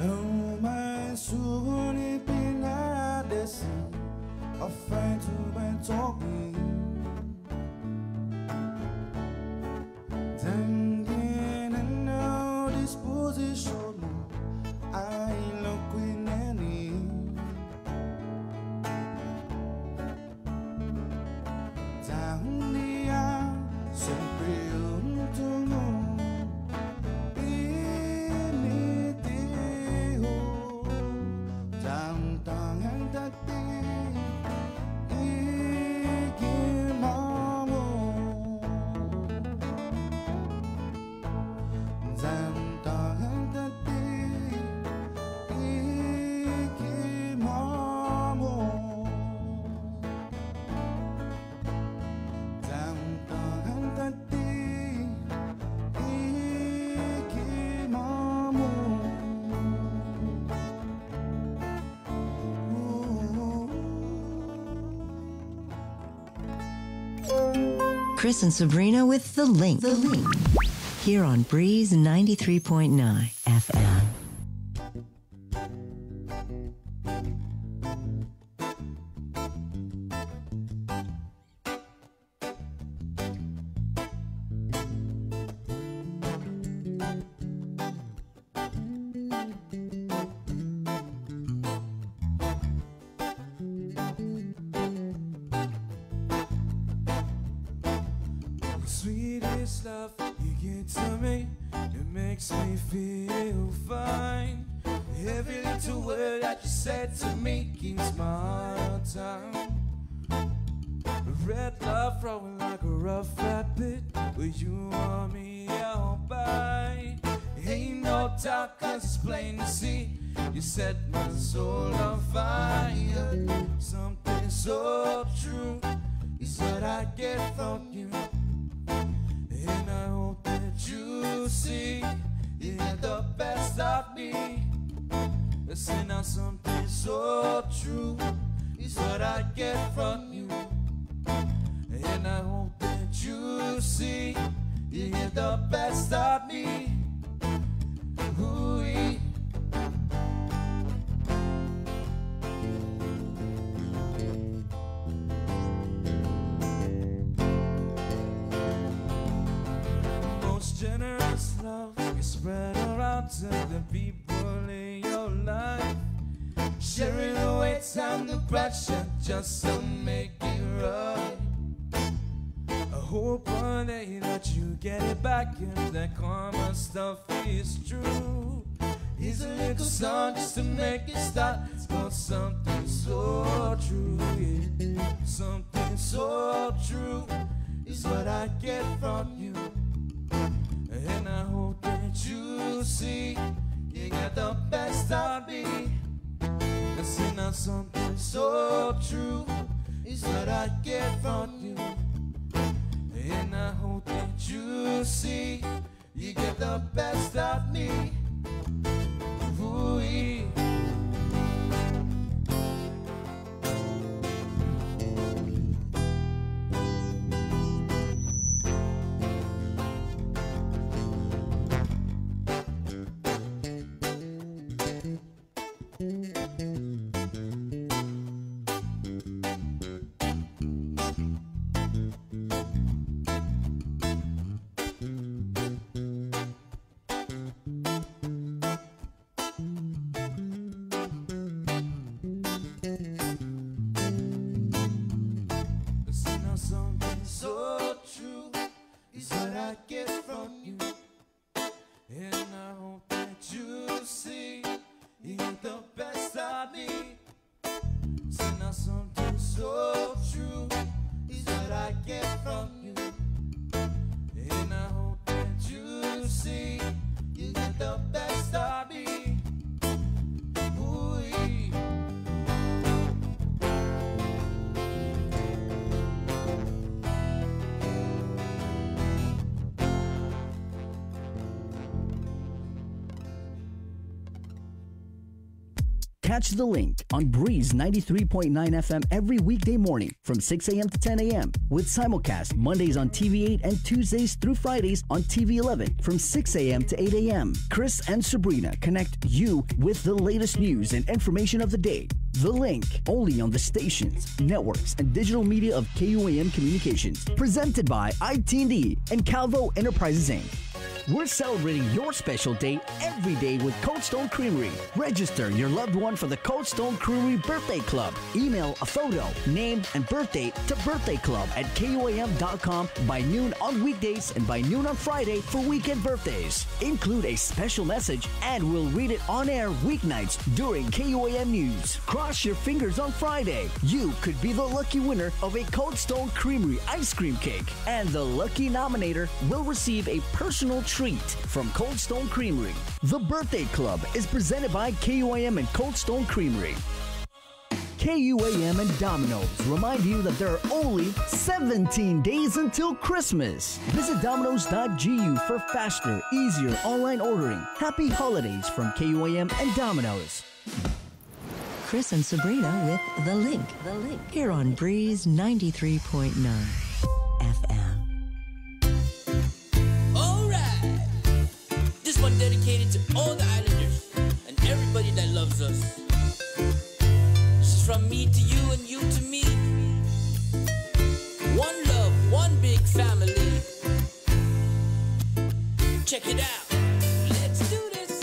Lumai suni pinadesi afin to ben talking. Tangin and no disposition I look with any. Down the aisle, sempre untungo. Chris and Sabrina with The Link. Here on Breeze 93.9 FM. Sweetest love you get to me, it makes me feel fine. Every little word that you said to me keeps my heart down. Red love flowing like a rough rapid, but you want me out by. Ain't no doubt 'cause it's plain to see you set my soul on fire. Something so true is what I get from you. And I hope that you see you get the best of me. Listen, now something so true is what I get from you. And I hope that you see you get the best of me. Ooh-wee. Generous love is spread around to the people in your life, sharing the weight and the pressure just to make it right. I hope one day that you get it back and that karma stuff is true. Here's a little song just to make it stop. It's called Something So True, yeah. Something so true is what I get from you. And I hope that you see you got the best of me. Listen, now something so true is what I get from you. And I hope that you see you get the best of me. Ooh-wee. Catch The Link on Breeze 93.9 FM every weekday morning from 6 a.m. to 10 a.m. with simulcast Mondays on TV 8 and Tuesdays through Fridays on TV 11 from 6 a.m. to 8 a.m. Chris and Sabrina connect you with the latest news and information of the day. The Link, only on the stations, networks, and digital media of KUAM Communications. Presented by IT&D and Calvo Enterprises, Inc. We're celebrating your special day every day with Cold Stone Creamery. Register your loved one for the Cold Stone Creamery Birthday Club. Email a photo, name, and birthday to birthdayclub@kuam.com by noon on weekdays and by noon on Friday for weekend birthdays. Include a special message and we'll read it on air weeknights during KUAM News. Cross your fingers on Friday. You could be the lucky winner of a Cold Stone Creamery ice cream cake. And the lucky nominator will receive a personal treat from Cold Stone Creamery. The Birthday Club is presented by KUAM and Cold Stone Creamery. KUAM and Domino's remind you that there are only 17 days until Christmas. Visit Domino's.gu for faster, easier online ordering. Happy holidays from KUAM and Domino's. Chris and Sabrina with The Link. Here on Breeze 93.9 FM. This one dedicated to all the Islanders and everybody that loves us. This is from me to you and you to me. One love, one big family. Check it out. Let's do this.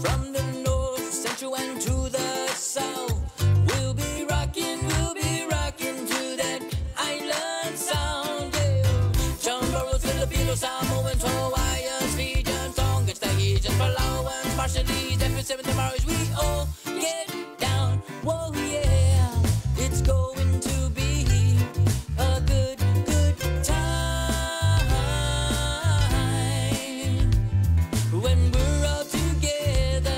From the north, central, and to the south, we'll be rocking to that island sound. Yeah. Chamorros, Filipinos, Samoans, Hawaiians, Fijians, Tongans, Tahitians, Palauans, Marshallese, F7 tomorrows, we all get down. Whoa, yeah, it's going to be a good time when we're all together,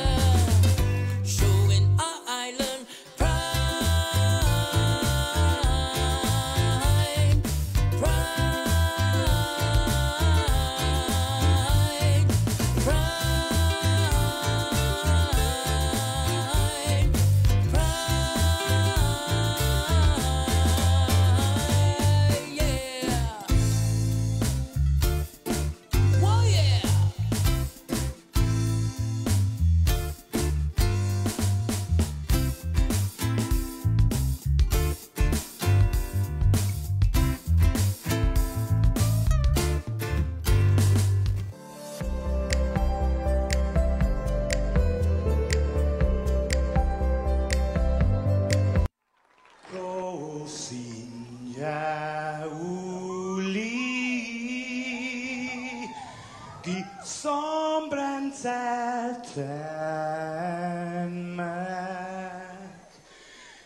showing our island pride, pride, pride, pride, yeah. Whoa, yeah. Go sinja uli die sombren zelten meg.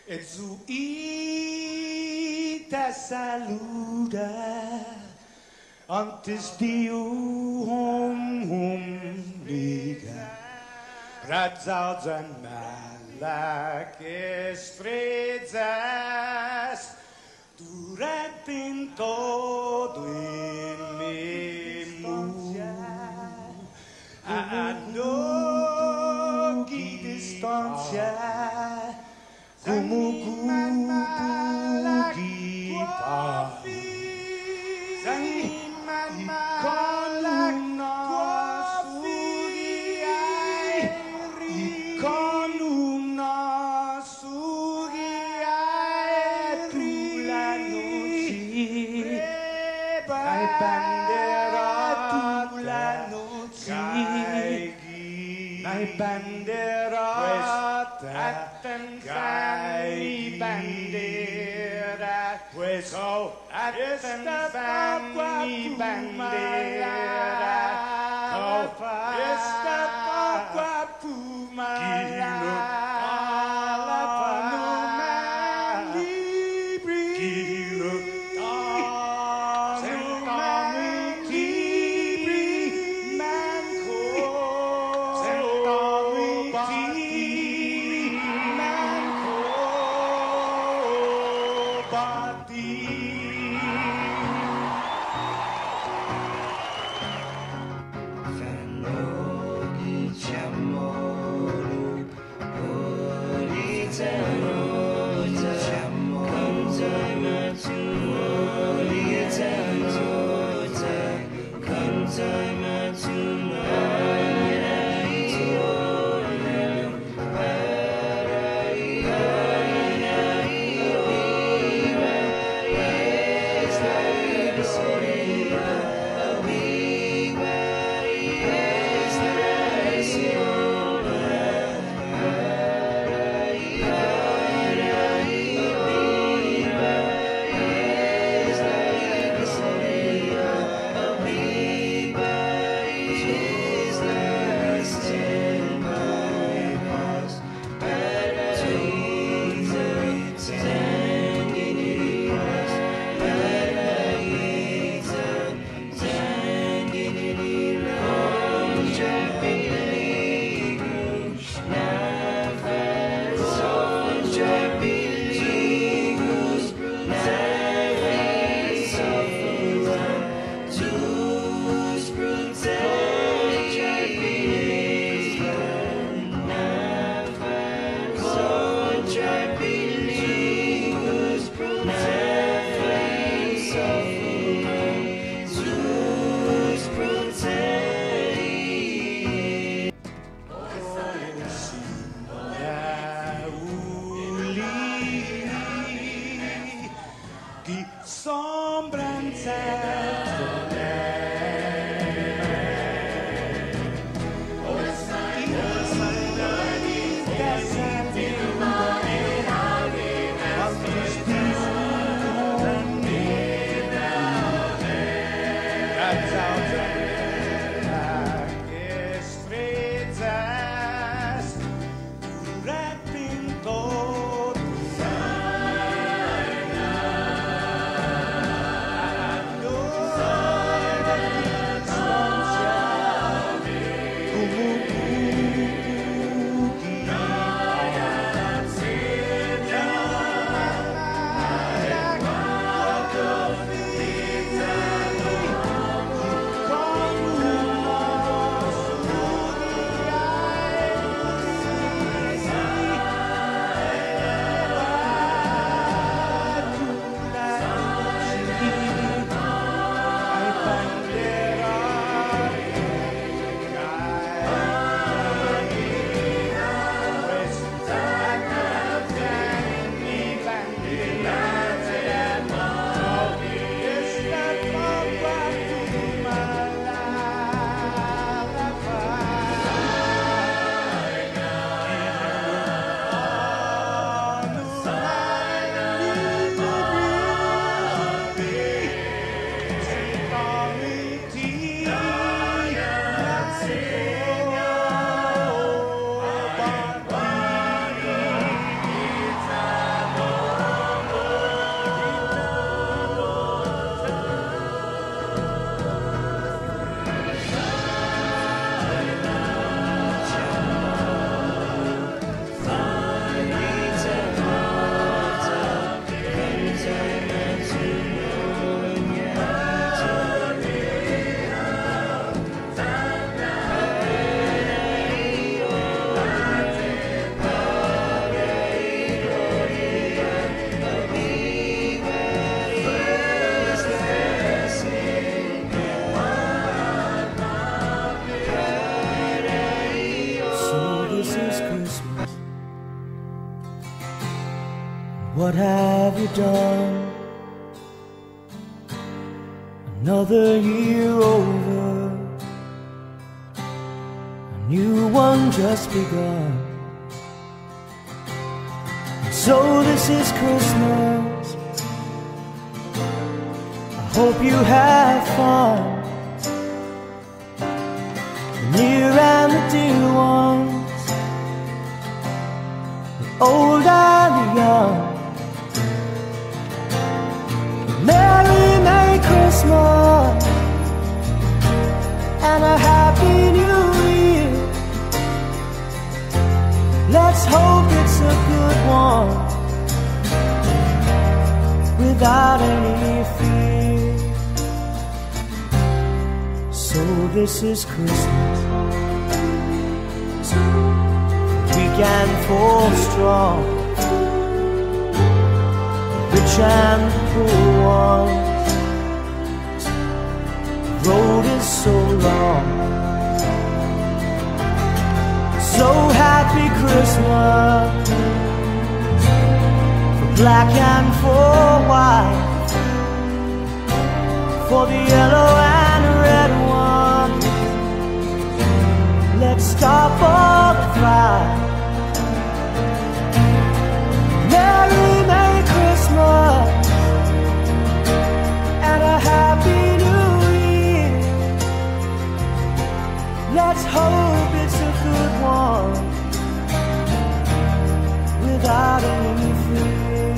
Et zu i te saluda antes di liga. Radzauds en melek is freedzes, durant in todo in memu. A nogi distancia, como gugi pa. Zaniman malak bandera, Attenzione bandera, questo attenzione bandera, questa qua pumala, Christmas. What have you done? Another year over, a new one just begun. And so this is Christmas. I hope you have fun. The near and the dear ones, the old and the young. Merry, Merry Christmas and a Happy New Year. Let's hope it's a good one without any fear. So this is Christmas, weak and full strong, rich and poor ones. The road is so long. So happy Christmas for black and for white, for the yellow and red ones. Let's stop all the fight. Merry, Merry Christmas and a Happy New Year. Let's hope it's a good one without any fear.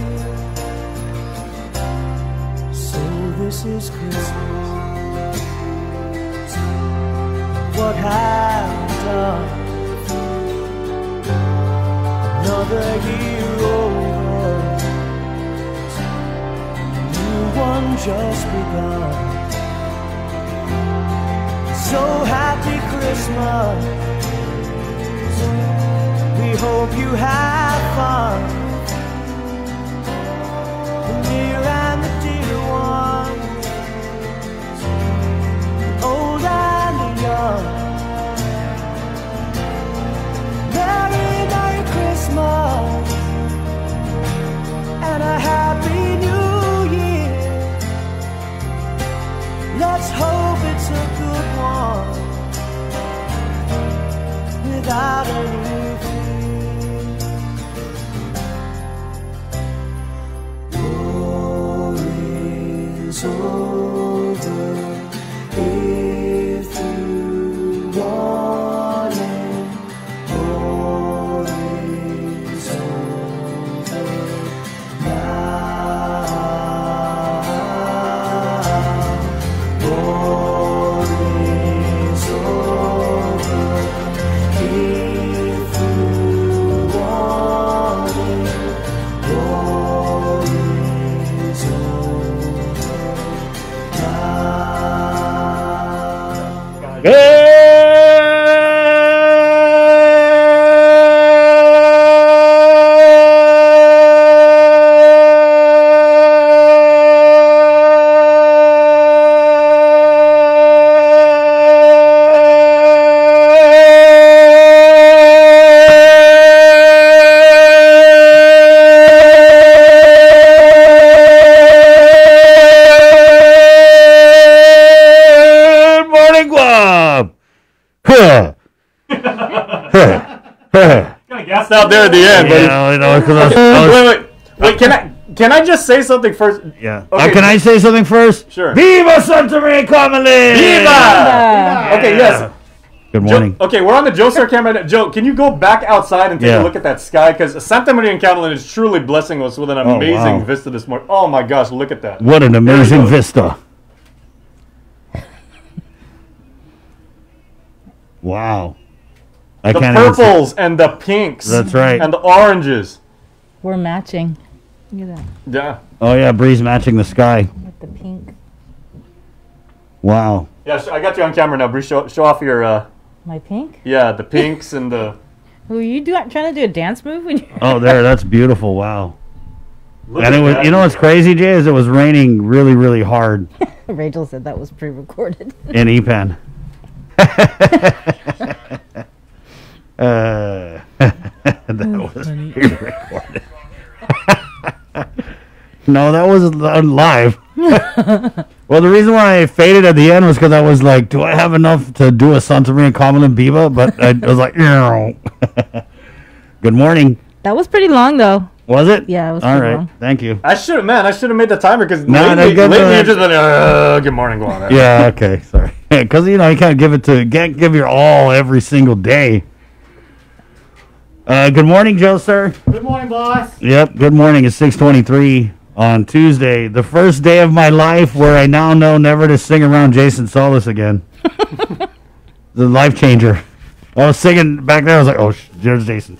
So this is Christmas. What have you done? Another year over, a new one just begun. So happy Christmas, we hope you have fun. The near and the dear ones, the old and the young. Merry, Merry Christmas and a Happy New Year. Let's hope it's a good one without any fear. War is over if you want it. War is over now. War is over if you want it. War is over now. Good morning, Guam. Kind of gassed out there at the end, buddy. Yeah, I know, 'cause I was- Wait. Can I just say something first? yeah. Okay. Can I say something first? Sure. Viva Santa Maria Commonly! Viva! Okay, yes. Good morning. Okay, we're on the Joe Star camera. Joe, can you go back outside and take Yeah. a look at that sky? Because Santa Maria and Catalan is truly blessing us with an amazing wow. vista this morning. Oh my gosh, look at that. What an amazing go. vista. Wow. I The can't even see- purples and the pinks. That's right. And the oranges. We're matching. Look at that. Yeah. Oh, yeah, breeze matching the sky. With the pink. Wow. Yeah, I got you on camera now, Bruce. Show off your, My pink? yeah, the pinks and the... Were you trying to do a dance move when you Oh, there, that's beautiful. Wow. Look And at it was, that. you know what's crazy, Jay, is it was raining really, really hard Rachel said that was pre-recorded. in Epan. that was pre-recorded. No, that was live. Well, the reason why I faded at the end was because I was like, do I have enough to do a Santa Maria Kamala Biba? But I was like, no. Good morning. That was pretty long, though. Was it? Yeah, it was all pretty right. long. Thank you. I should have made the timer because No, lately good you've just been good morning, Guam. Yeah, okay, sorry. Because you can't give your all every single day. Good morning, Joe, sir. Good morning, boss. Yep, good morning. It's 6:23 on Tuesday, the first day of my life where I now know never to sing around Jason Solis again. The life changer. I was singing back there. I was like, oh, there's Jason.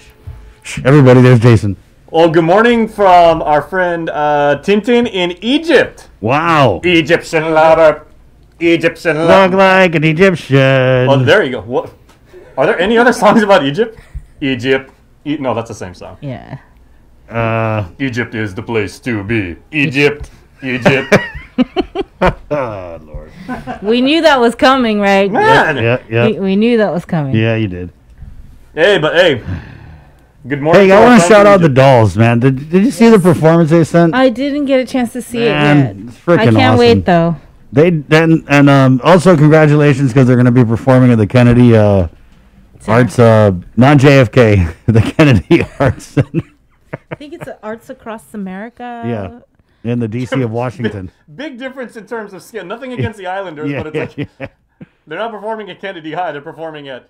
Everybody, there's Jason. Well, good morning from our friend Tintin in Egypt. Wow. Egyptian lover. Egyptian lover. Look like an Egyptian. Oh, there you go. What? Are there any other songs about Egypt? Egypt. No, that's the same song. Yeah. Egypt is the place to be. Egypt. Egypt. Oh, Lord. We knew that was coming, right? Man. Yeah. We knew that was coming. Yeah, you did. Hey. Good morning. Hey, to I our want to friends shout in out the Egypt. dolls, man. Did you see the performance they sent? I didn't get a chance to see Man, it yet. it's freaking I can't awesome. wait, though. And also congratulations because they're going to be performing at the Kennedy Arts, not JFK, the Kennedy Arts Center. I think it's Arts Across America. Yeah, in the DC of Washington. Big difference in terms of skill. Nothing against the Islanders, but it's like they're not performing at Kennedy High. They're performing at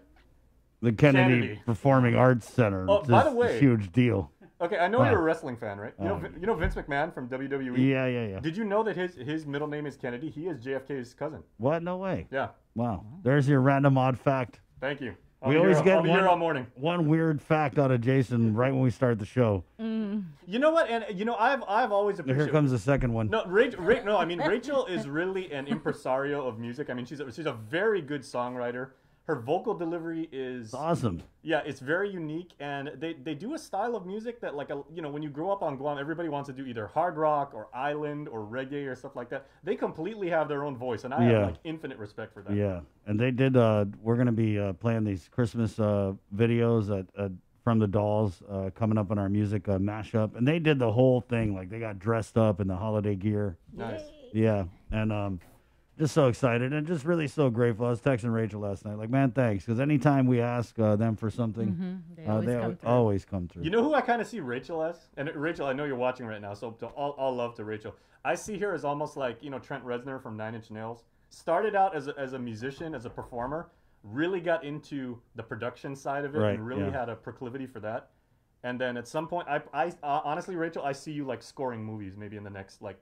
The Kennedy Performing Arts Center. Oh, by the way, huge deal. Okay, I know you're a wrestling fan, right? You know Vince McMahon from WWE? Yeah. Did you know that his middle name is Kennedy? He is JFK's cousin. What? No way. Yeah. Wow. There's your random odd fact. Thank you. We always get I'll be here all morning. one weird fact out of Jason right when we start the show. You know what? And I've always appreciated. Here comes the second one. No, no. I mean, Rachel is really an impresario of music. I mean, she's a very good songwriter. Her vocal delivery is awesome. Yeah, it's very unique, and they do a style of music that, like, when you grow up on Guam, everybody wants to do either hard rock or island or reggae or stuff like that. They completely have their own voice, and I have like infinite respect for that. Yeah, and they did. We're gonna be playing these Christmas videos from the Dolls coming up on our music mashup, and they did the whole thing. Like they got dressed up in the holiday gear. Nice. Yeah, and just so excited and just really so grateful. I was texting Rachel last night, like, man, thanks, because anytime we ask them for something, they always come through. You know who I kind of see Rachel as? And Rachel, I know you're watching right now, so all love to Rachel. I see her as almost like, Trent Reznor from Nine Inch Nails. Started out as a musician, as a performer, really got into the production side of it, and really had a proclivity for that. And then at some point, I honestly, Rachel, I see you like scoring movies maybe in the next 3-4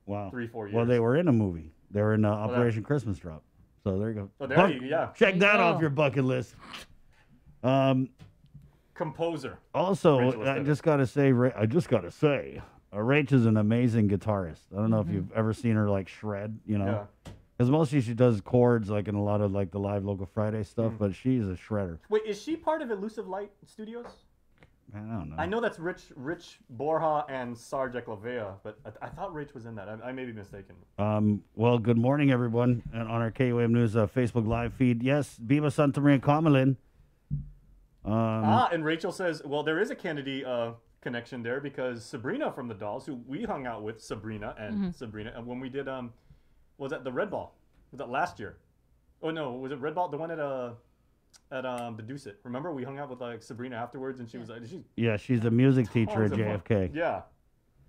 years. Well, they were in a movie. They were in Operation Christmas Drop. So there you go. Oh, there you go. Yeah. Check that off your bucket list. Composer. Also, I just gotta say, Rach is an amazing guitarist. I don't know if you've ever seen her like shred, because mostly she does chords like in a lot of like the live local Friday stuff, but she's a shredder. Wait, is she part of Elusive Light Studios? I don't know. I know that's Rich Borja and Sarge Eclavea, but I thought Rich was in that. I may be mistaken. Well, good morning, everyone, and on our KUAM News Facebook live feed. Yes, Viva Santa Maria Kamalen. And Rachel says, well, there is a Kennedy connection there because Sabrina from the Dolls, who we hung out with, Sabrina, and when we did, was that the Red Ball? Was that last year? Oh, no, was it Red Ball? The one at the Deuce It. Remember we hung out with like Sabrina afterwards, and she was like, she's the music teacher at JFK. Yeah,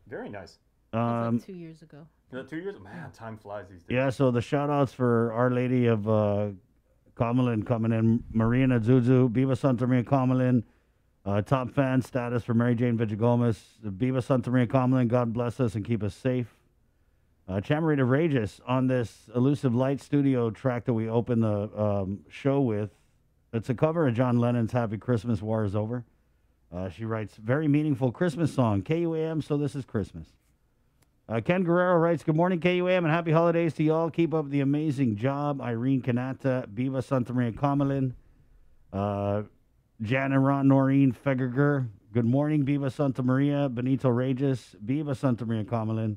very nice. Like 2 years ago. 2 years? Man, time flies these days. Yeah, so the shout outs for Our Lady of Kamalen coming in, Marina Zuzu, Viva Santa Maria Kamalen, top fan status for Mary Jane Villagomez, Viva Santa Maria Kamalen, God bless us and keep us safe. Chamarita Regis on this Elusive Light Studio track that we opened the show with. It's a cover of John Lennon's Happy Christmas, War is Over. She writes, very meaningful Christmas song. KUAM, so this is Christmas. Ken Guerrero writes, good morning, KUAM, and happy holidays to y'all. Keep up the amazing job. Irene Kanata, Viva Santa Maria Kamalen. Jan and Ron Noreen Fegerger, good morning, Viva Santa Maria. Benito Regis, Viva Santa Maria Kamalen.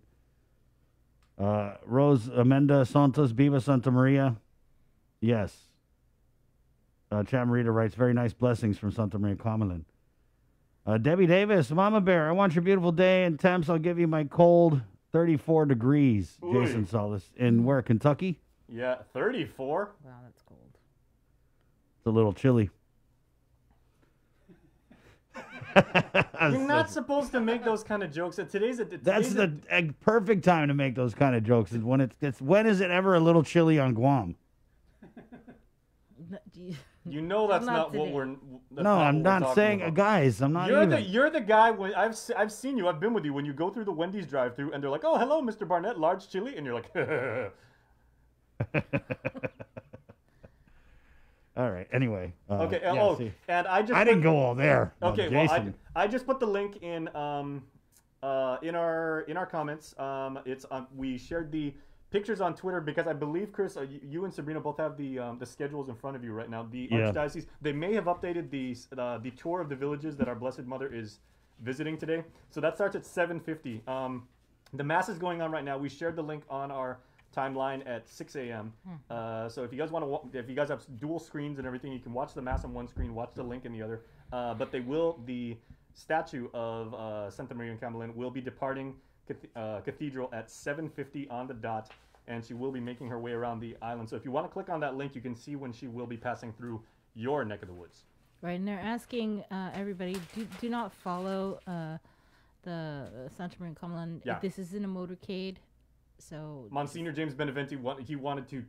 Rose Amenda Santos, Viva Santa Maria. Yes. Chamarita writes, very nice blessings from Santa Maria Kamalen. Debbie Davis, Mama Bear, I want your beautiful day and temps. I'll give you my cold 34 degrees. Ooh. Jason Solis. In where, Kentucky? Yeah, 34. Wow, that's cold. It's a little chilly. You're not supposed to make those kind of jokes. That's the perfect time to make those kind of jokes. Is when when is it ever a little chilly on Guam? You know that's not what today. we're. No, I'm not saying, guys. I'm not. You're the guy when I've seen you. I've been with you when you go through the Wendy's drive-through and they're like, "Oh, hello, Mr. Barnett, large chili," and you're like, All right. Anyway. okay. Yeah, and I didn't go all there. Okay. No, Well, I just put the link in our comments. It's we shared the pictures on Twitter because I believe, Chris, you and Sabrina both have the schedules in front of you right now. The Archdiocese, they may have updated the tour of the villages that our Blessed Mother is visiting today. So that starts at 7:50. The mass is going on right now. We shared the link on our timeline at 6 a.m. So if you guys if you guys have dual screens and everything, you can watch the mass on one screen, watch the link in the other. But the statue of Santa Maria in Camelin will be departing Cathedral at 7:50 on the dot, and she will be making her way around the island. So if you want to click on that link, you can see when she will be passing through your neck of the woods. Right, and they're asking everybody, do not follow the Santa Maria Camelin. Yeah. This isn't a motorcade, so Monsignor James Beneventi he wanted to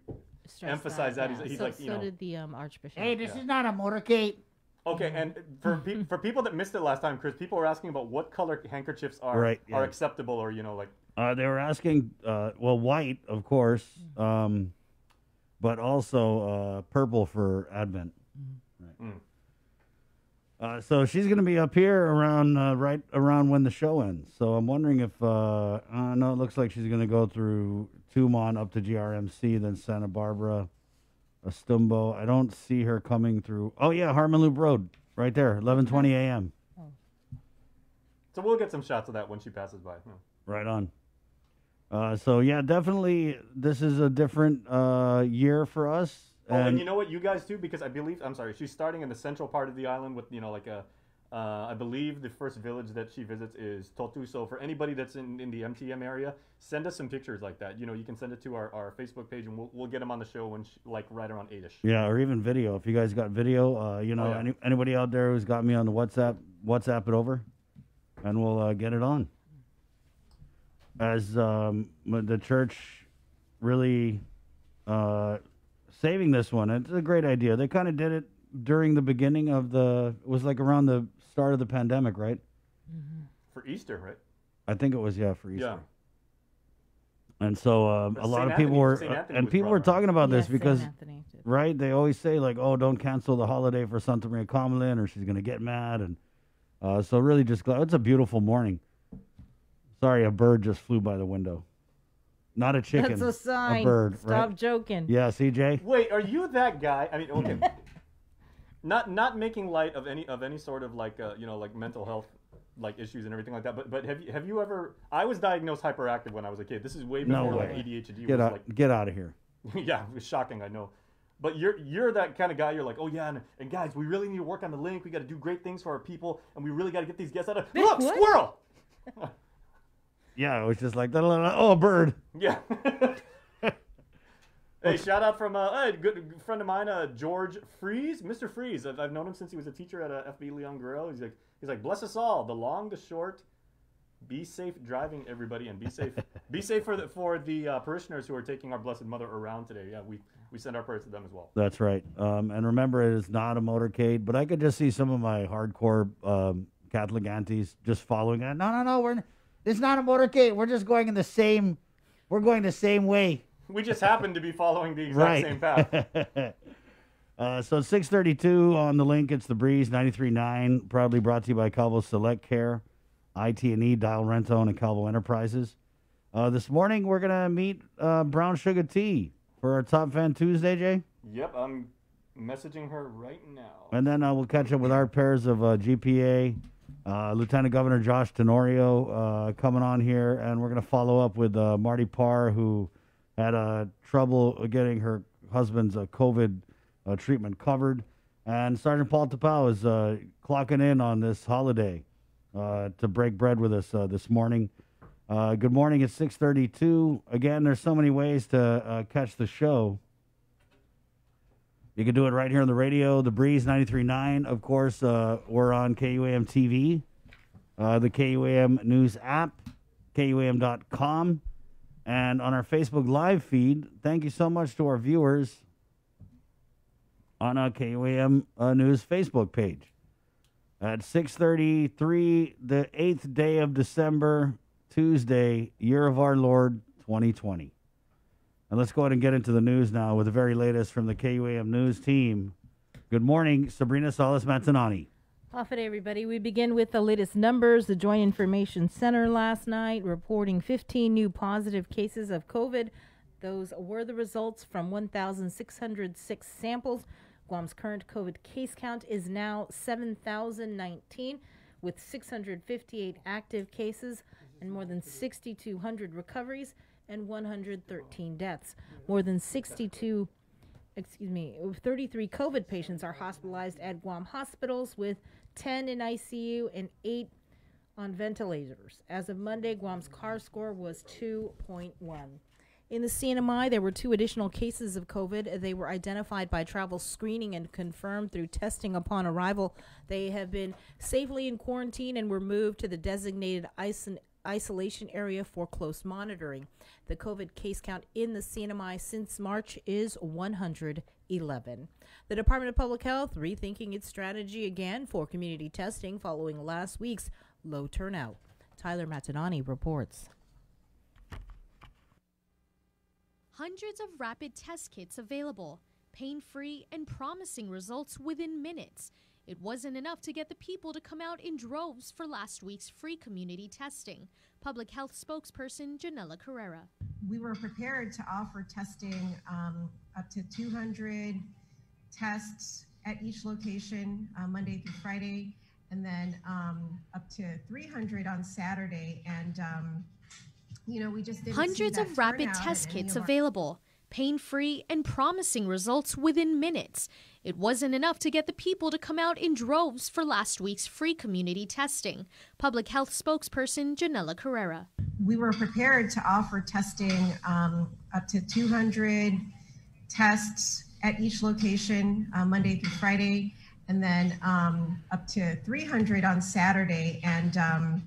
stress emphasize that. yeah. He's so, like, so did the Archbishop. Hey, this is not a motorcade. Okay, and for people that missed it last time, Chris, people were asking about what color handkerchiefs are acceptable, or like. They were asking, white, of course, but also purple for Advent. Right. So she's going to be up here around right around when the show ends. So I'm wondering if no, it looks like she's going to go through Tumon up to GRMC, then Santa Barbara. Stumbo. I don't see her coming through. Oh yeah, Harmon Loop Road, right there, 11:20 a.m. So we'll get some shots of that when she passes by. Right on. So yeah, definitely, this is a different year for us. And you know what, you guys too, because she's starting in the central part of the island with I believe the first village that she visits is Totu. So for anybody that's in the MTM area, send us some pictures like that. You can send it to our Facebook page, and we'll get them on the show when right around 8ish. Yeah, or even video. If you guys got video, anybody out there who's got me on the WhatsApp it over, and we'll get it on. As the church really saving this one. It's a great idea. They kind of did it during the beginning of it was like around the start of the pandemic, right? Mm-hmm. For Easter, right? I think it was, for Easter. Yeah. And so a lot of people were talking about this because, right, they always say like, oh, don't cancel the holiday for Santa Maria Camelin or she's going to get mad. And so really just glad. It's a beautiful morning. Sorry, a bird just flew by the window. Not a chicken. That's a sign. A bird. Stop right? joking. Yeah, CJ? Wait, are you that guy? I mean, okay. Not making light of any sort of like mental health issues and everything like that. But have you ever? I was diagnosed hyperactive when I was a kid. This is way before like ADHD. Get out of here. Yeah, it was shocking. I know. But you're that kind of guy. You're like, oh yeah, and guys, we really need to work on the link. We got to do great things for our people, and we really got to get these guests out of. Look, what? Squirrel. Yeah, it was just like, oh, a bird. Yeah. Hey, shout out from a good friend of mine, George Freeze, Mr. Freeze. I've known him since he was a teacher at FB Leon Guerrero. He's like, bless us all, the long, the short. Be safe driving, everybody, and be safe. Be safe for the parishioners who are taking our Blessed Mother around today. Yeah, we send our prayers to them as well. That's right. And remember, it is not a motorcade, but I could just see some of my hardcore Catholic aunties just following it. No, it's not a motorcade. We're just going the same way. We just happen to be following the exact same path. So 6:32 on the link. It's The Breeze 93.9, proudly brought to you by Calvo Select Care, IT&E, Dial Rentone, and Calvo Enterprises. This morning we're gonna meet Brown Sugar Tea for our Top Fan Tuesday, Jay. Yep, I'm messaging her right now. And then we'll catch up with our pairs of GPA. Lieutenant Governor Josh Tenorio coming on here, and we're going to follow up with Marty Parr, who had trouble getting her husband's COVID treatment covered. And Sergeant Paul Tapau is clocking in on this holiday. to break bread with us this morning. Good morning. It's 6:32. Again, there's so many ways to catch the show. You can do it right here on the radio, The Breeze 93.9. Of course, we're on KUAM TV, the KUAM News app, KUAM.com, and on our Facebook Live feed. Thank you so much to our viewers on our KUAM News Facebook page. At 6:33, the 8th day of December, Tuesday, year of our Lord, 2020. And let's go ahead and get into the news now with the very latest from the KUAM News team. Good morning, Sabrina Salas-Matanani. Off it, everybody. We begin with the latest numbers. The Joint Information Center last night reporting 15 new positive cases of COVID. Those were the results from 1,606 samples. Guam's current COVID case count is now 7,019 with 658 active cases and more than 6,200 recoveries and 113 deaths. More than 33 COVID patients are hospitalized at Guam hospitals, with 10 in ICU and 8 on ventilators. As of Monday, Guam's CAR score was 2.1. In the CNMI, there were 2 additional cases of COVID. They were identified by travel screening and confirmed through testing upon arrival. They have been safely in quarantine and were moved to the designated isolation area for close monitoring. The COVID case count in the CNMI since March is 111. The Department of Public Health rethinking its strategy again for community testing following last week's low turnout. Tyler Matanani reports. Hundreds of rapid test kits available, pain-free and promising results within minutes. It wasn't enough to get the people to come out in droves for last week's free community testing. Public health spokesperson Janella Carrera. We were prepared to offer testing up to 200 tests at each location Monday through Friday, and then up to 300 on Saturday. And, we just didn't Hundreds see that of rapid turnout test in any kits of our available, pain-free and promising results within minutes. It wasn't enough to get the people to come out in droves for last week's free community testing. Public health spokesperson Janella Carrera. We were prepared to offer testing up to 200 tests at each location Monday through Friday, and then up to 300 on Saturday. And,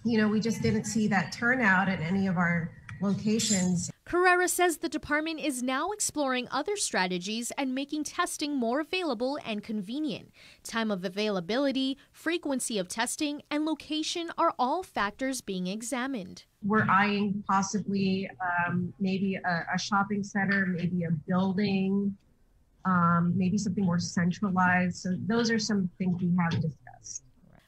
we just didn't see that turnout at any of our locations. Carrera says the department is now exploring other strategies and making testing more available and convenient. Time of availability, frequency of testing, and location are all factors being examined. We're eyeing possibly maybe a shopping center, maybe a building, maybe something more centralized. So those are some things we have discussed.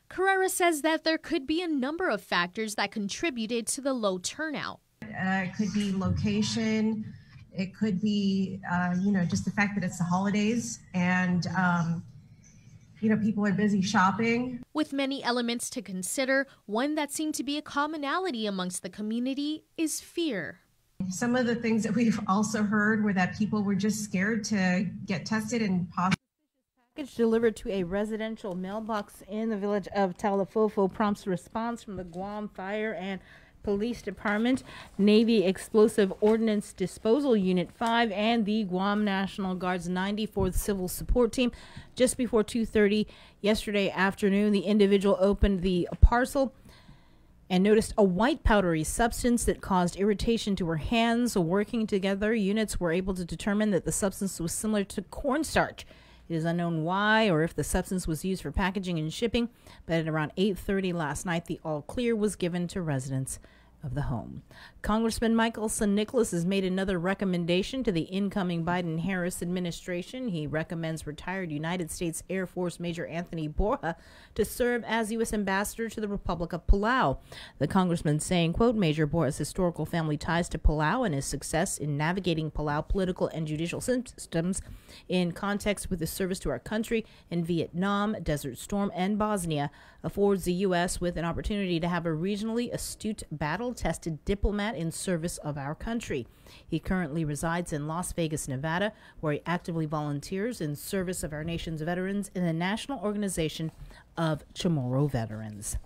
Carrera says that there could be a number of factors that contributed to the low turnout. It could be location. It could be, just the fact that it's the holidays and, people are busy shopping. With many elements to consider, one that seemed to be a commonality amongst the community is fear. Some of the things that we've also heard were that people were just scared to get tested and possibly. Package delivered to a residential mailbox in the village of Talafofo prompts response from the Guam Fire and Police Department, Navy Explosive Ordnance Disposal Unit 5, and the Guam National Guard's 94th Civil Support Team. Just before 2:30 yesterday afternoon, the individual opened the parcel and noticed a white powdery substance that caused irritation to her hands. Working together, units were able to determine that the substance was similar to cornstarch. It is unknown why or if the substance was used for packaging and shipping, but at around 8:30 last night, the all clear was given to residents of the home. Congressman Michael San Nicolas has made another recommendation to the incoming Biden-Harris administration. He recommends retired United States Air Force Major Anthony Borja to serve as U.S. ambassador to the Republic of Palau. The congressman saying, quote, Major Borja's historical family ties to Palau and his success in navigating Palau political and judicial systems in context with his service to our country in Vietnam, Desert Storm, and Bosnia affords the U.S. with an opportunity to have a regionally astute, battle-tested diplomat in service of our country. He currently resides in Las Vegas, Nevada, where he actively volunteers in service of our nation's veterans in the National Organization of Chamorro Veterans.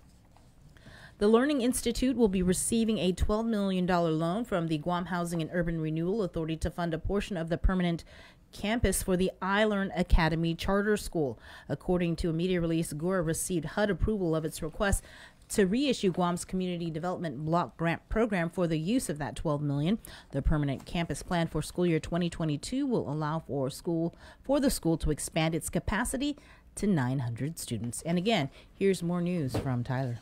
The Learning Institute will be receiving a $12 million loan from the Guam Housing and Urban Renewal Authority to fund a portion of the permanent campus for the iLearn Academy Charter School. According to a media release, GURA received HUD approval of its request to reissue Guam's Community Development Block Grant Program for the use of that $12 million. The permanent campus plan for school year 2022 will allow for the school to expand its capacity to 900 students. And again, here's more news from Tyler.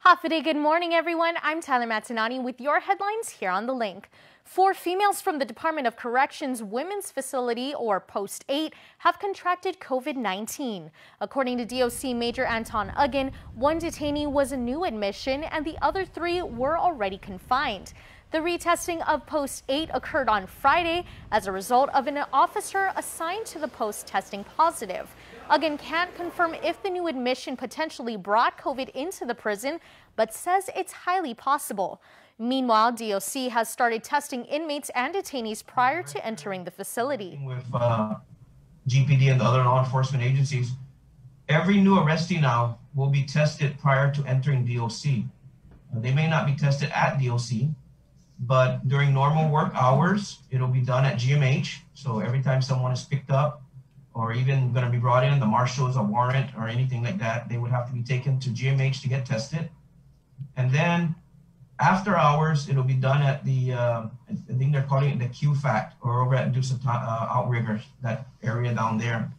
Hafa good morning, everyone. I'm Tyler Matanani with your headlines here on The Link. 4 females from the Department of Corrections Women's Facility, or Post 8, have contracted COVID-19. According to DOC Major Anton Uggan, 1 detainee was a new admission and the other 3 were already confined. The retesting of Post 8 occurred on Friday as a result of an officer assigned to the post testing positive. Uggan can't confirm if the new admission potentially brought COVID into the prison, but says it's highly possible. Meanwhile, DOC has started testing inmates and detainees prior to entering the facility. With GPD and the other law enforcement agencies, every new arrestee now will be tested prior to entering DOC. They may not be tested at DOC, but during normal work hours, it'll be done at GMH. So every time someone is picked up or even going to be brought in, the marshals, a warrant or anything like that, they would have to be taken to GMH to get tested. And then after hours, it'll be done at the, I think they're calling it the QFAC, or over at Outriggers, that area down there.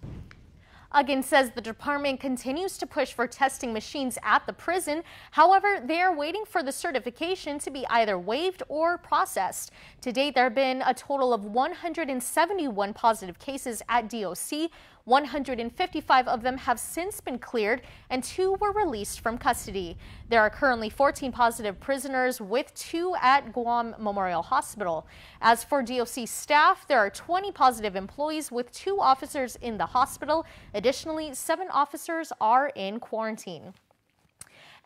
Uggan says the department continues to push for testing machines at the prison. However, they are waiting for the certification to be either waived or processed. To date, there have been a total of 171 positive cases at DOC. 155 of them have since been cleared and 2 were released from custody. There are currently 14 positive prisoners, with 2 at Guam Memorial Hospital. As for DOC staff, there are 20 positive employees, with 2 officers in the hospital. Additionally, 7 officers are in quarantine.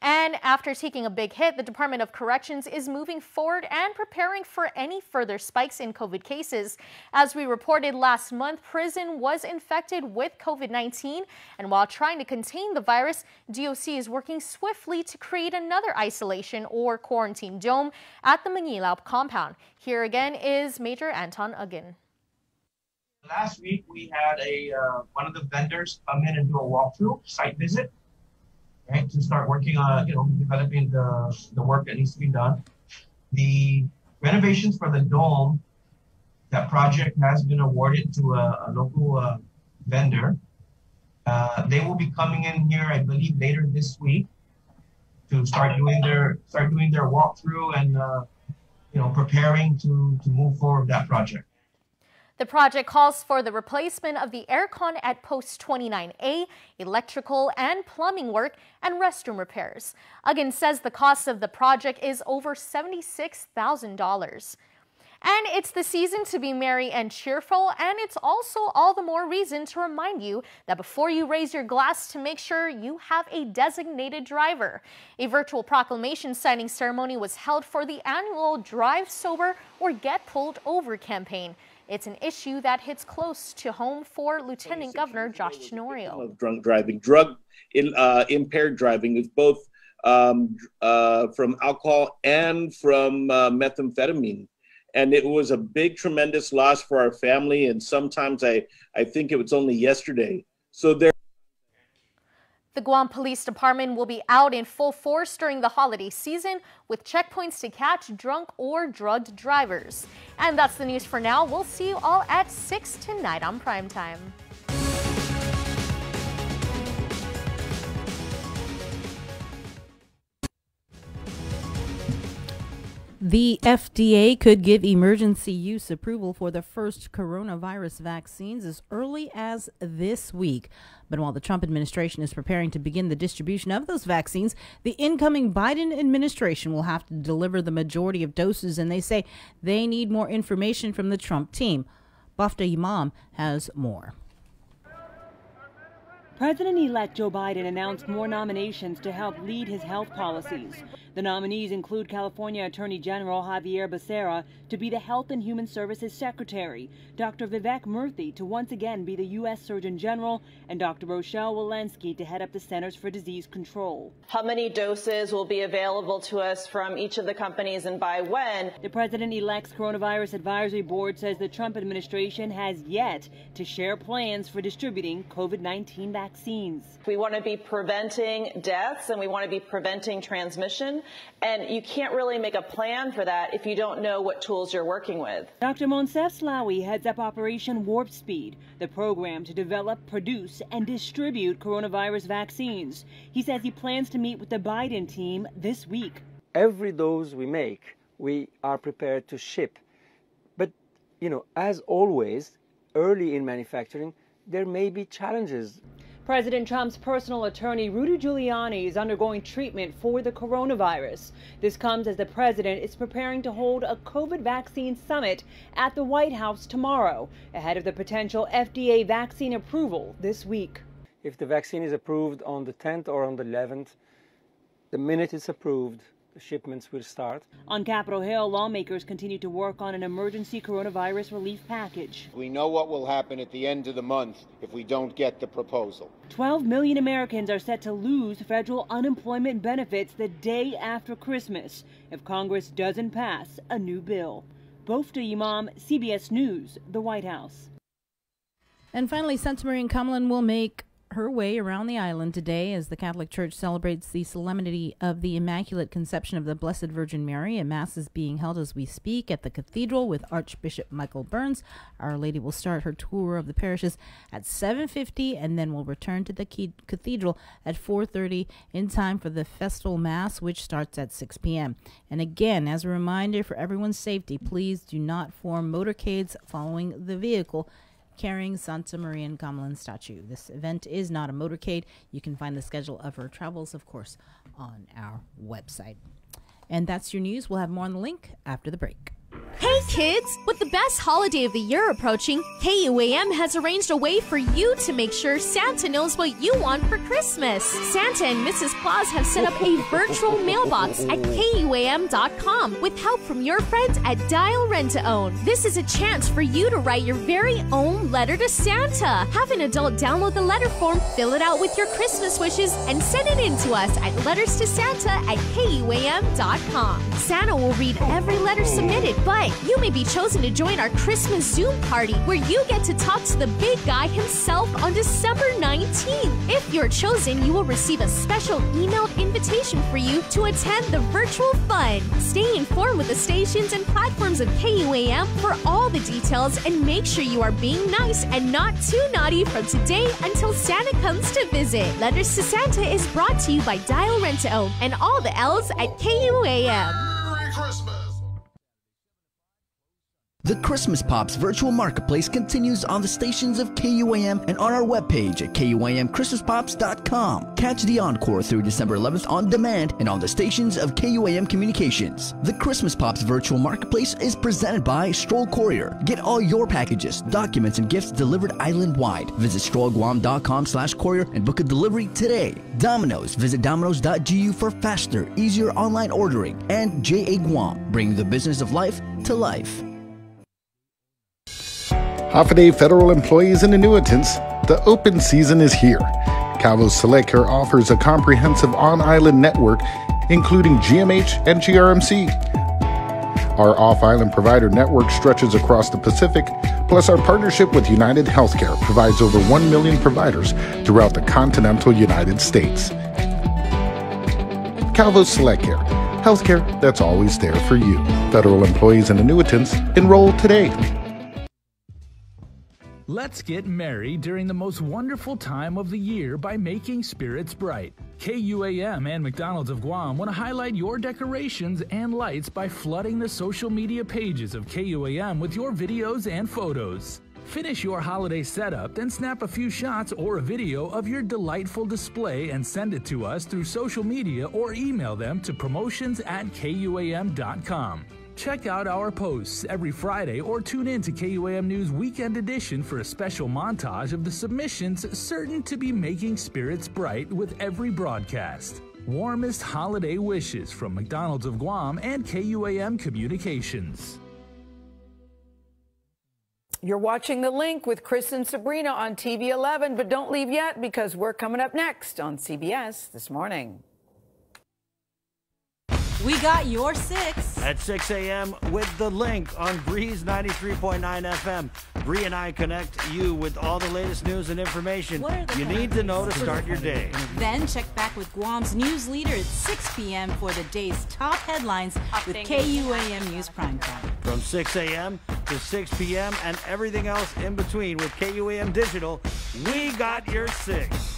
And after taking a big hit, the Department of Corrections is moving forward and preparing for any further spikes in COVID cases. As we reported last month, prison was infected with COVID-19, and while trying to contain the virus, DOC is working swiftly to create another isolation or quarantine dome at the Manila compound. Here again is Major Anton Uggan. Last week, we had one of the vendors come in and do a walkthrough, site visit. Right, to start working on, developing the work that needs to be done. The renovations for the dome, that project has been awarded to a local vendor. They will be coming in here, I believe, later this week to start doing their walkthrough and preparing to move forward with that project. The project calls for the replacement of the aircon at Post 29A, electrical and plumbing work, and restroom repairs. Uggan says the cost of the project is over $76,000. And it's the season to be merry and cheerful, and it's also all the more reason to remind you that before you raise your glass, to make sure you have a designated driver. A virtual proclamation signing ceremony was held for the annual Drive Sober or Get Pulled Over campaign. It's an issue that hits close to home for Lieutenant Governor Josh Tenorio. Of drunk driving, impaired driving is both from alcohol and from methamphetamine. And it was a big, tremendous loss for our family. And sometimes I think it was only yesterday. So there. The Guam Police Department will be out in full force during the holiday season with checkpoints to catch drunk or drugged drivers. And that's the news for now. We'll see you all at 6 tonight on Primetime. The FDA could give emergency use approval for the first coronavirus vaccines as early as this week. But while the Trump administration is preparing to begin the distribution of those vaccines, the incoming Biden administration will have to deliver the majority of doses, and they say they need more information from the Trump team. Bafta Imam has more. President-elect Joe Biden announced more nominations to help lead his health policies. The nominees include California Attorney General Javier Becerra to be the Health and Human Services Secretary, Dr. Vivek Murthy to once again be the U.S. Surgeon General, and Dr. Rochelle Walensky to head up the Centers for Disease Control. How many doses will be available to us from each of the companies and by when? The President-elect's Coronavirus Advisory Board says the Trump administration has yet to share plans for distributing COVID-19 vaccines. We want to be preventing deaths and we want to be preventing transmission. And you can't really make a plan for that if you don't know what tools you're working with. Dr. Monsef Slawi heads up Operation Warp Speed, the program to develop, produce, and distribute coronavirus vaccines. He says he plans to meet with the Biden team this week. Every dose we make, we are prepared to ship. But, as always, early in manufacturing, there may be challenges. President Trump's personal attorney, Rudy Giuliani, is undergoing treatment for the coronavirus. This comes as the president is preparing to hold a COVID vaccine summit at the White House tomorrow, ahead of the potential FDA vaccine approval this week. If the vaccine is approved on the 10th or on the 11th, the minute it's approved, the shipments will start. On Capitol Hill, lawmakers continue to work on an emergency coronavirus relief package. We know what will happen at the end of the month if we don't get the proposal. 12 million Americans are set to lose federal unemployment benefits the day after Christmas if Congress doesn't pass a new bill. Bofta Imam, CBS News, the White House. And finally, Santa Maria and Cumberland will make her way around the island today as the Catholic Church celebrates the solemnity of the Immaculate Conception of the Blessed Virgin Mary. A mass is being held as we speak at the cathedral with Archbishop Michael Burns. Our Lady will start her tour of the parishes at 7:50 and then will return to the cathedral at 4:30 in time for the festal mass, which starts at 6 p.m. And again, as a reminder for everyone's safety, please do not form motorcades following the vehicle carrying Santa Maria and Cumberland statue. This event is not a motorcade. You can find the schedule of her travels, of course, on our website. And that's your news. We'll have more on the link after the break. Hey kids! With the best holiday of the year approaching, KUAM has arranged a way for you to make sure Santa knows what you want for Christmas. Santa and Mrs. Claus have set up a virtual mailbox at KUAM.com with help from your friends at Dial Rent to Own. This is a chance for you to write your very own letter to Santa. Have an adult download the letter form, fill it out with your Christmas wishes, and send it in to us at letterstosanta@KUAM.com. Santa will read every letter submitted, but you may be chosen to join our Christmas Zoom party where you get to talk to the big guy himself on December 19th. If you're chosen, you will receive a special emailed invitation for you to attend the virtual fun. Stay informed with the stations and platforms of KUAM for all the details and make sure you are being nice and not too naughty from today until Santa comes to visit. Letters to Santa is brought to you by Dial Rent to Own and all the L's at KUAM. Merry Christmas! The Christmas Pops virtual marketplace continues on the stations of KUAM and on our webpage at KUAMChristmasPops.com. Catch the encore through December 11th on demand and on the stations of KUAM Communications. The Christmas Pops virtual marketplace is presented by Stroll Courier. Get all your packages, documents, and gifts delivered island-wide. Visit strollguam.com/courier and book a delivery today. Domino's. Visit domino's.gu for faster, easier online ordering. And JA Guam, bringing the business of life to life. Holiday federal employees and annuitants, the open season is here. Calvo's Select Care offers a comprehensive on-island network, including GMH and GRMC. Our off-island provider network stretches across the Pacific, plus our partnership with United Healthcare provides over 1 million providers throughout the continental United States. Calvo's Select Care, healthcare that's always there for you. Federal employees and annuitants, enroll today. Let's get merry during the most wonderful time of the year by making spirits bright. KUAM and McDonald's of Guam want to highlight your decorations and lights by flooding the social media pages of KUAM with your videos and photos. Finish your holiday setup, then snap a few shots or a video of your delightful display and send it to us through social media or email them to promotions@KUAM.com. Check out our posts every Friday or tune in to KUAM News Weekend Edition for a special montage of the submissions certain to be making spirits bright with every broadcast. Warmest holiday wishes from McDonald's of Guam and KUAM Communications. You're watching The Link with Chris and Sabrina on TV 11, but don't leave yet because we're coming up next on CBS This Morning. We got your 6. At 6 a.m. with The Link on Breeze 93.9 FM. Bree and I connect you with all the latest news and information you need to know to start your day. Then check back with Guam's news leader at 6 p.m. for the day's top headlines with KUAM News Primetime. From 6 a.m. to 6 p.m. and everything else in between with KUAM Digital, we got your 6.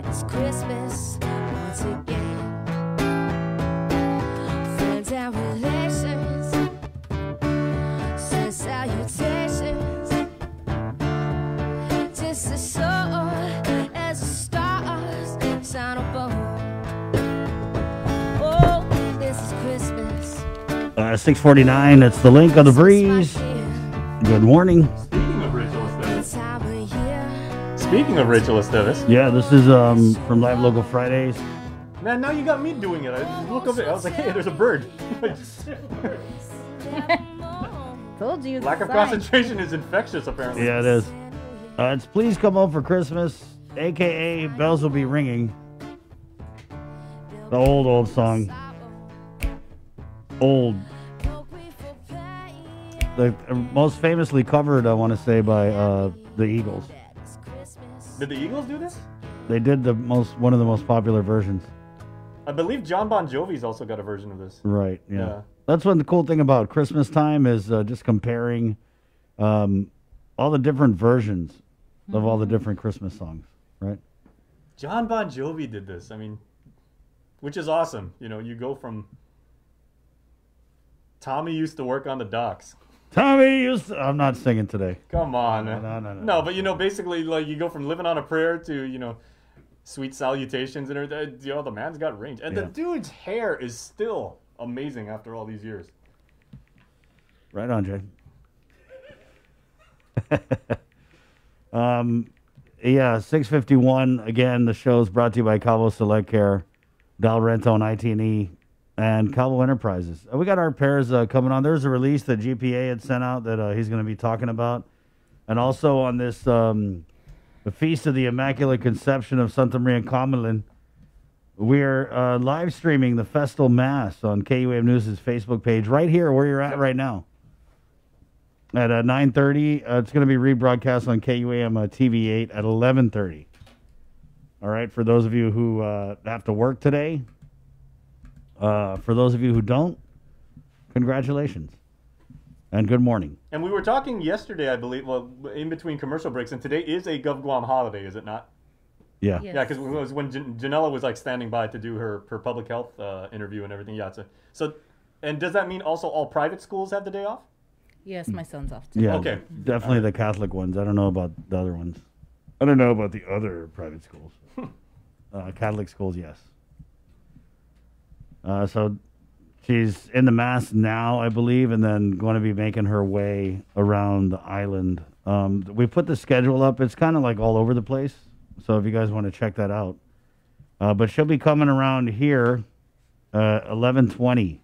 Oh, this is Christmas. 6:49. It's The Link on the Breeze. Good morning. Speaking of Rachel Esteves. Yeah, this is from Live Local Fridays. Man, now you got me doing it. I just look over it. I was like, hey, there's a bird. Told you. Lack of concentration is infectious, apparently. Yeah, it is. It's Please Come Home for Christmas, a.k.a. Bells Will Be Ringing. The old song. Old. The most famously covered, I want to say, by the Eagles. Did the Eagles do this? They did one of the most popular versions. I believe John Bon Jovi's also got a version of this. Right, yeah. That's one the cool thing about Christmas time is just comparing all the different versions of all the different Christmas songs, right? John Bon Jovi did this. I mean, which is awesome. You know, you go from Tommy used to work on the docks. I'm not singing today. Come on. No. No, but, you know, basically, like, you go from Living on a Prayer to, you know, Sweet Salutations and everything. You know, the man's got range. And the dude's hair is still amazing after all these years. Right on, Jay. Yeah, 6:51. Again, the show's brought to you by Calvo Select Care, Del Rento and IT&E, and Calvo Enterprises. We got our pairs coming on. There's a release that GPA had sent out that he's going to be talking about. And also on this, the Feast of the Immaculate Conception of Santa Maria in Comelin, we're live streaming the Festal Mass on KUAM News' Facebook page right here where you're at right now. At 9:30, it's going to be rebroadcast on KUAM TV8 at 11:30. All right, for those of you who have to work today, for those of you who don't, congratulations and good morning. And we were talking yesterday, I believe, well, in between commercial breaks, and today is a Gov Guam holiday, is it not? Yeah. Yes. Yeah, because it was when Janella was like standing by to do her public health interview and everything. Yeah. So, and does that mean also all private schools have the day off? Yes, my son's off too. Yeah, okay. Definitely the Catholic ones. I don't know about the other ones. I don't know about the other private schools. Catholic schools, yes. So she's in the Mass now, I believe, and then going to be making her way around the island. We put the schedule up. It's kind of like all over the place. So if you guys want to check that out. But she'll be coming around here 11:20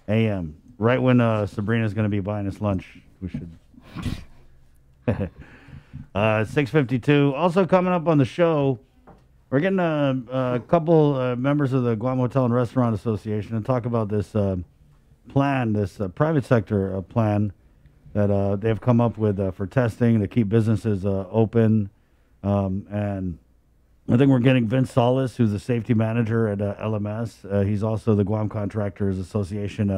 a.m. Right when Sabrina's going to be buying us lunch. We should. 6:52. Also coming up on the show, we're getting a couple members of the Guam Hotel and Restaurant Association to talk about this plan, this private sector plan that they've come up with for testing to keep businesses open. And I think we're getting Vince Solis, who's the safety manager at LMS. He's also the Guam Contractors Association.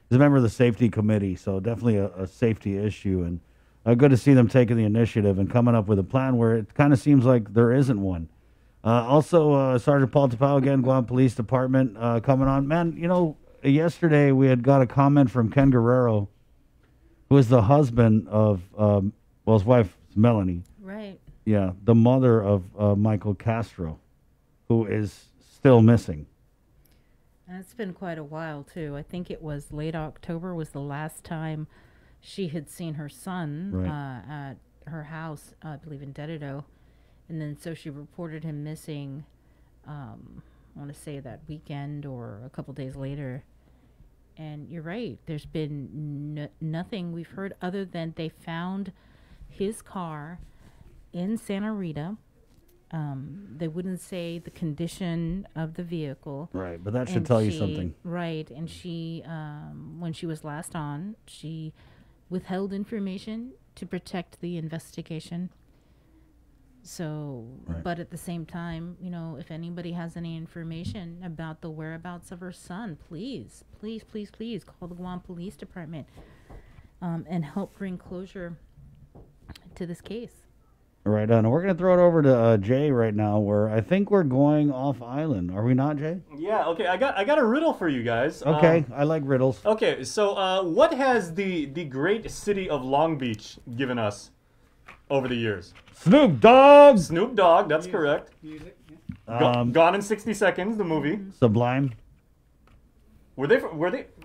He's a member of the safety committee, so definitely a safety issue. And good to see them taking the initiative and coming up with a plan where it kind of seems like there isn't one. Also, Sergeant Paul Tapau, again, Guam Police Department, coming on. Man, you know, yesterday we had got a comment from Ken Guerrero, who is the husband of, his wife, Melanie. Right. Yeah, the mother of Michael Castro, who is still missing. And it's been quite a while, too. I think it was late October was the last time she had seen her son at her house, I believe in Dededo. And then so she reported him missing, I want to say that weekend or a couple days later. And you're right. There's been nothing we've heard other than they found his car in Santa Rita. They wouldn't say the condition of the vehicle. Right, but that should tell you something. Right, and she, when she was last on, she withheld information to protect the investigation. So, but at the same time, you know, if anybody has any information about the whereabouts of her son, please call the Guam Police Department and help bring closure to this case. Right on. We're going to throw it over to Jay right now, where I think we're going off island. Are we not, Jay? Yeah, okay. I got a riddle for you guys. Okay, I like riddles. Okay, so what has the great city of Long Beach given us over the years? Snoop Dogg! Snoop Dogg, that's correct. Gone in 60 Seconds, the movie. Sublime. Were they I from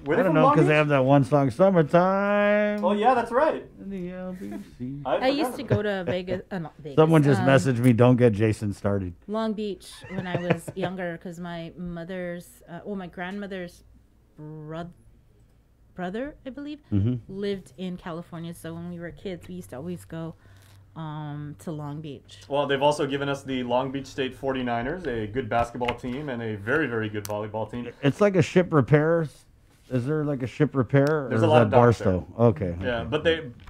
don't know, Long because Beach? they have that one song, Summertime. Oh, yeah, that's right. In the LBC. I used to go to Vegas. Not Vegas. Someone just messaged me, don't get Jason started. Long Beach when I was younger, because my mother's, my grandmother's brother, I believe, lived in California. So when we were kids, we used to always go to Long Beach. Well, they've also given us the Long Beach State 49ers, a good basketball team and a very, very good volleyball team. It's like a ship repair. Is there like a ship repair? There's or a is lot that of docks Barstow? Okay. Yeah, but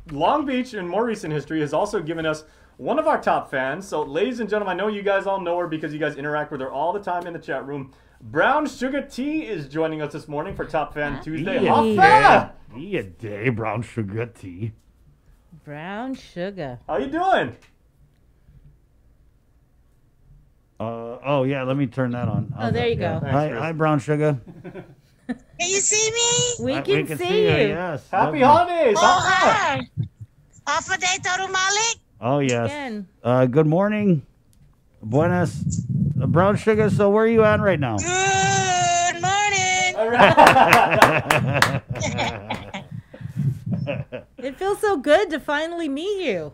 Long Beach in more recent history has also given us one of our top fans. So, ladies and gentlemen, I know you guys all know her because you guys interact with her all the time in the chat room. Brown Sugar Tea is joining us this morning for Top Fan Tuesday. Yeah, day, Brown Sugar Tea. Brown Sugar. How you doing? Oh yeah, let me turn that on. Oh, there you go. Hi, Brown Sugar. Can you see me? We can see you. Yes. Happy holidays. Oh, hi. Off a day, Toru Malik. Oh yes. Again. Good morning. Buenas. Brown Sugar. So where are you at right now? Good morning. All right. It feels so good to finally meet you.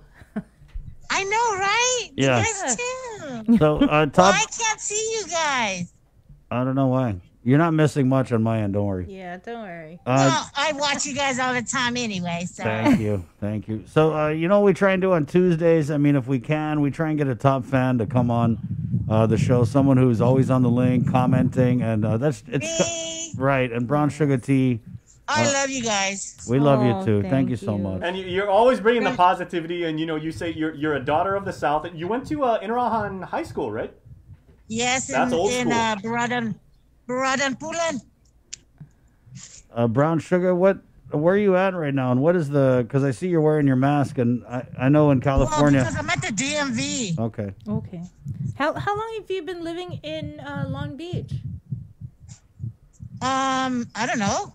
I know, right? Yeah. You guys too. So Well, top. I can't see you guys. I don't know why. You're not missing much on my end. Don't worry. Yeah, don't worry. Well, I watch you guys all the time anyway, so. Thank you. So, you know what we try and do on Tuesdays? I mean, if we can, we try and get a top fan to come on the show, someone who's always on the link, commenting, and it's right. And Brown Sugar Tea. I love you guys. We love you too. Thank you so much. And you're always bringing the positivity, and you say you're a daughter of the South. You went to Inarahan High School, right? Yes, That's old in school. Buradan Pulan. Brown Sugar, where are you at right now? And what is because I see you're wearing your mask, and I know in California. Well, because I'm at the DMV. Okay. Okay. How long have you been living in Long Beach? I don't know.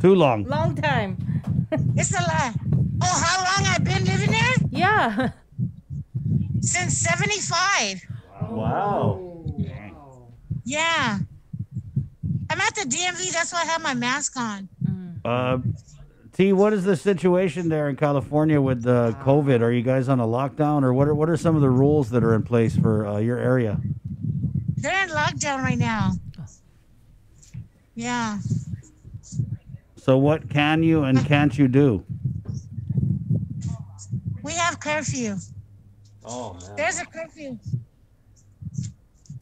Too long. Long time. It's a lot. Oh, how long I've been living there? Yeah. since 75. Wow. Yeah. I'm at the DMV. That's why I have my mask on. T, what is the situation there in California with COVID? Are you guys on a lockdown, or what are some of the rules that are in place for your area? They're in lockdown right now. Yeah. So what can you and can't you do? We have curfew. Oh, man. There's a curfew.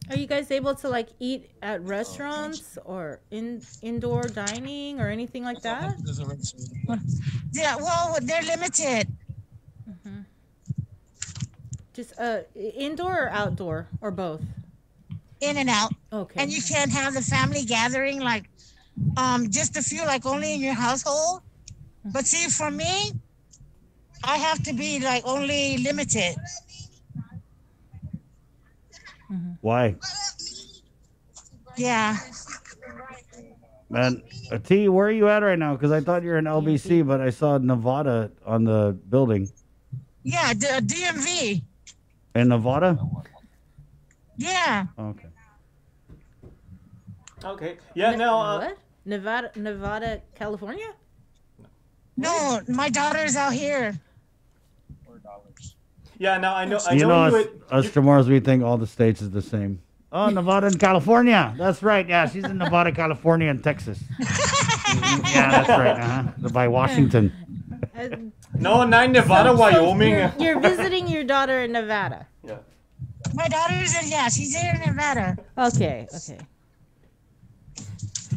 Are you guys able to like eat at restaurants or indoor dining or anything like that? Yeah, well, they're limited. Just indoor or outdoor or both? In and out. Okay. And you can't have the family gathering like just a few, like only in your household. But see, for me, I have to be like only limited. Why? Yeah. Man, T, where are you at right now? Because I thought you were in LBC, but I saw Nevada on the building. Yeah, the DMV. In Nevada? Yeah. Okay. Okay. Yeah, no. What? Nevada, California? No, my daughter's out here. Yeah, now I know. Us Chamorros, we think all the states is the same. Oh, Nevada and California. That's right. Yeah, she's in Nevada, California, and Texas. Yeah, that's right. By Washington. No, not Nevada, Wyoming. You're visiting your daughter in Nevada. Yeah. My daughter's in, she's here in Nevada. Okay.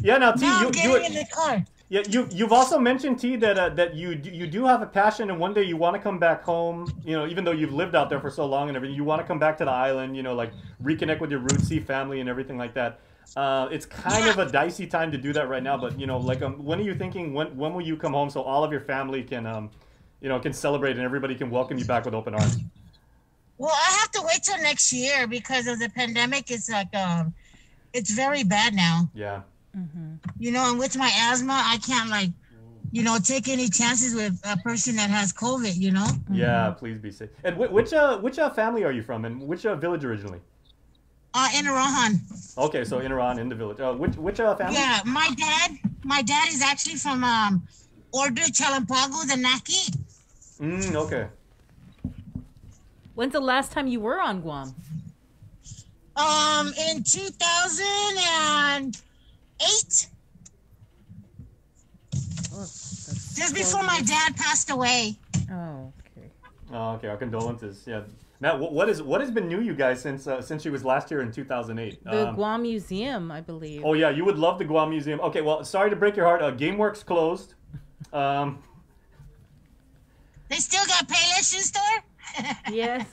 Yeah, now T, I'm getting in the car. Yeah, you've also mentioned, T, that you do have a passion, and one day you want to come back home. Even though you've lived out there for so long and everything, you want to come back to the island. Like reconnect with your roots, see family, and everything like that. It's kind of a dicey time to do that right now. But when are you thinking? When will you come home so all of your family can can celebrate and everybody can welcome you back with open arms? Well, I have to wait till next year because of the pandemic. It's like it's very bad now. Yeah. And with my asthma, I can't take any chances with a person that has COVID, Yeah, please be safe. And which family are you from, and which village originally? In Iran. Okay, so in Iran, in the village. Which family? Yeah, my dad is actually from Ordu Chalampago, the Naki. Okay. When's the last time you were on Guam? In 2008. Just before my dad passed away. Oh, okay. Oh, okay. Our condolences. Yeah. Matt, what has been new, you guys, since she was last here in 2008? The Guam Museum, I believe. Oh yeah, you would love the Guam Museum. Okay, well, sorry to break your heart. GameWorks closed. They still got Payless Shoe Store? Yes.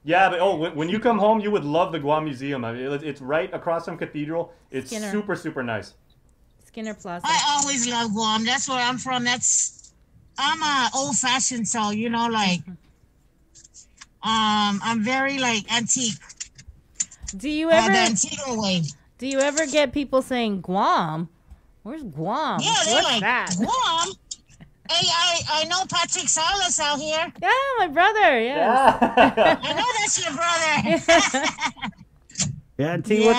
Yeah, but when you come home, you would love the Guam Museum. I mean, it's right across from Cathedral. It's super, super nice. Skinner Plaza. I always love Guam. That's where I'm from. I'm old-fashioned, so I'm very antique. Do you ever the Antigua way? Do you ever get people saying Guam? Where's Guam? Yeah, they're What's like that? Guam. Hey, I know Patrick Salas out here. Yeah, my brother. Yes. I know that's your brother. Yeah, T,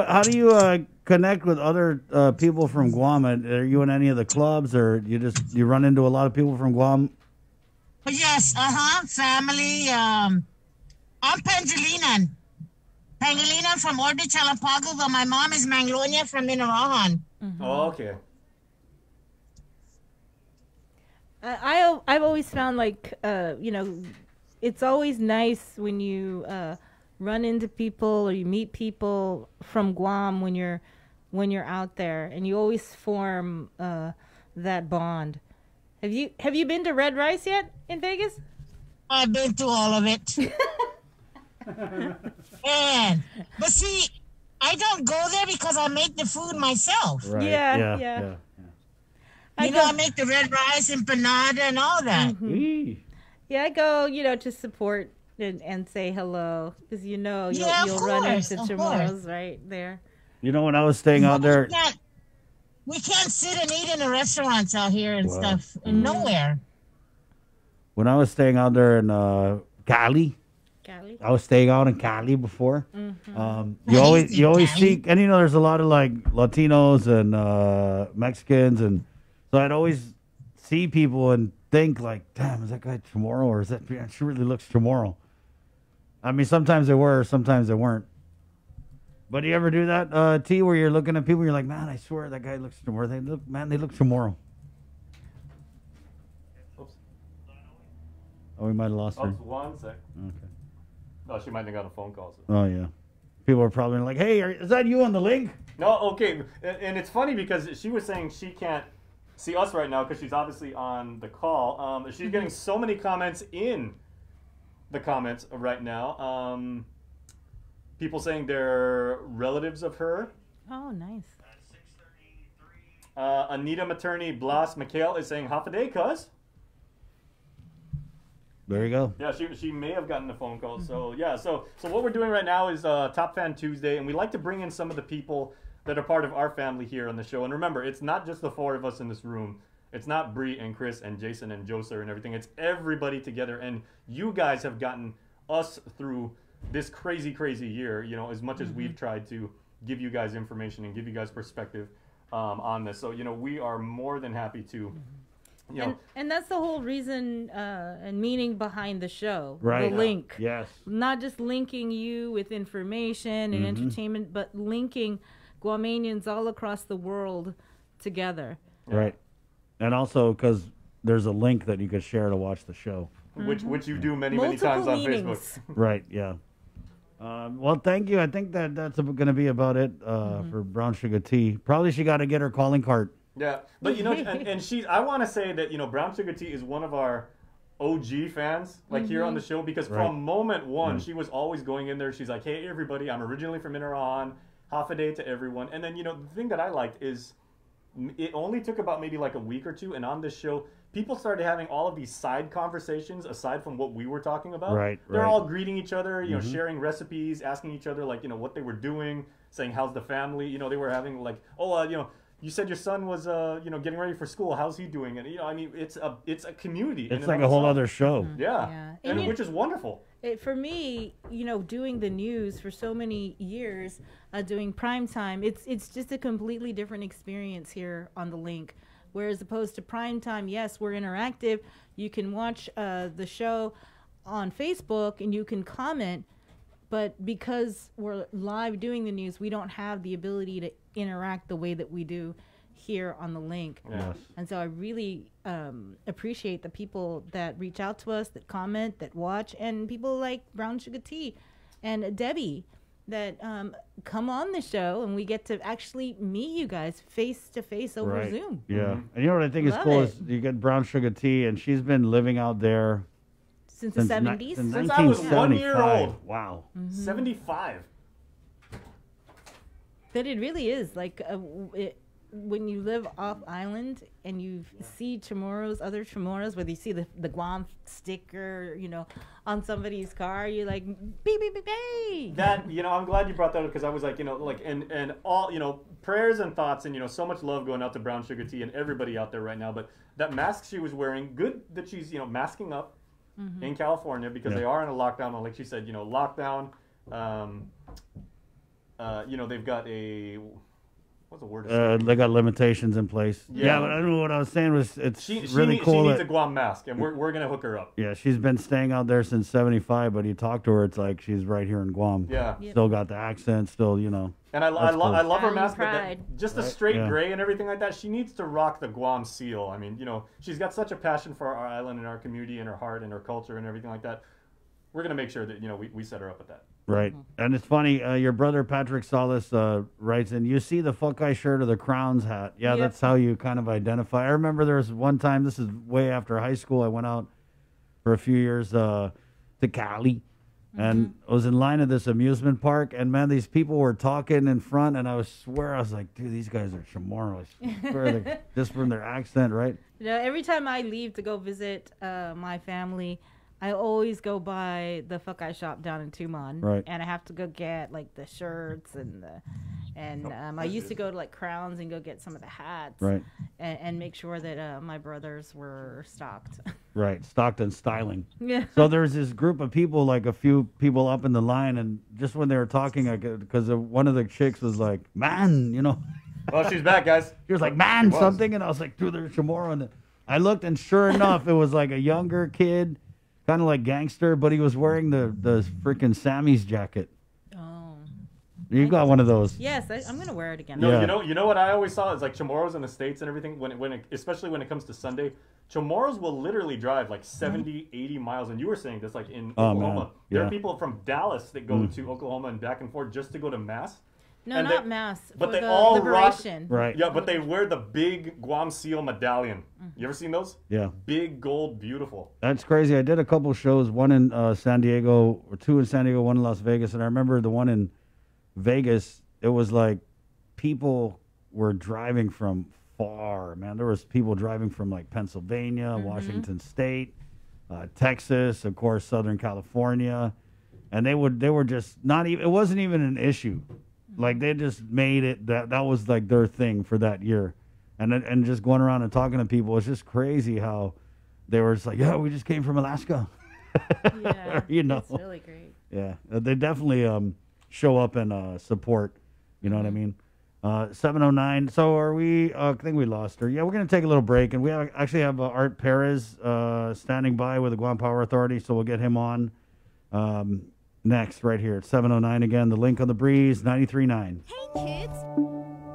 how do you connect with other people from Guam? Are you in any of the clubs, or you run into a lot of people from Guam? Yes, family. I'm Pangilinan from Ordu Chalampago, but my mom is Manglonia from Minarahan. Oh, okay. I've always found it's always nice when you run into people or you meet people from Guam when you're out there, and you always form that bond. Have you been to Red Rice yet in Vegas? I've been to all of it. But see, I don't go there because I make the food myself. Right. Yeah. I make the red rice, empanada, and all that. Mm-hmm. Yeah, I go, to support and say hello, because you'll run into Chamorros right there. When I was staying out there, we can't sit and eat in the restaurants out here and stuff. Nowhere. When I was staying out there in Cali, Cali. I was staying out in Cali before. Mhm. You always see, and there's a lot of like Latinos and Mexicans, and so I'd always see people and think like, damn, is that guy Chamorro, or is that she really looks Chamorro? I mean, sometimes they were, sometimes they weren't. But do you ever do that, T, where you're looking at people, you're like, man, I swear that guy looks Chamorro. They look Chamorro. Oops. Oh, we might have lost her. Oops, 1 sec. Okay. Oh, she might have got a phone call. So. Oh, yeah. People are probably like, hey, is that you on the link? No, okay. And it's funny because she was saying she can't see us right now because she's obviously on the call. She's getting so many comments in the comments right now. People saying they're relatives of her. Oh, nice. Anita Materney Blas Mikhail is saying half a day, cuz. There you go. Yeah, she may have gotten a phone call. So yeah, so what we're doing right now is Top Fan Tuesday, and we like to bring in some of the people that are part of our family here on the show. And remember, it's not just the four of us in this room. It's not Bree and Chris and Jason and Joser and everything. It's everybody together. And you guys have gotten us through this crazy, crazy year, as much as we've tried to give you guys information and give you guys perspective on this. So, we are more than happy to, And that's the whole reason and meaning behind the show. Right. The link. Yes. Not just linking you with information and entertainment, but linking Guamanians all across the world together. Right. And also because there's a link that you could share to watch the show. Which you do many times on Facebook. Right, yeah. Well, thank you. I think that's going to be about it for Brown Sugar Tea. Probably she got to get her calling card. Yeah, but and I want to say that Brown Sugar Tea is one of our OG fans, here on the show, because from moment one, she was always going in there. She's like, hey, everybody, I'm originally from Inarahan, half a day to everyone. And then, the thing that I liked is it only took about maybe like a week or two, and on this show, people started having all of these side conversations aside from what we were talking about. Right. They're all greeting each other, sharing recipes, asking each other what they were doing, saying how's the family. They were having you said your son was getting ready for school. How's he doing? And it's a community. It's like a whole other show. Yeah. And which is wonderful. For me, doing the news for so many years, doing prime time, it's just a completely different experience here on the link. Whereas opposed to prime time, yes, we're interactive. You can watch the show on Facebook and you can comment, but because we're live doing the news, we don't have the ability to interact the way that we do here on the link. Yes. And so I really appreciate the people that reach out to us, that comment, that watch, and people like Brown Sugar Tea and Debbie that come on the show, and we get to actually meet you guys face to face over Zoom. Yeah. And what I think is cool is you get Brown Sugar Tea, and she's been living out there since the 70s. Since I was 1 year old. Wow. 75. But it really is like when you live off island and you see other Chamorros, whether you see the Guam sticker, on somebody's car, you're like, beep, beep, beep, beep. That, I'm glad you brought that up because I was like, and all, prayers and thoughts and, so much love going out to Brown Sugar Tea and everybody out there right now. But that mask she was wearing, good that she's, masking up in California because they are in a lockdown. And like she said, lockdown, they've got a... What's the word? They got limitations in place. Yeah, but I don't know what I was saying was it's really cool. She needs a Guam mask, and we're gonna hook her up. Yeah, she's been staying out there since '75, but you talk to her, it's like she's right here in Guam. Yeah, still got the accent, still, And I love her mask, but just the straight gray and everything like that. She needs to rock the Guam seal. I mean, she's got such a passion for our island and our community and her heart and her culture and everything like that. We're gonna make sure that we set her up with that. Right. And it's funny, your brother Patrick Salas writes in, you see the fuck eye shirt or the Crowns hat. Yeah, that's how you kind of identify. I remember there was one time, this is way after high school, I went out for a few years to Cali. And I was in line at this amusement park, and man, these people were talking in front, and I was like, dude, these guys are Chamorros. Just from their accent, right? Every time I leave to go visit my family, I always go by the Fuck Eye shop down in Tumon. Right. And I have to go get like the shirts and And I used to go to like Crowns and go get some of the hats, Right. and make sure that my brothers were stocked. Right, stocked and styling. Yeah. So there's this group of people, like a few people up in the line, and just when they were talking, because one of the chicks was like, "Man," you know. Oh, she's back, guys. She was like, "Man," She was. something, and I was like, "Dude, there's Chamorro." And I looked, and sure enough, it was like a younger kid, kind of like gangster, but he was wearing the freaking Sammy's jacket. You got one of those. Yes, I'm gonna wear it again. No, you know what I always saw is like Chamorros in the States and everything. Especially when it comes to Sunday, Chamorros will literally drive like 70, 80 miles. And you were saying this like in Oklahoma. Man. There Yeah. are people from Dallas that go to Oklahoma and back and forth just to go to mass. No, And not they- mass. But for they the all liberation. rock. Yeah, but they wear the big Guam seal medallion. You ever seen those? Yeah. Big gold, beautiful. That's crazy. I did a couple shows, one in San Diego, or two in San Diego, one in Las Vegas, and I remember the one in Vegas. It was like people were driving from far, man. There was people driving from like Pennsylvania, Washington State, Texas, of course, Southern California, and they were just not even. It wasn't even an issue. Like they just made it that was like their thing for that year, and just going around and talking to people. It's just crazy how they were just like, yeah, we just came from Alaska. Yeah, you know, it's really great. Yeah, they definitely show up and support. You know what I mean? 7:09. So are we? I think we lost her. Yeah, we're gonna take a little break, and we actually have Art Perez standing by with the Guam Power Authority, so we'll get him on next right here at 7:09 again. The link on the breeze 93.9. Hey kids!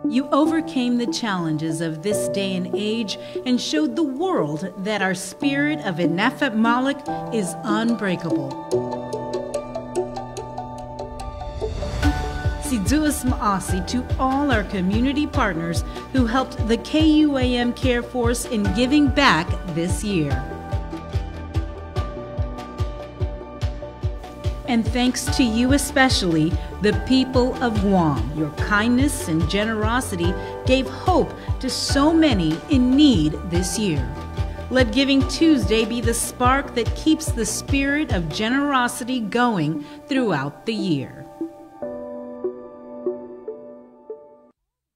You overcame the challenges of this day and age and showed the world that our spirit of Inafat Malik is unbreakable. Siduas Maasi to all our community partners who helped the KUAM Care Force in giving back this year. And thanks to you especially, the people of Guam. Your kindness and generosity gave hope to so many in need this year. Let Giving Tuesday be the spark that keeps the spirit of generosity going throughout the year.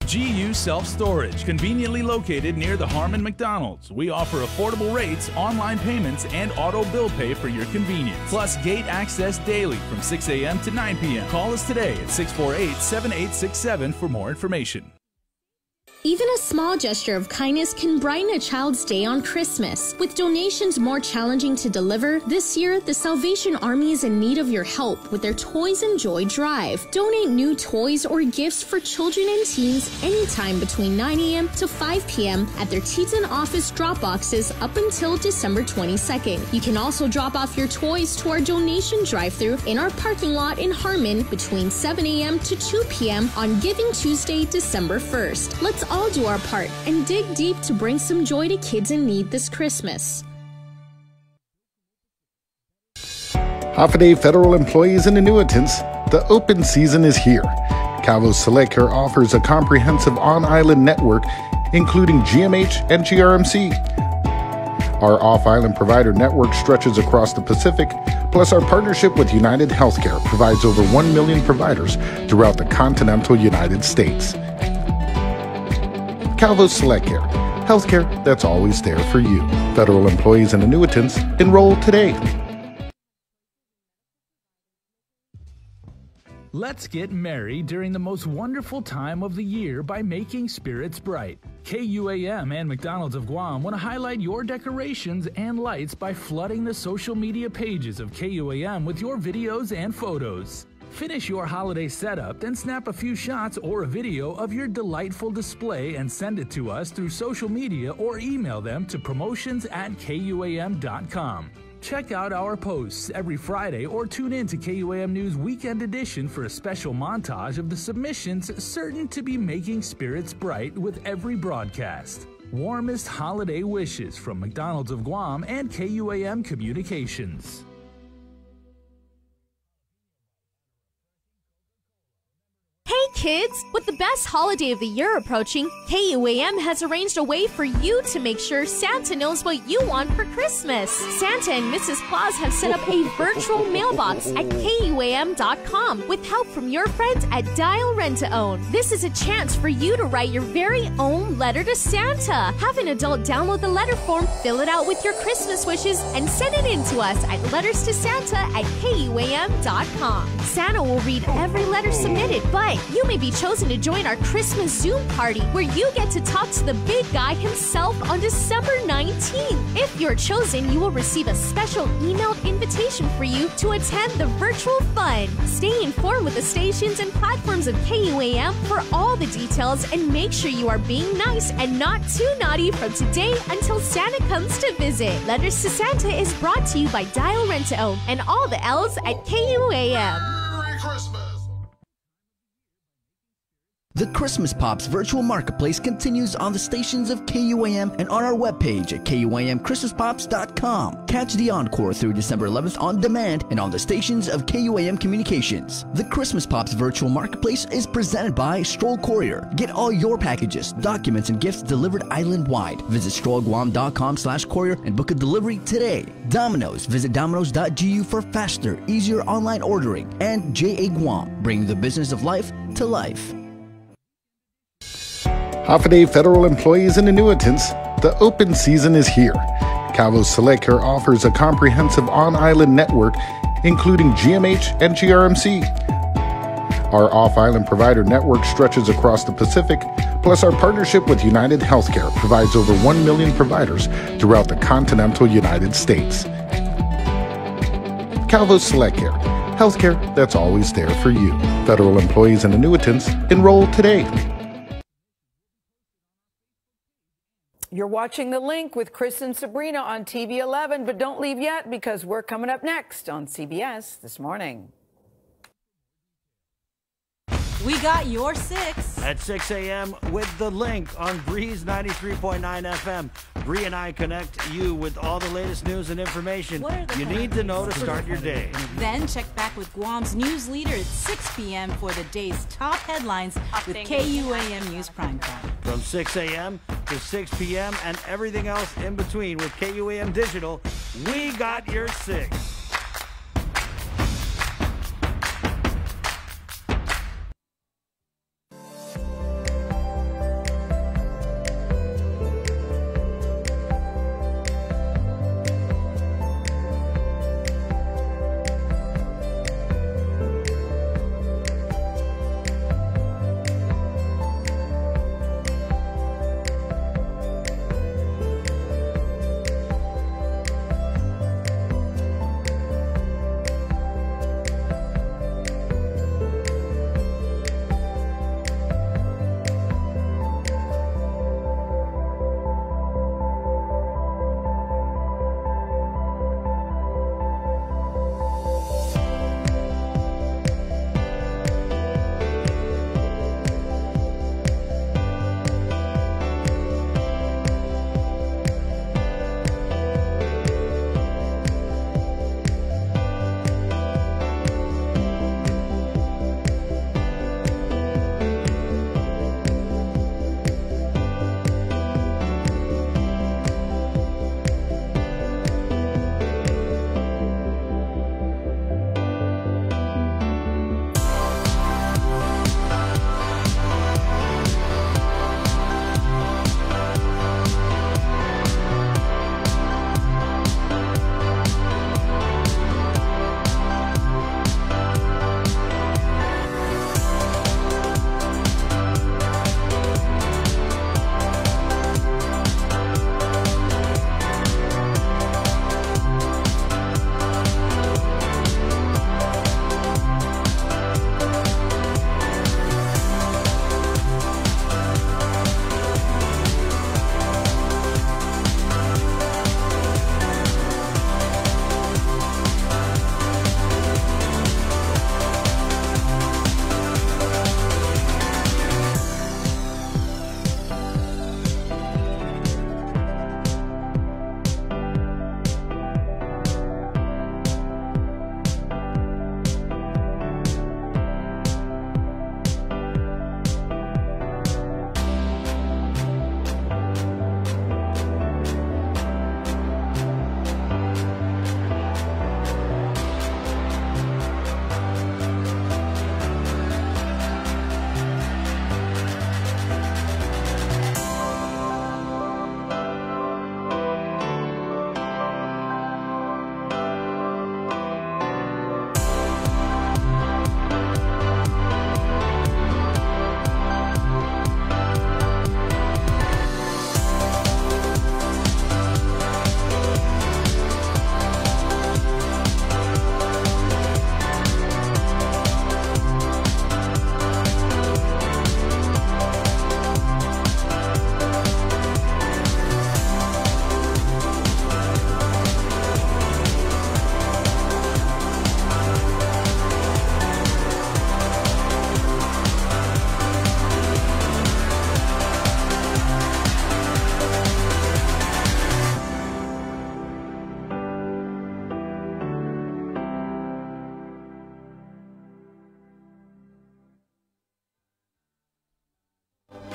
GU Self-Storage, conveniently located near the Harmon McDonald's. We offer affordable rates, online payments, and auto bill pay for your convenience. Plus gate access daily from 6 a.m. to 9 p.m. Call us today at 648-7867 for more information. Even a small gesture of kindness can brighten a child's day on Christmas. With donations more challenging to deliver, this year, the Salvation Army is in need of your help with their Toys and Joy Drive. Donate new toys or gifts for children and teens anytime between 9 a.m. to 5 p.m. at their Teton office drop boxes up until December 22nd. You can also drop off your toys to our donation drive-thru in our parking lot in Harmon between 7 a.m. to 2 p.m. on Giving Tuesday, December 1st. Let's all do our part and dig deep to bring some joy to kids in need this Christmas. Holiday federal employees and annuitants, the open season is here. Cavo's Select Care offers a comprehensive on-island network, including GMH and GRMC. Our off-island provider network stretches across the Pacific, plus our partnership with United Healthcare provides over 1 million providers throughout the continental United States. Cavo's Select Care, healthcare that's always there for you. Federal employees and annuitants, enroll today. Let's get merry during the most wonderful time of the year by making spirits bright. KUAM and McDonald's of Guam want to highlight your decorations and lights by flooding the social media pages of KUAM with your videos and photos. Finish your holiday setup, then snap a few shots or a video of your delightful display and send it to us through social media or email them to promotions@kuam.com. Check out our posts every Friday or tune in to KUAM News Weekend Edition for a special montage of the submissions certain to be making spirits bright with every broadcast. Warmest holiday wishes from McDonald's of Guam and KUAM Communications. Hey kids! With the best holiday of the year approaching, KUAM has arranged a way for you to make sure Santa knows what you want for Christmas. Santa and Mrs. Claus have set up a virtual mailbox at KUAM.com with help from your friends at Dial Rent to Own. This is a chance for you to write your very own letter to Santa. Have an adult download the letter form, fill it out with your Christmas wishes, and send it in to us at letterstosanta@KUAM.com. Santa will read every letter submitted, but you may be chosen to join our Christmas Zoom party where you get to talk to the big guy himself on December 19th. If you're chosen, you will receive a special emailed invitation for you to attend the virtual fun. Stay informed with the stations and platforms of KUAM for all the details, and make sure you are being nice and not too naughty from today until Santa comes to visit. Letters to Santa is brought to you by Dial Rent to Own and all the L's at KUAM. Merry Christmas! The Christmas Pops virtual marketplace continues on the stations of KUAM and on our webpage at KUAMChristmasPops.com. Catch the encore through December 11th on demand and on the stations of KUAM Communications. The Christmas Pops virtual marketplace is presented by Stroll Courier. Get all your packages, documents, and gifts delivered island-wide. Visit strollguam.com/courier and book a delivery today. Domino's. Visit domino's.gu for faster, easier online ordering. And JA Guam, bringing the business of life to life. Holiday federal employees and annuitants, the open season is here. Calvo's Select Care offers a comprehensive on-island network, including GMH and GRMC. Our off-island provider network stretches across the Pacific, plus our partnership with United Healthcare provides over 1 million providers throughout the continental United States. Calvo's Select Care, healthcare that's always there for you. Federal employees and annuitants, enroll today. You're watching The Link with Chris and Sabrina on TV 11, but don't leave yet because we're coming up next on CBS This Morning. We got your 6. At 6 a.m. with The Link on Breeze 93.9 FM. Bree and I connect you with all the latest news and information you need to know to start your day. Then check back with Guam's news leader at 6 p.m. for the day's top headlines with KUAM News Primetime. From 6 a.m. to 6 p.m. and everything else in between with KUAM Digital, we got your 6.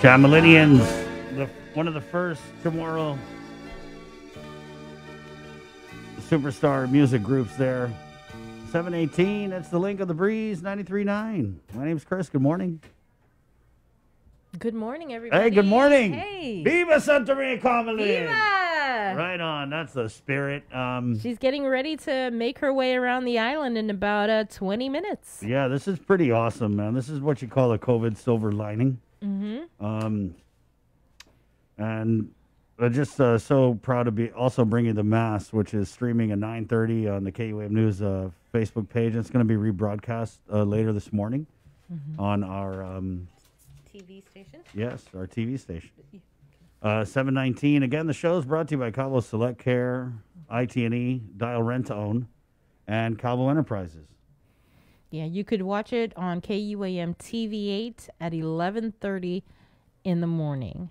Chamalinians, one of the first tomorrow superstar music groups there. 718, it's the Link of the Breeze, 93.9. My name's Chris. Good morning. Good morning, everybody. Hey, good morning. Hey. Viva Santa Maria Comelin. Viva! Right on. That's the spirit. She's getting ready to make her way around the island in about 20 minutes. Yeah, this is pretty awesome, man. This is what you call a COVID silver lining. Mm-hmm. And I'm just so proud to be also bringing the Mass, which is streaming at 9:30 on the KUAM News Facebook page. It's going to be rebroadcast later this morning on our TV station? Yes, our TV station. 719. Again, the show is brought to you by Cabo Select Care, IT&E, Dial Rent to Own, and Cabo Enterprises. Yeah, you could watch it on KUAM TV8 at 11:30 in the morning.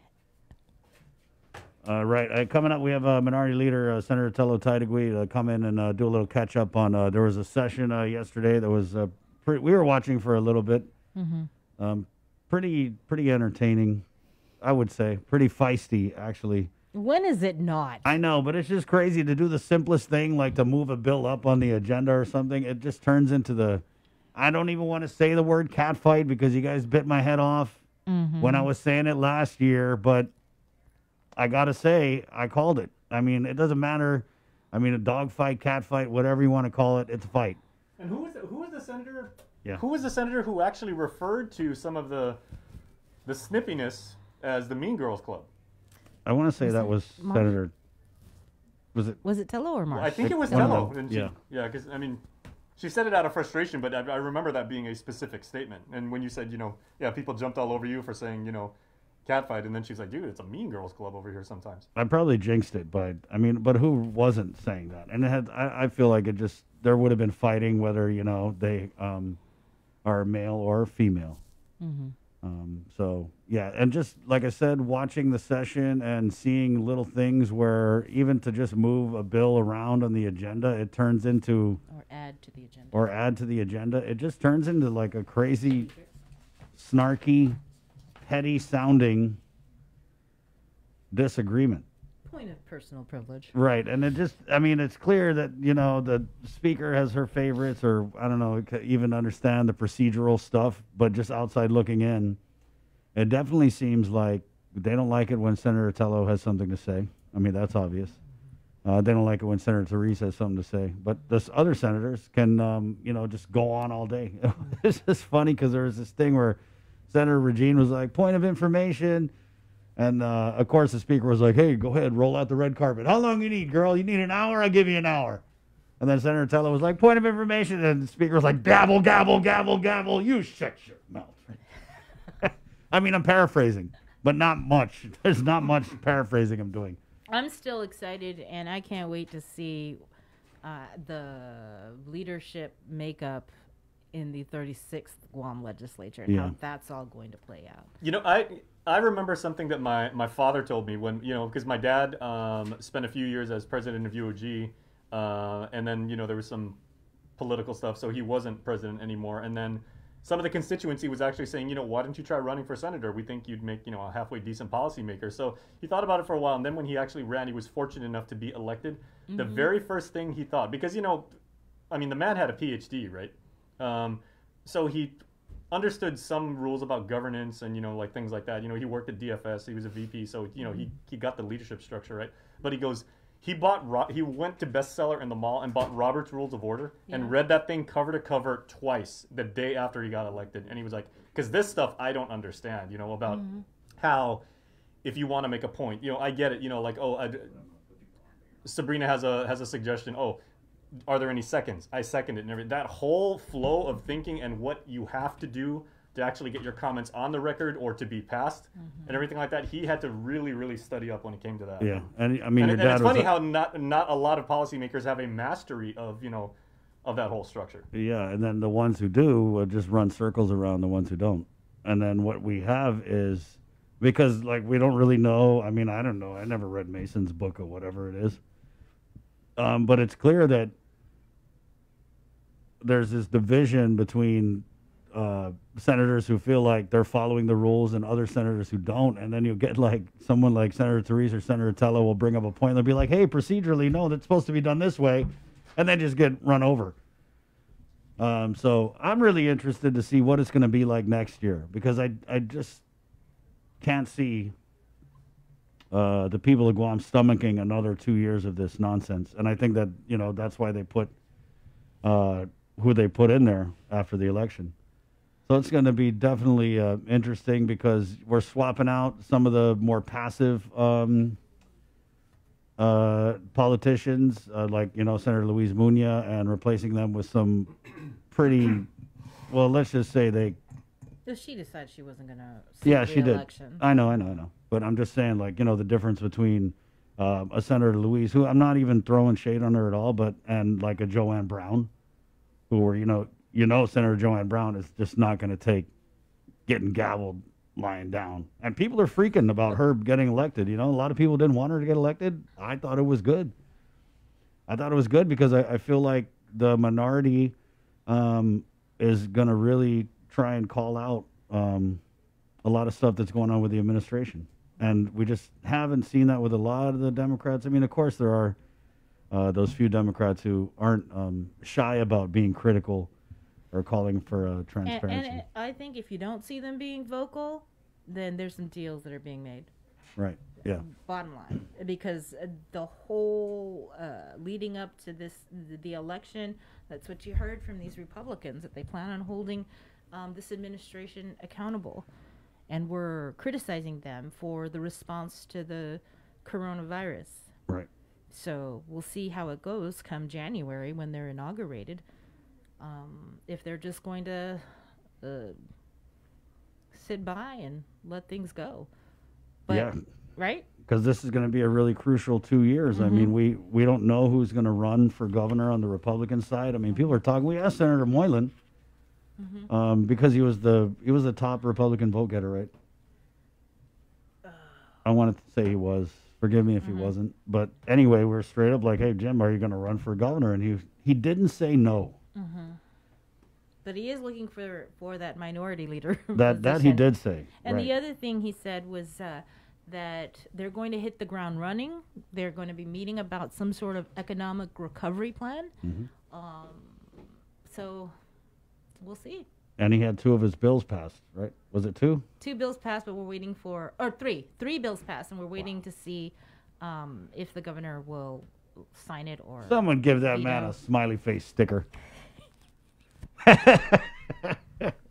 Right. Coming up, we have Minority Leader Senator Tello Taitigui to come in and do a little catch-up on, there was a session yesterday that was, we were watching for a little bit. Pretty entertaining, I would say. Pretty feisty, actually. When is it not? I know, but it's just crazy to do the simplest thing, like to move a bill up on the agenda or something. It just turns into the, I don't even want to say the word catfight because you guys bit my head off when I was saying it last year, but I got to say, I called it. I mean, it doesn't matter. I mean, a dog fight, cat fight, whatever you want to call it, it's a fight. And who was the senator? Yeah. Who was the senator who actually referred to some of the snippiness as the Mean Girls Club? I want to say that was Senator. Was it Tello or Marsh? Well, I think it was Tello. Yeah. Yeah, because, I mean, she said it out of frustration, but I remember that being a specific statement. And when you said, people jumped all over you for saying, catfight, and then she's like, dude, it's a Mean Girls Club over here sometimes. I probably jinxed it, but who wasn't saying that? And I feel like there would have been fighting whether, they are male or female. So, yeah, and just like I said, watching the session and seeing little things where even to just move a bill around on the agenda, it turns into... Or add to the agenda. It just turns into like a crazy, snarky, petty-sounding disagreement. Point of personal privilege. Right, and it's clear that, the speaker has her favorites, or, I don't know, even understand the procedural stuff, but just outside looking in, it definitely seems like they don't like it when Senator Tello has something to say. I mean, that's obvious. They don't like it when Senator Therese has something to say. But the other senators can, just go on all day. It's just funny because there was this thing where Senator Regine was like, point of information. And, of course, the speaker was like, hey, go ahead, roll out the red carpet. How long you need, girl? You need an hour? I'll give you an hour. And then Senator Tello was like, point of information. And the speaker was like, gabble, gabble, gabble, gabble. You shut your mouth. I mean, I'm paraphrasing, but not much. There's not much paraphrasing I'm doing. I'm still excited, and I can't wait to see the leadership makeup in the 36th Guam legislature and how that's all going to play out. I remember something that my father told me when, because my dad spent a few years as president of UOG, and then, there was some political stuff, so he wasn't president anymore. And then some of the constituency was actually saying, why don't you try running for senator? We think you'd make, a halfway decent policymaker. So he thought about it for a while, and then when he actually ran, he was fortunate enough to be elected. The very first thing he thought, because, the man had a PhD, right? So he understood some rules about governance and, like things like that. He worked at DFS, he was a VP, so, he got the leadership structure, right? But he goes, he went to Bestseller in the mall and bought Robert's Rules of Order and read that thing cover to cover twice the day after he got elected. And he was like, because this stuff I don't understand, about how, if you want to make a point, I get it, Sabrina has a suggestion, are there any seconds? I second it and everything. That whole flow of thinking and what you have to do to actually get your comments on the record or to be passed and everything like that, he had to really, really study up when it came to that. Yeah, and your dad it's funny how not a lot of policymakers have a mastery of of that whole structure. Yeah, and then the ones who do just run circles around the ones who don't. And then what we have is, because we don't really know. I mean, I don't know. I never read Mason's book or whatever it is. But it's clear that there's this division between senators who feel like they're following the rules and other senators who don't. And then you'll get like someone like Senator Therese or Senator Tello will bring up a point. They'll be like, hey, procedurally, no, that's supposed to be done this way. And then just get run over. So I'm really interested to see what it's going to be like next year, because I just can't see the people of Guam stomaching another 2 years of this nonsense. And I think that, that's why they put who they put in there after the election. So it's going to be definitely interesting, because we're swapping out some of the more passive politicians, like, Senator Luis Muña, and replacing them with some pretty, well, let's just say they... She decided she wasn't going to Yeah, she did. election. I know. But I'm just saying, like, the difference between a Senator Luis, who I'm not even throwing shade on her at all, and like a Joanne Brown, who were, Senator Joanne Brown is just not going to take getting gavelled lying down. And people are freaking about her getting elected. A lot of people didn't want her to get elected. I thought it was good. Because I feel like the minority is going to really try and call out a lot of stuff that's going on with the administration. And we just haven't seen that with a lot of the Democrats. I mean, of course, there are those few Democrats who aren't shy about being critical or calling for transparency. And I think if you don't see them being vocal, then there's some deals that are being made. Right. Yeah. Bottom line, because the whole leading up to the election, that's what you heard from these Republicans, that they plan on holding this administration accountable, and we're criticizing them for the response to the coronavirus. Right. So we'll see how it goes come January when they're inaugurated. If they're just going to sit by and let things go. But, yeah. Right? Because this is going to be a really crucial 2 years. Mm-hmm. I mean, we don't know who's going to run for governor on the Republican side. I mean, people are talking. We asked Senator Moylan, because he was the top Republican vote getter, right? I wanted to say he was. Forgive me if he wasn't. But anyway, we're straight up like, hey, Jim, are you going to run for governor? And he didn't say no. Mm-hmm. But he is looking for that minority leader. That he did say. And right. the other thing he said was that they're going to hit the ground running. They're going to be meeting about some sort of economic recovery plan. Mm-hmm. So we'll see. And he had 2 of his bills passed, right? Was it 2? 2 bills passed, but we're waiting for, or 3 bills passed, and we're waiting to see if the governor will sign it or. Someone give that man a smiley face sticker.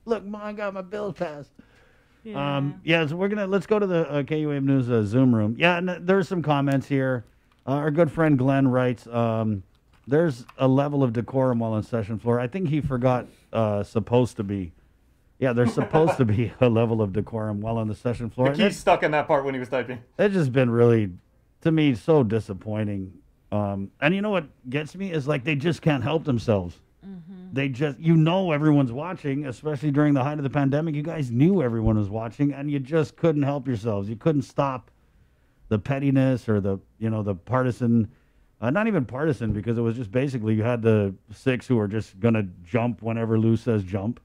Look, Mom, I got my bills passed. Yeah. So let's go to the KUAM News Zoom room. Yeah, and there's some comments here. Our good friend Glenn writes, there's a level of decorum while on session floor. I think he forgot supposed to be. Yeah, there's supposed to be a level of decorum while on the session floor. He's stuck in that part when he was typing. It's just been really, to me, so disappointing. And you know what gets me is like they just can't help themselves. They just, everyone's watching, especially during the height of the pandemic. You guys knew everyone was watching, and you just couldn't help yourselves. You couldn't stop the pettiness or the partisan, not even partisan, because it was just basically you had the 6 who were just going to jump whenever Lou says jump.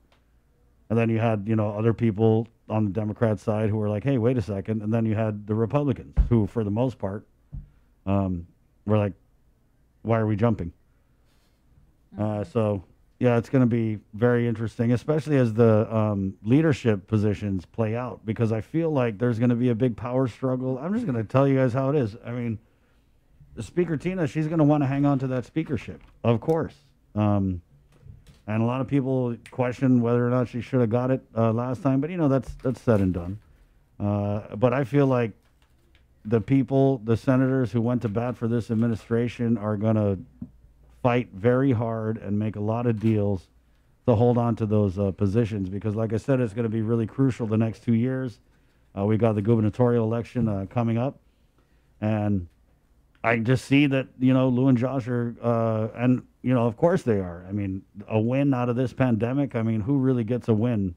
And then you had, other people on the Democrat side who were like, hey, wait a second. And then you had the Republicans who, for the most part, were like, why are we jumping? So, yeah, it's going to be very interesting, especially as the leadership positions play out, because I feel like there's going to be a big power struggle. I'm just going to tell you guys how it is. I mean, the Speaker Tina, she's going to want to hang on to that speakership, of course. And a lot of people question whether or not she should have got it last time, but, that's said and done. But I feel like the senators who went to bat for this administration are going to fight very hard and make a lot of deals to hold on to those positions, because like I said, it's going to be really crucial the next 2 years. We got the gubernatorial election coming up, and I just see that, Lou and Josh are, and, of course they are. I mean, a win out of this pandemic, I mean, who really gets a win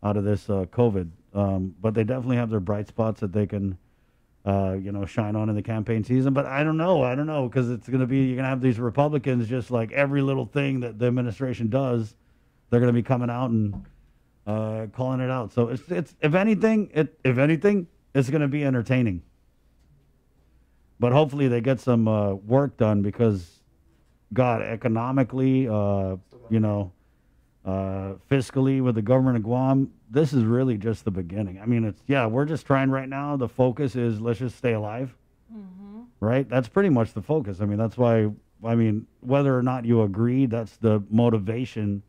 out of this COVID? But they definitely have their bright spots that they can shine on in the campaign season. But I don't know, because it's going to be, you're going to have these Republicans just like every little thing that the administration does, they're going to be coming out and calling it out. So it's if anything, it's going to be entertaining. But hopefully they get some work done because, God, economically, fiscally with the government of Guam, this is really just the beginning. I mean, we're just trying right now. The focus is let's just stay alive, right? That's pretty much the focus. I mean, that's why, whether or not you agree, that's the motivation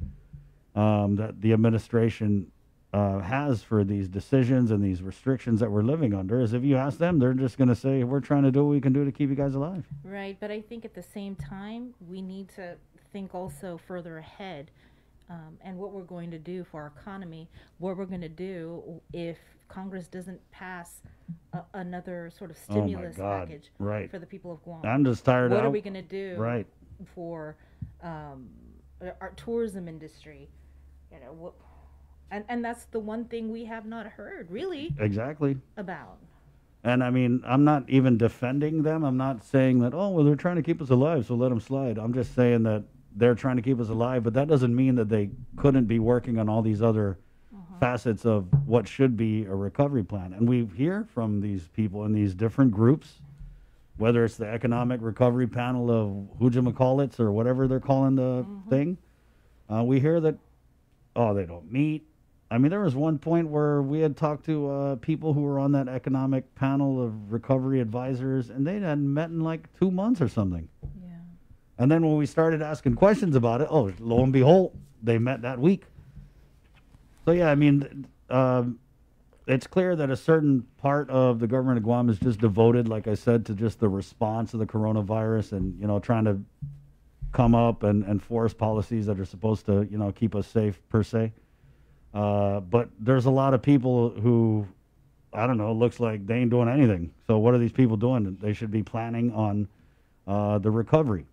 that the administration has for these decisions and these restrictions that we're living under. Is if you ask them, they're just going to say, we're trying to do what we can do to keep you guys alive. Right, but I think at the same time, we need to think also further ahead. And what we're going to do for our economy, what we're going to do if Congress doesn't pass another sort of stimulus package for the people of Guam. I'm just tired. What are we going to do for our tourism industry? And that's the one thing we have not heard really about. And I mean, I'm not even defending them. I'm not saying that, they're trying to keep us alive, so let them slide. I'm just saying that they're trying to keep us alive, but that doesn't mean that they couldn't be working on all these other facets of what should be a recovery plan. And we hear from these people in these different groups, whether it's the Economic Recovery Panel of Whoojamacollits or whatever they're calling the thing. We hear that, they don't meet. I mean, there was one point where we had talked to people who were on that economic panel of recovery advisors, and they hadn't met in like 2 months or something. And then when we started asking questions about it, lo and behold, they met that week. So, yeah, I mean, it's clear that a certain part of the government of Guam is just devoted, like I said, to just the response to the coronavirus and, trying to come up and enforce policies that are supposed to, keep us safe, per se. But there's a lot of people who, I don't know, looks like they ain't doing anything. So what are these people doing? They should be planning on the recovery.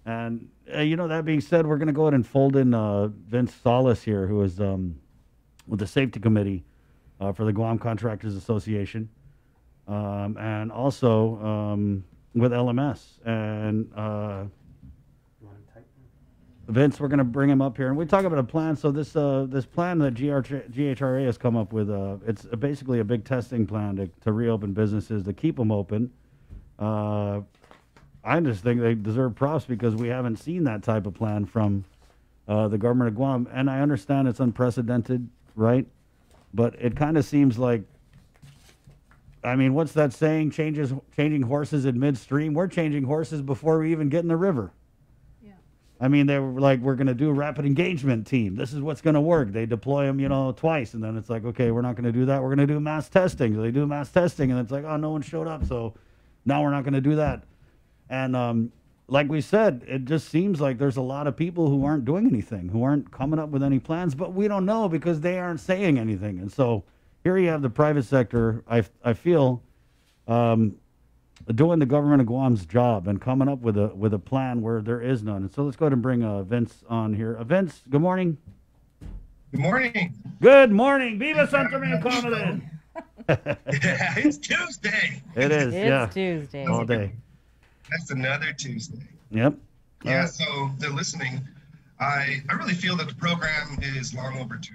And, that being said, we're going to go ahead and fold in Vince Salas here, who is with the Safety Committee for the Guam Contractors Association, and also with LMS. And Vince, we're going to bring him up here. And we talk about a plan. So this plan that GHRA has come up with, it's basically a big testing plan to reopen businesses, to keep them open. I just think they deserve props because we haven't seen that type of plan from the government of Guam. And I understand it's unprecedented, right? But it kind of seems like, what's that saying? Changing horses in midstream. We're changing horses before we even get in the river. Yeah. They were like, we're going to do a rapid engagement team. This is what's going to work. They deploy them, twice. And then it's like, okay, we're not going to do that. We're going to do mass testing. So they do mass testing. And it's like, no one showed up. So now we're not going to do that. And like we said, it just seems like there's a lot of people who aren't doing anything, who aren't coming up with any plans, but we don't know because they aren't saying anything. And so here you have the private sector, I feel, doing the government of Guam's job and coming up with a plan where there is none. And so let's go ahead and bring Vince on here. Vince, good morning. Good morning. Good morning. Viva Santa Maria Comelin. Yeah, it's Tuesday. It is, It's Tuesday. All day. That's another Tuesday. Yep. Yeah, so they're listening. I really feel that the program is long overdue,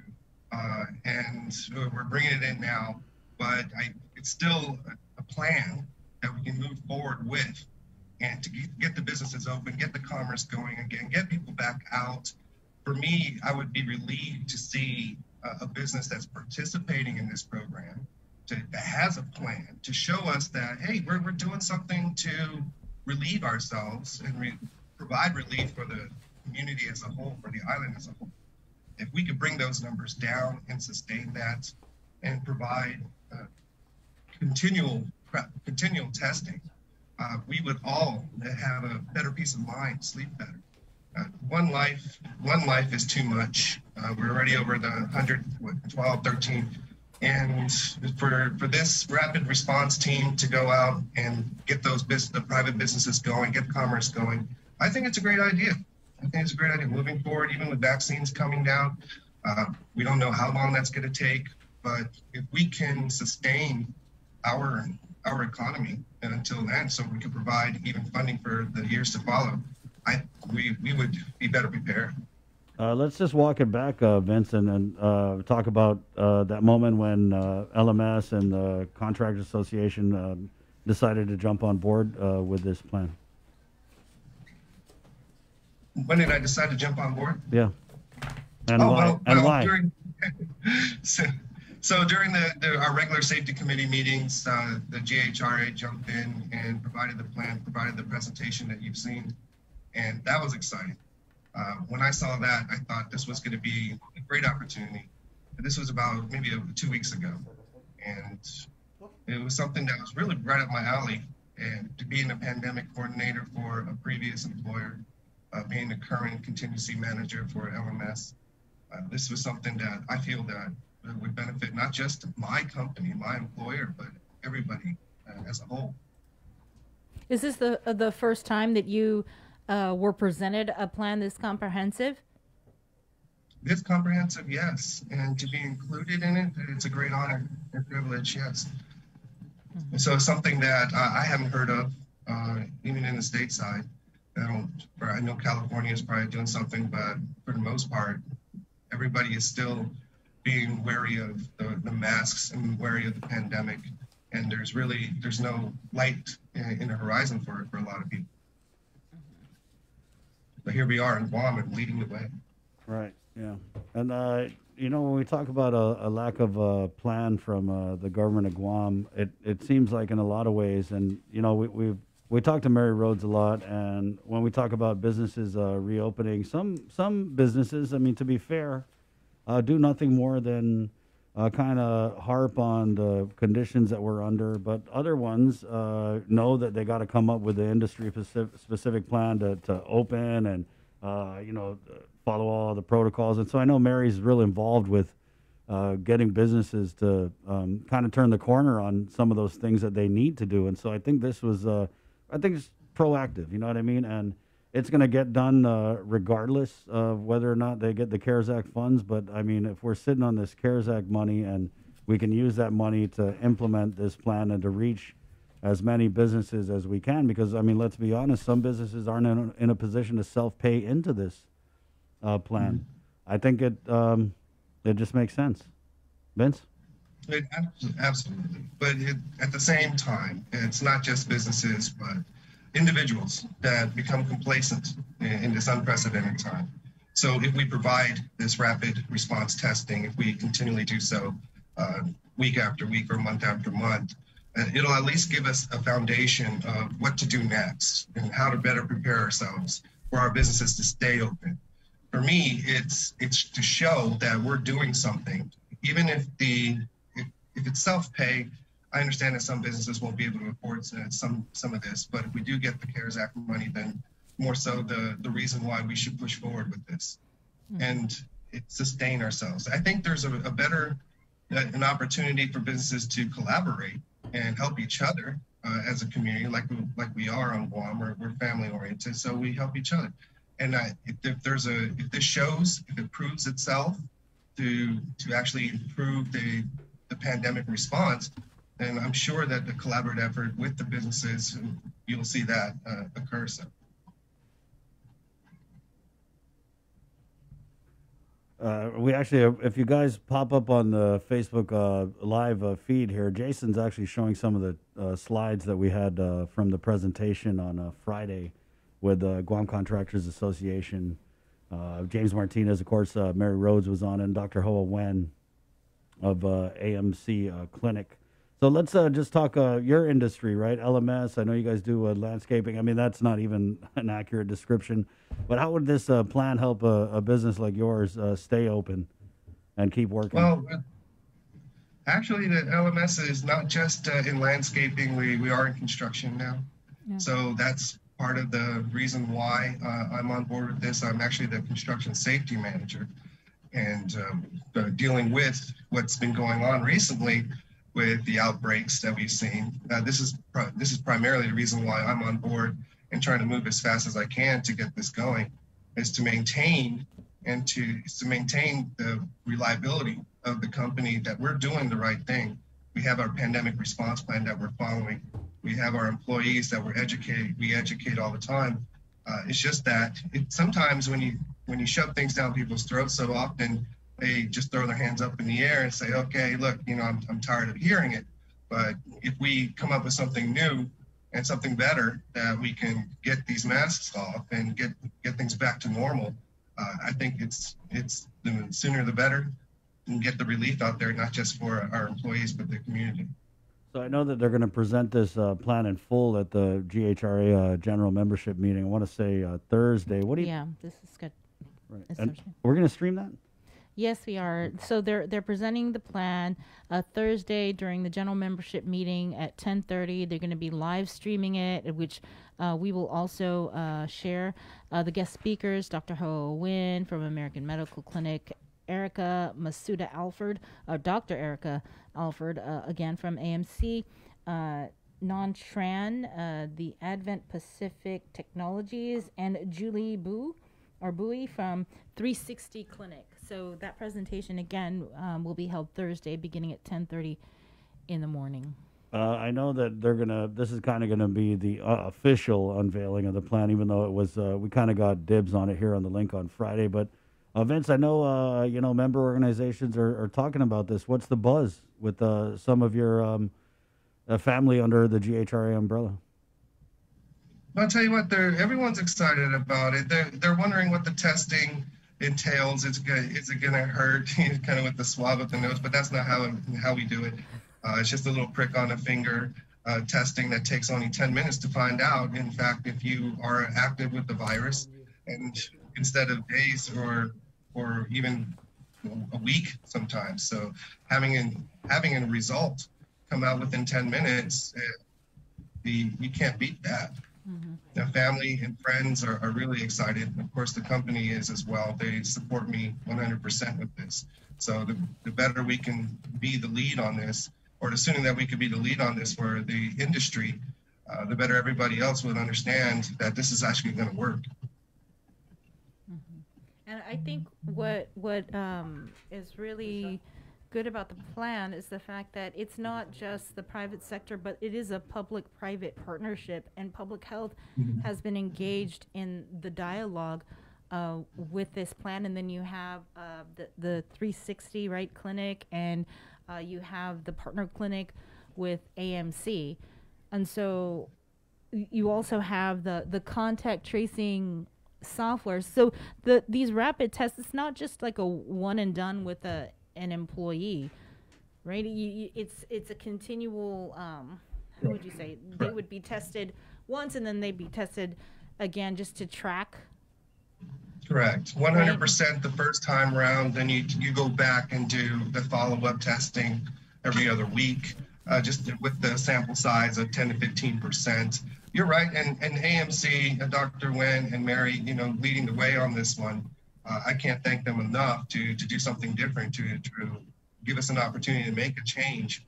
and we're bringing it in now, but it's still a plan that we can move forward with, and to get the businesses open, get the commerce going again, get people back out. For me, I would be relieved to see a business that's participating in this program, that has a plan, to show us that, hey, we're doing something to relieve ourselves and provide relief for the community as a whole, for the island as a whole. If we could bring those numbers down and sustain that and provide continual testing, we would all have a better peace of mind, sleep better. One life is too much. We're already over the 112, 13. And for this rapid response team to go out and get the private businesses going, get commerce going, I think it's a great idea. I think it's a great idea moving forward, even with vaccines coming down. We don't know how long that's going to take, but if we can sustain our economy until then, so we can provide even funding for the years to follow, we would be better prepared. Let's just walk it back, Vincent, and talk about that moment when LMS and the Contractors Association decided to jump on board with this plan. When did I decide to jump on board? Yeah. And why? During, so during our regular safety committee meetings, the GHRA jumped in and provided the plan, provided the presentation that you've seen, and that was exciting. When I saw that, I thought this was going to be a great opportunity. This was about maybe 2 weeks ago, and it was something that was really right up my alley. And to be a pandemic coordinator for a previous employer, being the current contingency manager for LMS, this was something that I feel that would benefit not just my company, my employer, but everybody as a whole. Is this the first time that you were presented a plan this comprehensive? This comprehensive, yes. And to be included in it, it's a great honor and privilege, yes. Mm-hmm. So it's something that I haven't heard of, even in the stateside. I know California is probably doing something, but for the most part, everybody is still being wary of the masks and wary of the pandemic. And there's no light in the horizon for a lot of people. But here we are in Guam and leading the way. Right, yeah. And, when we talk about a lack of a plan from the government of Guam, it seems like in a lot of ways, and, we talk to Mary Rhodes a lot, and when we talk about businesses reopening, some businesses, I mean, to be fair, do nothing more than kind of harp on the conditions that we're under, but other ones know that they got to come up with the industry-specific plan to open and, follow all the protocols. And so I know Mary's real involved with getting businesses to kind of turn the corner on some of those things that they need to do. And so I think this was, I think it's proactive, you know what I mean? And it's going to get done regardless of whether or not they get the CARES Act funds. But, I mean, if we're sitting on this CARES Act money and we can use that money to implement this plan and to reach as many businesses as we can, because, I mean, let's be honest, some businesses aren't in a position to self-pay into this plan. Mm-hmm. I think it just makes sense. Vince? Absolutely. But at the same time, it's not just businesses, but individuals that become complacent in this unprecedented time. So if we provide this rapid response testing, if we continually do so week after week or month after month, it'll at least give us a foundation of what to do next and how to better prepare ourselves for our businesses to stay open. For me, it's to show that we're doing something, even if it's self-pay. I understand that some businesses won't be able to afford some of this, but if we do get the CARES Act money, then more so the reason why we should push forward with this and sustain ourselves. I think there's an opportunity for businesses to collaborate and help each other as a community, like we are on Guam. We're family oriented, so we help each other. And if it proves itself to actually improve the pandemic response, then I'm sure that the collaborative effort with the businesses, you'll see that occur. So. We actually, if you guys pop up on the Facebook live feed here, Jason's actually showing some of the slides that we had from the presentation on Friday with Guam Contractors Association. James Martinez, of course, Mary Rhodes was on, and Dr. Hoa Wen of AMC Clinic. So let's just talk your industry, right? LMS, I know you guys do landscaping. I mean, that's not even an accurate description. But how would this plan help a business like yours stay open and keep working? Well, actually, the LMS is not just in landscaping. We are in construction now. Yeah. So that's part of the reason why I'm on board with this. I'm actually the construction safety manager, and dealing with what's been going on recently with the outbreaks that we've seen. This is primarily the reason why I'm on board and trying to move as fast as I can to get this going, is to maintain the reliability of the company, that we're doing the right thing. We have our pandemic response plan that we're following. We have our employees that we educate all the time. It's just that sometimes when when you shove things down people's throats so often, they just throw their hands up in the air and say, okay, look, I'm tired of hearing it. But if we come up with something new and something better that we can get these masks off and get things back to normal, I think it's the sooner the better, and get the relief out there, not just for our employees, but the community. So I know that they're going to present this plan in full at the GHRA general membership meeting. I want to say Thursday. What do you? Yeah, this is good. Right. It's And Thursday. we're going to stream that? Yes, we are. So they're presenting the plan Thursday during the general membership meeting at 10:30. They're going to be live streaming it, which we will also share the guest speakers: Dr. Ho Win from American Medical Clinic, Erica Masuda Alford, Dr. Erica Alford, again from AMC, Non Tran, the Advent Pacific Technologies, and Julie Bowie from 360 Clinic. So that presentation again will be held Thursday, beginning at 10:30 in the morning. I know that this is kind of gonna be the official unveiling of the plan, even though it was we kind of got dibs on it here on the link on Friday. But Vince, I know member organizations are talking about this. What's the buzz with some of your family under the GHRA umbrella? I'll tell you what, everyone's excited about it. They're wondering what the testing entails. Is it going to hurt? Kind of with the swab of the nose, but that's not how we do it. It's just a little prick on the finger testing that takes only 10 minutes to find out. In fact, if you are active with the virus, and instead of days or even a week sometimes. So having a result come out within 10 minutes, you can't beat that. Mm-hmm. The family and friends are really excited. Of course, the company is as well. They support me 100% with this. So the better we can be the lead on this, or the sooner that we could be the lead on this for the industry, the better everybody else would understand that this is actually going to work. Mm-hmm. And I think what is really good about the plan is the fact that it's not just the private sector, but it is a public-private partnership, and public health has been engaged in the dialogue with this plan. And then you have the 360 clinic, and you have the partner clinic with AMC, and so you also have the contact tracing software. So these rapid tests, it's not just like a one and done with an employee, right? It's a continual, how would you say? They would be tested once and then they'd be tested again just to track. Correct. 100% the first time around, then you go back and do the follow-up testing every other week, just with the sample size of 10 to 15%. You're right, and AMC, Dr. Nguyen and Mary, leading the way on this one. I can't thank them enough to do something different, to give us an opportunity to make a change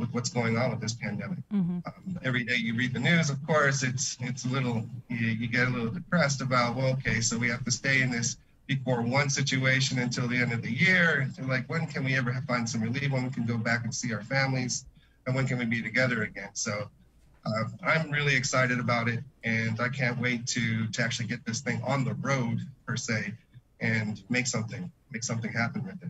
with what's going on with this pandemic. Mm-hmm. Every day you read the news, of course, it's a little, you get a little depressed about, well, okay, so we have to stay in this before one situation until the end of the year. And like, when can we ever find some relief? When we can go back and see our families? And when can we be together again? So I'm really excited about it, and I can't wait to actually get this thing on the road, per se, and make something happen with it.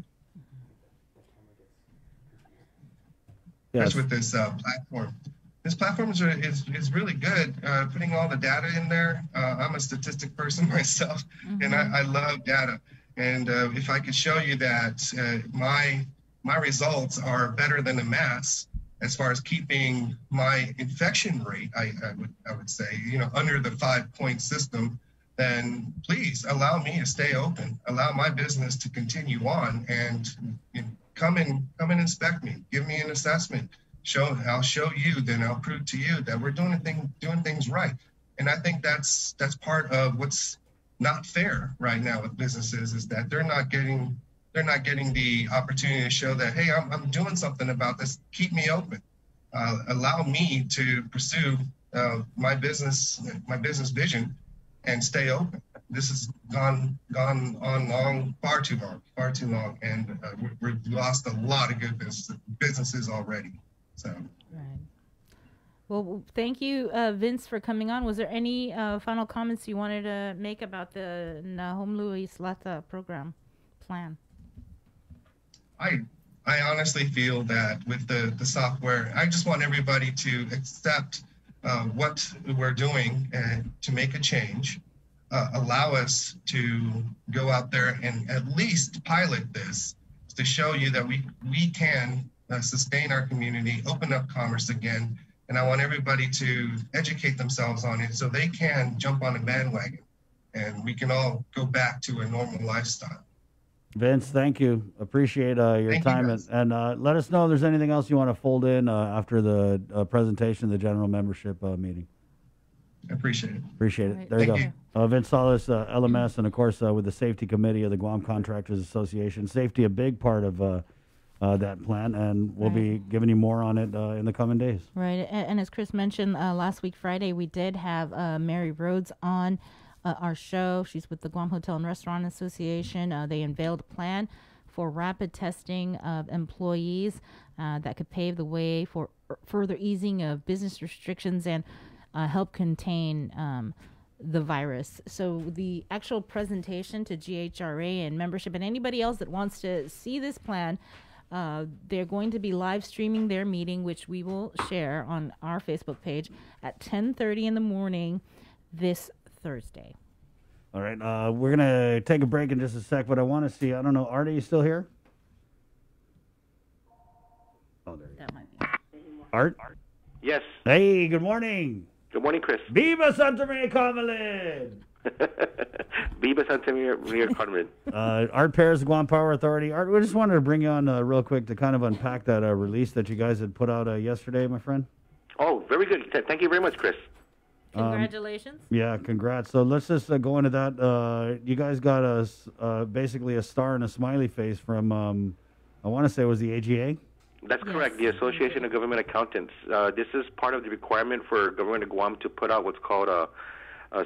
Yes. Especially with this platform. This platform is really good, putting all the data in there. I'm a statistic person myself, and I love data. And if I could show you that my results are better than the mass as far as keeping my infection rate, I would say, under the 5-point system, then please allow me to stay open, allow my business to continue on, and come and inspect me, give me an assessment. I'll show you, then I'll prove to you that we're doing things right. And I think that's part of what's not fair right now with businesses, is that they're not getting the opportunity to show that, hey, I'm doing something about this. Keep me open. Allow me to pursue my business vision and stay open. This has gone on far too long, and we've lost a lot of good businesses already. So. Right. Well, thank you, Vince, for coming on. Was there any final comments you wanted to make about the Nahom Luis Lata program plan? I honestly feel that with the software, I just want everybody to accept what we're doing and to make a change. Allow us to go out there and at least pilot this to show you that we can sustain our community, open up commerce again. And I want everybody to educate themselves on it so they can jump on a bandwagon and we can all go back to a normal lifestyle. Vince, thank you. Appreciate your time. And let us know if there's anything else you want to fold in after the presentation of the general membership meeting. I appreciate it. Appreciate it. Right. There you Thank go. Vince Salas, LMS, and of course with the Safety Committee of the Guam Contractors Association. Safety, a big part of that plan, and we'll be giving you more on it in the coming days. Right. And as Chris mentioned, last week, Friday, we did have Mary Rhodes on our show. She's with the Guam Hotel and Restaurant Association. They unveiled a plan for rapid testing of employees that could pave the way for further easing of business restrictions and help contain the virus. So the actual presentation to GHRA and membership and anybody else that wants to see this plan, they're going to be live streaming their meeting, which we will share on our Facebook page at 10:30 in the morning this Thursday. All right. We're going to take a break in just a sec, but I want to see, I don't know, Art, are you still here? Oh, there you that might be. Art? Yes. Hey, good morning. Good morning, Chris. Viva Santa Maria Carmelin! Viva Santa Maria Carmelin. Art Perez, the Guam Power Authority. Art, we just wanted to bring you on real quick to kind of unpack that release that you guys had put out yesterday, my friend. Oh, very good. Thank you very much, Chris. Congratulations. Yeah, congrats. So let's just go into that. You guys got us basically a star and a smiley face from, I want to say it was the AGA? That's correct, the Association of Government Accountants. This is part of the requirement for Government of Guam to put out what's called a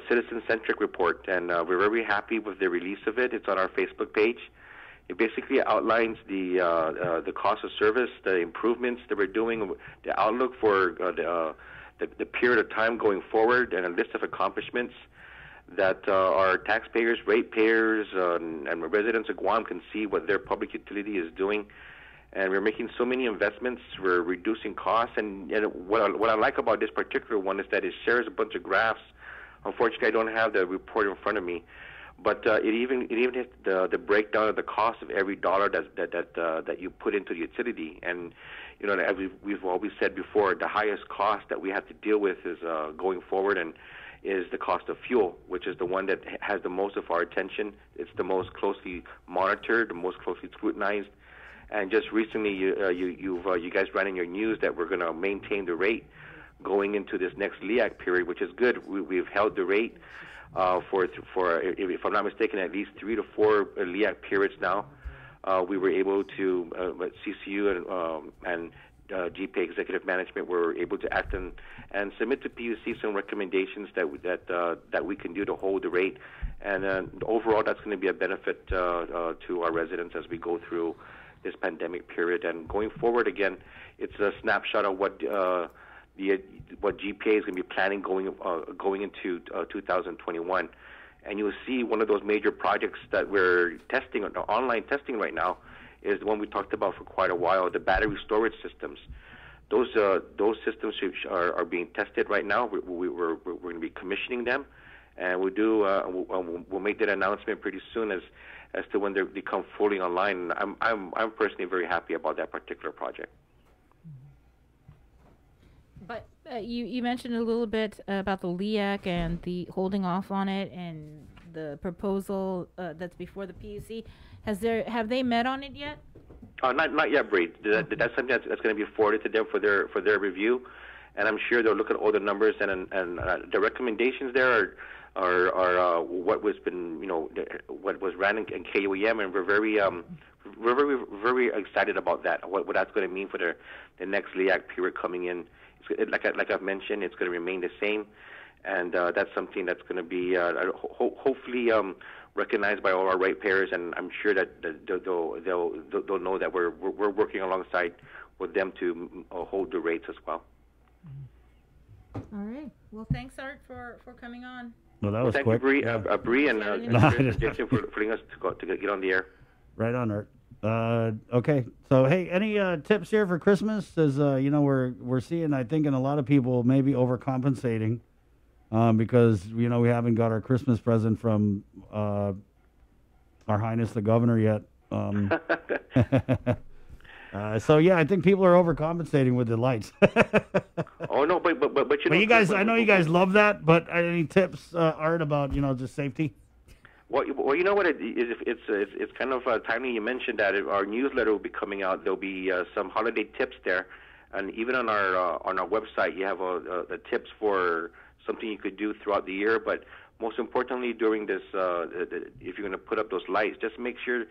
citizen-centric report, and we're very happy with the release of it. It's on our Facebook page. It basically outlines the cost of service, the improvements that we're doing, the outlook for the period of time going forward, and a list of accomplishments that our taxpayers, ratepayers, and residents of Guam can see what their public utility is doing. And we're making so many investments, we're reducing costs, and what I like about this particular one is that it shares a bunch of graphs. Unfortunately, I don't have the report in front of me, but it even has the breakdown of the cost of every dollar that you put into the utility. And as we've always said before, the highest cost that we have to deal with is going forward, and is the cost of fuel, which is the one that has the most of our attention. It's the most closely monitored, the most closely scrutinized. And just recently, you guys ran in your news that we're going to maintain the rate going into this next LEAC period, which is good. We've held the rate for if I'm not mistaken, at least 3 to 4 LEAC periods now. We were able to CCU and GPA Executive Management were able to act and submit to PUC some recommendations that we can do to hold the rate. And overall, that's going to be a benefit to our residents as we go through this pandemic period. And going forward, again, it's a snapshot of what GPA is going to be planning going into 2021. And you'll see one of those major projects that we're testing, online testing right now, is the one we talked about for quite a while, the battery storage systems. Those systems are being tested right now. We're going to be commissioning them, and we'll make that announcement pretty soon as to when they become fully online. I'm personally very happy about that particular project. But you mentioned a little bit about the LEAC and the holding off on it and the proposal that's before the PUC. Have they met on it yet? Not yet, Bree. That's something that's going to be forwarded to them for their review, and I'm sure they'll look at all the numbers and the recommendations there are what was what was ran in KUEM, and we're very excited about that. What that's going to mean for the next LEAC period coming in. Like I've mentioned, it's going to remain the same, and that's something that's going to be hopefully recognized by all our ratepayers, and I'm sure that they'll know that we're working alongside with them to hold the rates as well. All right. Well, thanks, Art, for coming on. Well, that was thank quick. you, Bree, and Jason for putting us to get on the air. Right on, Art. Okay, so hey, any tips here for Christmas? As we're seeing, I think, in a lot of people maybe overcompensating because we haven't got our Christmas present from Our Highness the Governor yet. So yeah, I think people are overcompensating with the lights. Oh no, but you guys, I know you guys love that, but any tips, Art, about just safety? Well, you know what it is. It's kind of timely you mentioned that. Our newsletter will be coming out. There'll be some holiday tips there, and even on our website, you have the tips for something you could do throughout the year. But most importantly, during this, if you're going to put up those lights, just make sure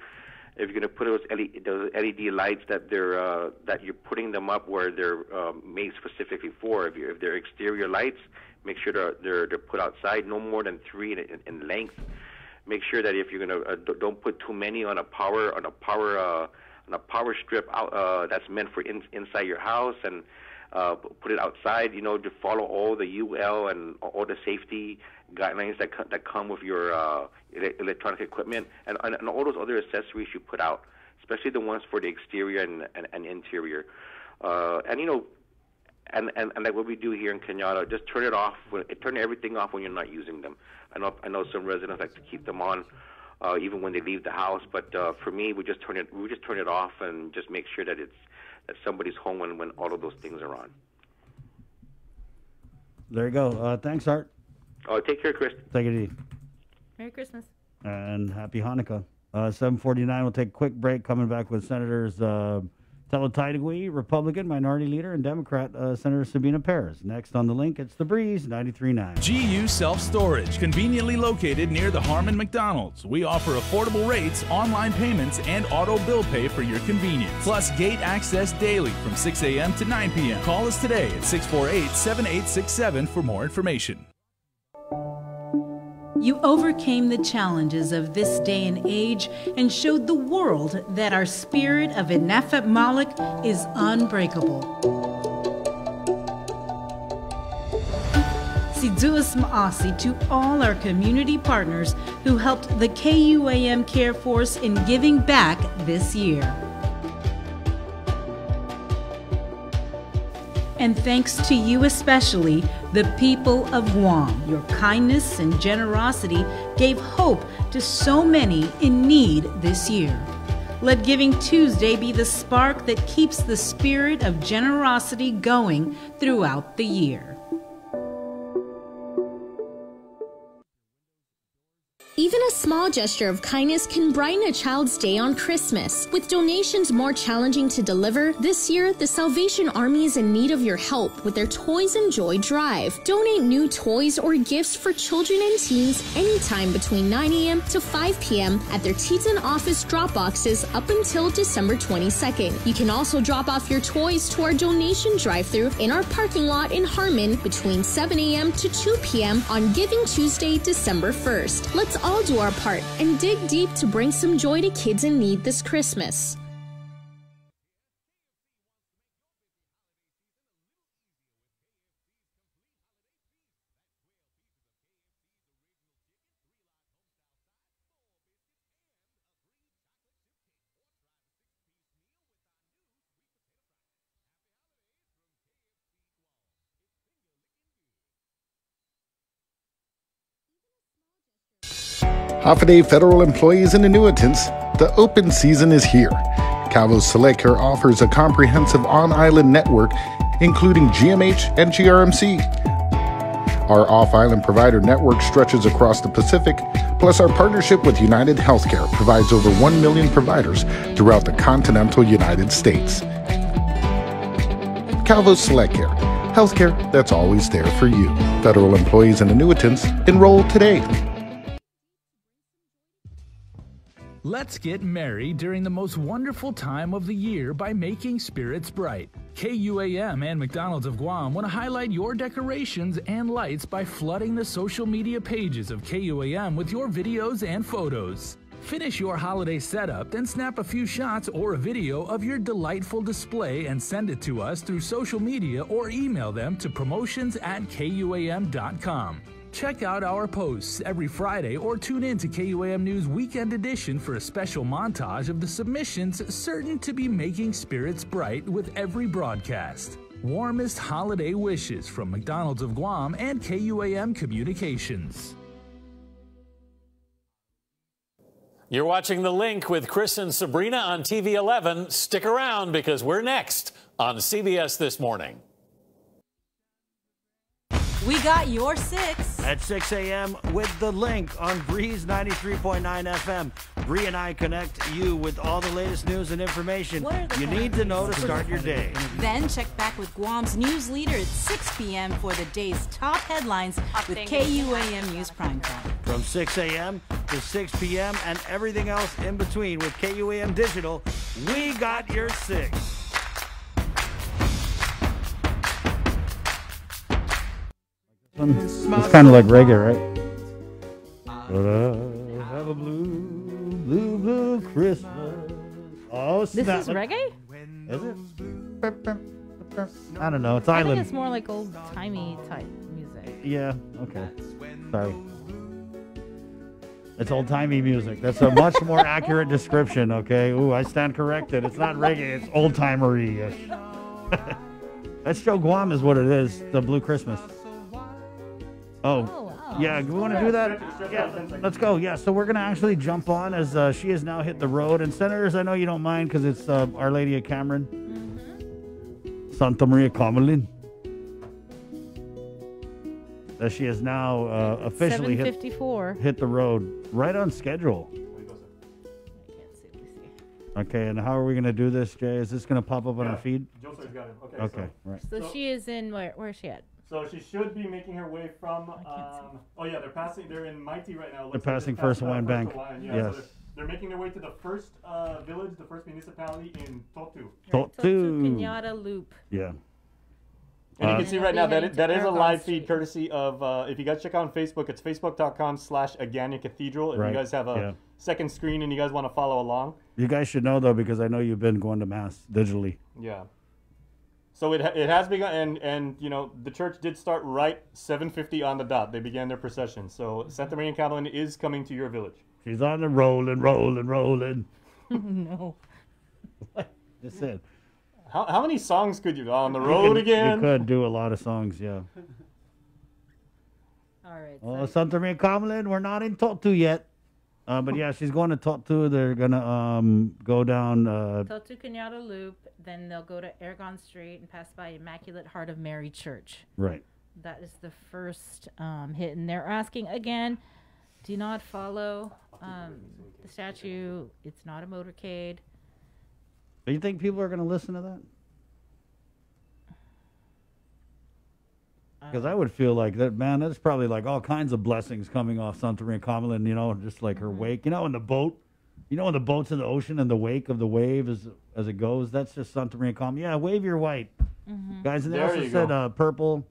if you're going to put those LED lights that that you're putting them up where they're made specifically for. If they're exterior lights, make sure they're put outside, no more than 3 in length. Make sure that if you're gonna don't put too many on a power strip out that's meant for inside your house, and put it outside. To follow all the UL and all the safety guidelines that come with your electronic equipment, and all those other accessories you put out, especially the ones for the exterior and interior. And like what we do here in Kenyatta, just turn it off. Turn everything off when you're not using them. I know some residents like to keep them on even when they leave the house, but for me, we just turn it off and just make sure that somebody's home when all of those things are on. There you go. Thanks, Art. Take care, Chris. Take it easy. Merry Christmas. And happy Hanukkah. 7:49. We'll take a quick break. Coming back with Senators Talatidegui, Republican Minority Leader, and Democrat Senator Sabina Perez. Next on The Link, it's The Breeze, 93.9. GU Self-Storage, conveniently located near the Harmon McDonald's. We offer affordable rates, online payments, and auto bill pay for your convenience. Plus gate access daily from 6 a.m. to 9 p.m. Call us today at 648-7867 for more information. You overcame the challenges of this day and age and showed the world that our spirit of Inafat Malik is unbreakable. Siduas Maasi to all our community partners who helped the KUAM Care Force in giving back this year. And thanks to you especially, the people of Guam. Your kindness and generosity gave hope to so many in need this year. Let Giving Tuesday be the spark that keeps the spirit of generosity going throughout the year. Even a small gesture of kindness can brighten a child's day on Christmas. With donations more challenging to deliver, this year, the Salvation Army is in need of your help with their Toys and Joy Drive. Donate new toys or gifts for children and teens anytime between 9 a.m. to 5 p.m. at their Teton office drop boxes up until December 22nd. You can also drop off your toys to our donation drive-thru in our parking lot in Harmon between 7 a.m. to 2 p.m. on Giving Tuesday, December 1st. Let's all do our part and dig deep to bring some joy to kids in need this Christmas. Holiday federal employees and annuitants, the open season is here. Calvo's Select Care offers a comprehensive on-island network, including GMH and GRMC. Our off-island provider network stretches across the Pacific, plus our partnership with United Healthcare provides over 1 million providers throughout the continental United States. Calvo's Select Care, healthcare that's always there for you. Federal employees and annuitants, enroll today. Let's get merry during the most wonderful time of the year by making spirits bright. KUAM and McDonald's of Guam want to highlight your decorations and lights by flooding the social media pages of KUAM with your videos and photos. Finish your holiday setup, then snap a few shots or a video of your delightful display and send it to us through social media or email them to promotions@kuam.com. Check out our posts every Friday or tune in to KUAM News Weekend Edition for a special montage of the submissions certain to be making spirits bright with every broadcast. Warmest holiday wishes from McDonald's of Guam and KUAM Communications. You're watching The Link with Chris and Sabrina on TV 11. Stick around because we're next on CBS This Morning. We got your 6. At 6 a.m. with The Link on Breeze 93.9 FM. Bree and I connect you with all the latest news and information you need to know to start your day. Then check back with Guam's news leader at 6 p.m. for the day's top headlines with KUAM News Primetime. From 6 a.m. to 6 p.m. and everything else in between with KUAM Digital, we got your 6. It's kind of like reggae, right? Have a blue Christmas. Oh, snap. This is reggae? Is it? I don't know. It's I island. think it's more like old-timey type music. Yeah, okay. Sorry. It's old-timey music. That's a much more accurate description, okay? Ooh, I stand corrected. It's not reggae. It's old-timery-ish. That's Joe Guam is what it is. The Blue Christmas. Oh, wow. Yeah, we want to do that? Yeah, let's go. Yeah, so we're going to actually jump on as she has now hit the road. And Senators, I know you don't mind because it's Our Lady of Cameron. Mm-hmm. Santa Maria Carmelin. As she has now officially hit the road. Right on schedule. Okay, and how are we going to do this, Jay? Is this going to pop up on our feed? Joseph's got it. Okay, right. So she is in, where is she at? So she should be making her way from. They're passing. They're in Mighty right now. They're passing First Hawaiian Bank. Yeah, yes. So they're making their way to the first village, the first municipality in Totu. Totu. Kenyatta Loop. Yeah. And you can see right now that is a live feed courtesy of, if you guys check out on Facebook, it's facebook.com/Agania Cathedral. If you guys have a second screen and you guys want to follow along. You guys should know, though, because I know you've been going to Mass digitally. Yeah. So it has begun, and you know, the church did start right 7:50 on the dot. They began their procession. So Santa Maria Camelin is coming to your village. She's on the rolling. No. What? Just said. How many songs could you on the road again? You could do a lot of songs, yeah. All right. Oh, Santa Maria Camelin, we're not in Totu yet. But yeah, she's going to Totu. They're going to go down... Totu Kenyatta Loop. Then they'll go to Aragon Street and pass by Immaculate Heart of Mary Church. Right. That is the first hit. And they're asking again, do not follow the statue. It's not a motorcade. Do you think people are going to listen to that? Because I would feel like that, man, that's probably like all kinds of blessings coming off Santa Maria Camelin, you know, just like her wake. You know, in the boat, you know, when the boat's in the ocean and the wake of the wave as it goes, that's just Santa Maria Camelin. Yeah, wave your white. Mm-hmm. Guys, and they also said purple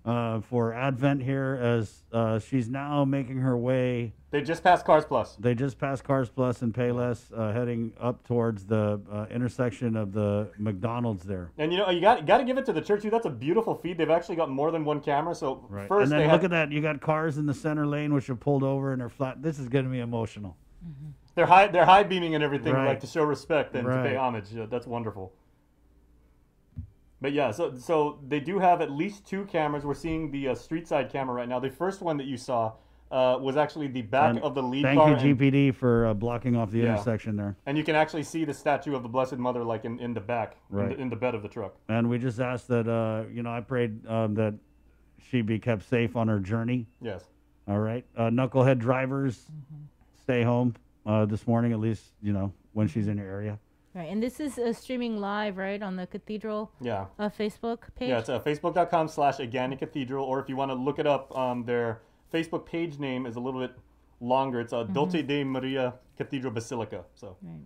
for Advent here as she's now making her way. They just passed Cars Plus. They just passed Cars Plus and Payless, heading up towards the intersection of the McDonald's there. And you know, you got to give it to the church too. That's a beautiful feed. They've actually got more than one camera. So first, and then look at that. You got cars in the center lane which are pulled over and they're flat. This is going to be emotional. Mm-hmm. They're high beaming and everything, like to show respect and to pay homage. That's wonderful. But yeah, so they do have at least 2 cameras. We're seeing the street side camera right now. The first one that you saw was actually the back of the lead car. Thank you, GPD, for blocking off the intersection there. And you can actually see the statue of the Blessed Mother like in the back, in the bed of the truck. And we just asked that, I prayed that she be kept safe on her journey. Yes. All right. Knucklehead drivers, stay home this morning, at least, when she's in your area. Right, and this is streaming live, right, on the Cathedral Facebook page? Yeah, it's facebook.com/Agania Cathedral, or if you want to look it up, their Facebook page name is a little bit longer. It's Dulce de Maria Cathedral Basilica. So. Right.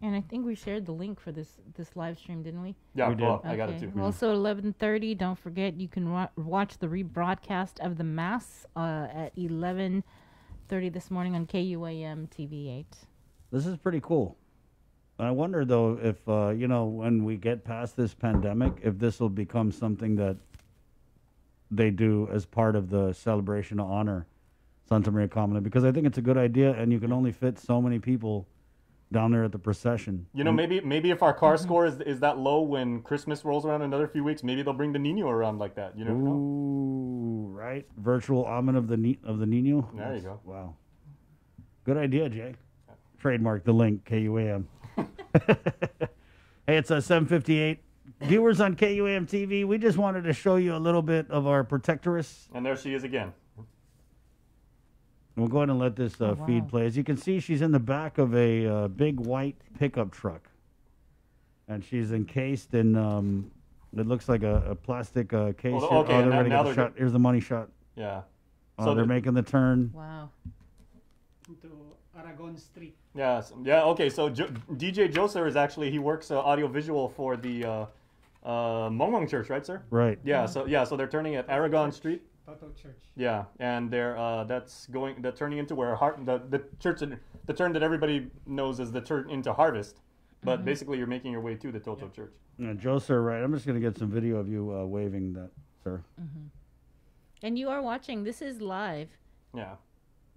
And I think we shared the link for this live stream, didn't we? Yeah, we did. Okay. I got it too. Also, 11:30, don't forget, you can watch the rebroadcast of the Mass at 11 8:30 this morning on KUAM TV 8. This is pretty cool. I wonder, though, if, when we get past this pandemic, if this will become something that they do as part of the celebration to honor Santa Maria Common, because I think it's a good idea, and you can only fit so many people down there at the procession. Maybe if our car score is that low when Christmas rolls around in another few weeks, maybe they'll bring the Nino around like that. You never know. Ooh, right? Virtual Amen of the Nino. There you go. Wow. Good idea, Jay. Trademark the link, KUAM. Hey, it's 7:58. Viewers on KUAM TV, we just wanted to show you a little bit of our protectoress. And there she is again. We'll go ahead and let this feed play. As you can see, she's in the back of a big white pickup truck. And she's encased in, it looks like a plastic case. Oh, okay, they're ready to get the shot. Here's the money shot. Yeah. So they're making the turn. Wow. To Aragon Street. Yeah, okay, so DJ Joseph is actually, he works audiovisual for the Mongmong Church, right, sir? Right. Yeah, so they're turning at Aragon Street. Total Church. Yeah, and they're turning into where the church, the turn that everybody knows as the turn into Harvest, but basically you're making your way to the Total Church. Yeah, Joe, sir, right. I'm just going to get some video of you waving that, sir. And you are watching. This is live. Yeah.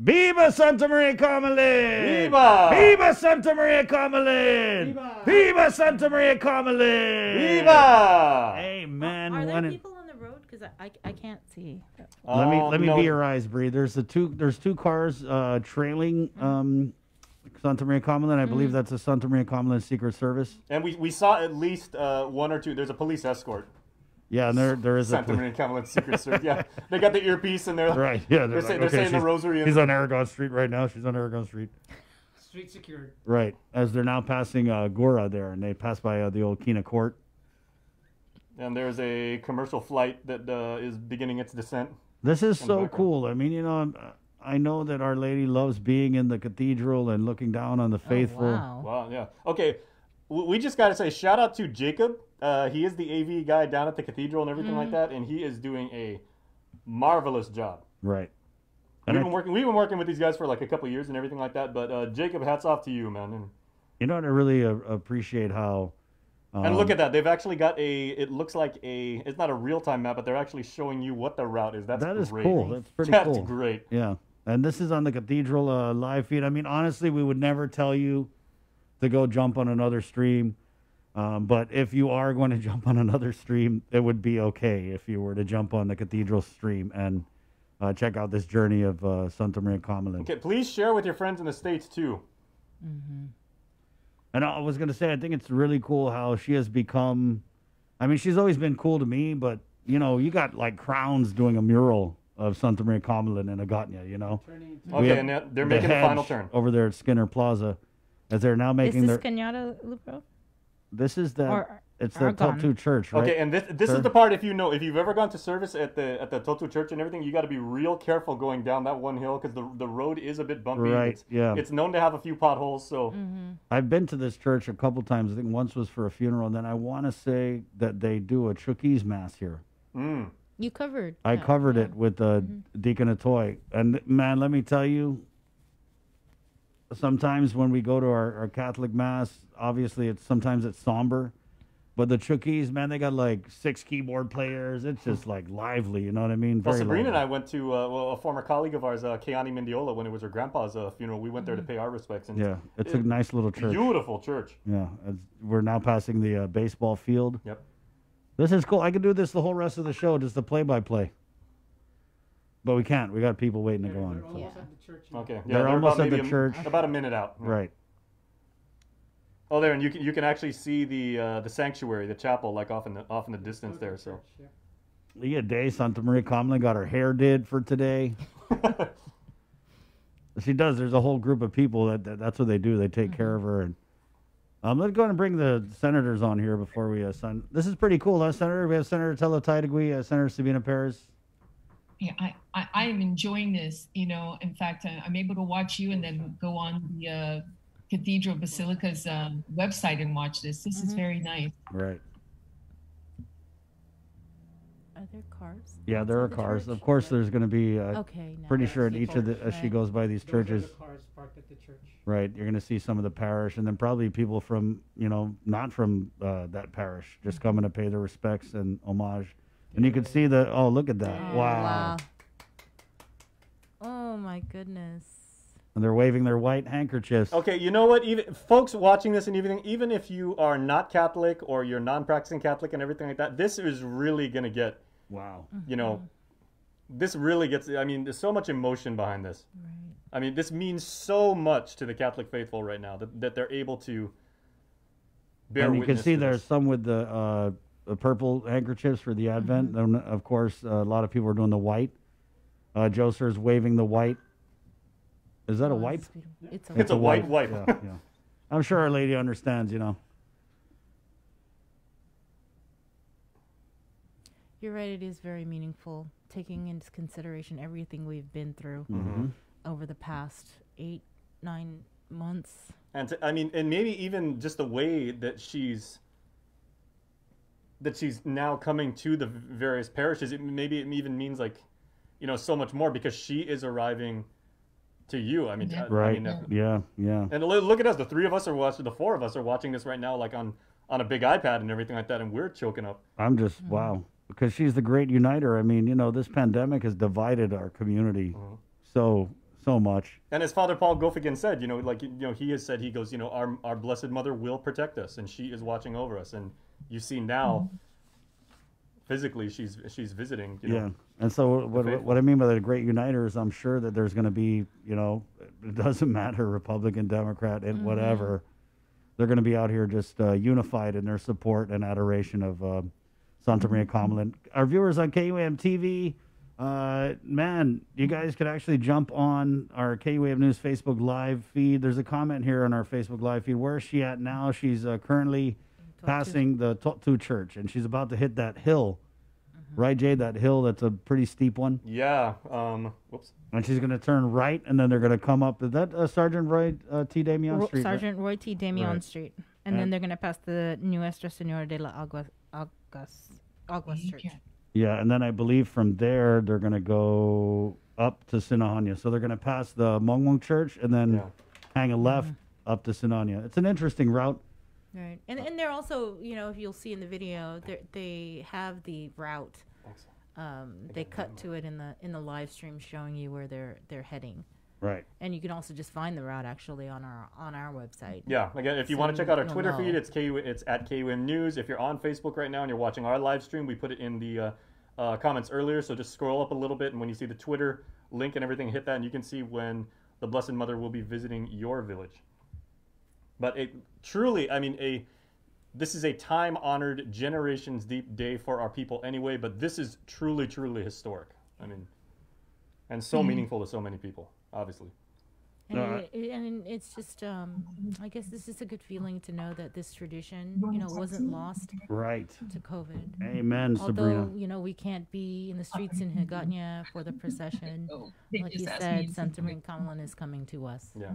Viva Santa Maria Comelin! Viva! Viva Santa Maria Comelin! Viva! Viva Santa Maria Comelin! Viva! Hey, man. Are there people on the road? Because I can't see. Let me be your eyes, Bree. There's two cars trailing Santa Maria Comelin. I believe that's a Santa Maria Comelin Secret Service. And we saw at least one or two. There's a police escort. Yeah, and there is Santa Maria Comelin Secret Service. Yeah, they got the earpiece and they're right. Yeah, they're saying the rosary. She's on Aragon Street right now. She's on Aragon Street. Street secured. Right, as they're now passing Gora there, and they pass by the old Kina Court. And there's a commercial flight that is beginning its descent. This is so cool. I mean, I know that Our Lady loves being in the cathedral and looking down on the faithful. Wow. Wow, yeah. Okay, we just got to say shout out to Jacob. He is the AV guy down at the cathedral and everything like that, and he is doing a marvelous job. Right. We've been working with these guys for like a couple of years and everything like that, but Jacob, hats off to you, man. And, you know what? I really appreciate how... and look at that. They've actually got it looks like it's not a real-time map, but they're actually showing you what the route is. That is great. Cool. That's pretty cool. That's great. Yeah. And this is on the cathedral live feed. I mean, honestly, we would never tell you to go jump on another stream. But if you are going to jump on another stream, it would be okay if you were to jump on the cathedral stream and check out this journey of Santa Maria Comelin. Okay, please share with your friends in the States, too. And I was going to say, I think it's really cool how she has become... I mean, she's always been cool to me, but, you got, like, Crowns doing a mural of Santa Maria Comelin in Agatna, Okay, and they're making the final turn. Over there at Skinner Plaza, as they're now making Is this Cañada Loop Road? This is it's the Totu Church, right? Okay, and this is the part, if you've ever gone to service at the Totu Church and everything, you got to be real careful going down that one hill because the road is a bit bumpy. Right, It's known to have a few potholes, so... I've been to this church a couple times. I think once was for a funeral, and then I want to say that they do a Chuukese Mass here. You covered. I covered it with Deacon Atoy. And, man, let me tell you, sometimes when we go to our Catholic Mass, obviously sometimes it's somber. But the Chuukese, man, they got like 6 keyboard players. It's just like lively, you know what I mean? Well, Very Sabrina lively. and I went to a former colleague of ours, Keani Mendiola, when it was her grandpa's funeral. We went there to pay our respects. And Yeah, it's a nice little church. Beautiful church. Yeah, we're now passing the baseball field. Yep. This is cool. I could do this the whole rest of the show, just the play-by-play. But we can't. We got people waiting to go on. They're almost at the church. Okay. They're almost at the church. About a minute out. Right. Oh, there, and you can actually see the sanctuary, the chapel, like off in the distance there. So. Leah Day, Santa Maria Comelin got her hair did for today. She does. There's a whole group of people that's what they do. They take care of her. And let's go ahead and bring the senators on here before we sign. This is pretty cool, huh, Senator? We have Senator Tello Taitagui, Senator Sabina Perez. Yeah, I am enjoying this. In fact, I'm able to watch you and then go on the Cathedral Basilica's website and watch this. This is very nice. Right. Are there cars? Yeah, there are outside the cars. church? Of course, there's going to be. Okay, no. Pretty sure at each of the as she Right. goes by these Those are churches. the cars parked at the church. Right, you're going to see some of the parish, and then probably people from not from that parish just coming to pay their respects and homage. And you can see the look at that! Oh, Wow. Oh my goodness. And they're waving their white handkerchiefs. Okay, you know what? Even folks watching this and everything, even if you are not Catholic or you're non-practicing Catholic and everything like that, this is really gonna get. Wow. You know, this really gets. I mean, there's so much emotion behind this. Right. I mean, this means so much to the Catholic faithful right now that they're able to bear And you can witness see to there's this. some with the purple handkerchiefs for the Advent. And of course, a lot of people are doing the white. Joe Sir's waving the white. Is that a wipe? It's a white wipe. Yeah, yeah. I'm sure Our Lady understands, You're right. It is very meaningful, taking into consideration everything we've been through over the past 8-9 months. And and maybe even just the way that she's now coming to the various parishes. Maybe it even means so much more because she is arriving to you. I mean, Right. Yeah. And look at us. The three of us are watching. The four of us are watching this right now, on a big iPad and everything like that, and we're choking up. I'm just wow, because she's the great uniter. I mean, this pandemic has divided our community so much. And as Father Paul Gofigan said, he has said, he goes, our Blessed Mother will protect us, and she is watching over us. And you see now, physically, she's visiting. Yeah, and so what I mean by the great uniter is I'm sure that there's going to be, it doesn't matter Republican, Democrat, and whatever, they're going to be out here just unified in their support and adoration of Santa Maria Carmelin. Our viewers on KUAM TV, man, you guys could actually jump on our KUAM News Facebook Live feed. There's a comment here on our Facebook Live feed. Where is she at now? She's currently passing the Totu Church, and she's about to hit that hill. Right, Jade? That hill that's a pretty steep one? Yeah. Whoops. And she's going to turn right, and then they're going to come up. Is that Sergeant Roy T. Damian Street? Sergeant Roy T. Damian Right. Street. And then they're going to pass the Nuestra Senora de la Aguas Church. Yeah, and then I believe from there they're going to go up to Sinahanya. So they're going to pass the Mongmong Church and then hang a left up to Sinahanya. It's an interesting route. Right, and they're also, if you'll see in the video, they have the route. They cut to it in the live stream showing you where they're heading. Right. And you can also just find the route actually on our website. Yeah. Again, if you want to check out our Twitter feed, it's at KUM News. If you're on Facebook right now and you're watching our live stream, we put it in the comments earlier. So just scroll up a little bit, and when you see the Twitter link and everything, hit that, and you can see when the Blessed Mother will be visiting your village. But it truly, this is a time-honored, generations-deep day for our people anyway, but this is truly, truly historic. And so meaningful to so many people, obviously. And it's just, I guess this is a good feeling to know that this tradition, wasn't lost to COVID. Amen, Sabrina. Although, we can't be in the streets in Higanya for the procession. Like you said, Santa Maria Carmelin is coming to us. Yeah.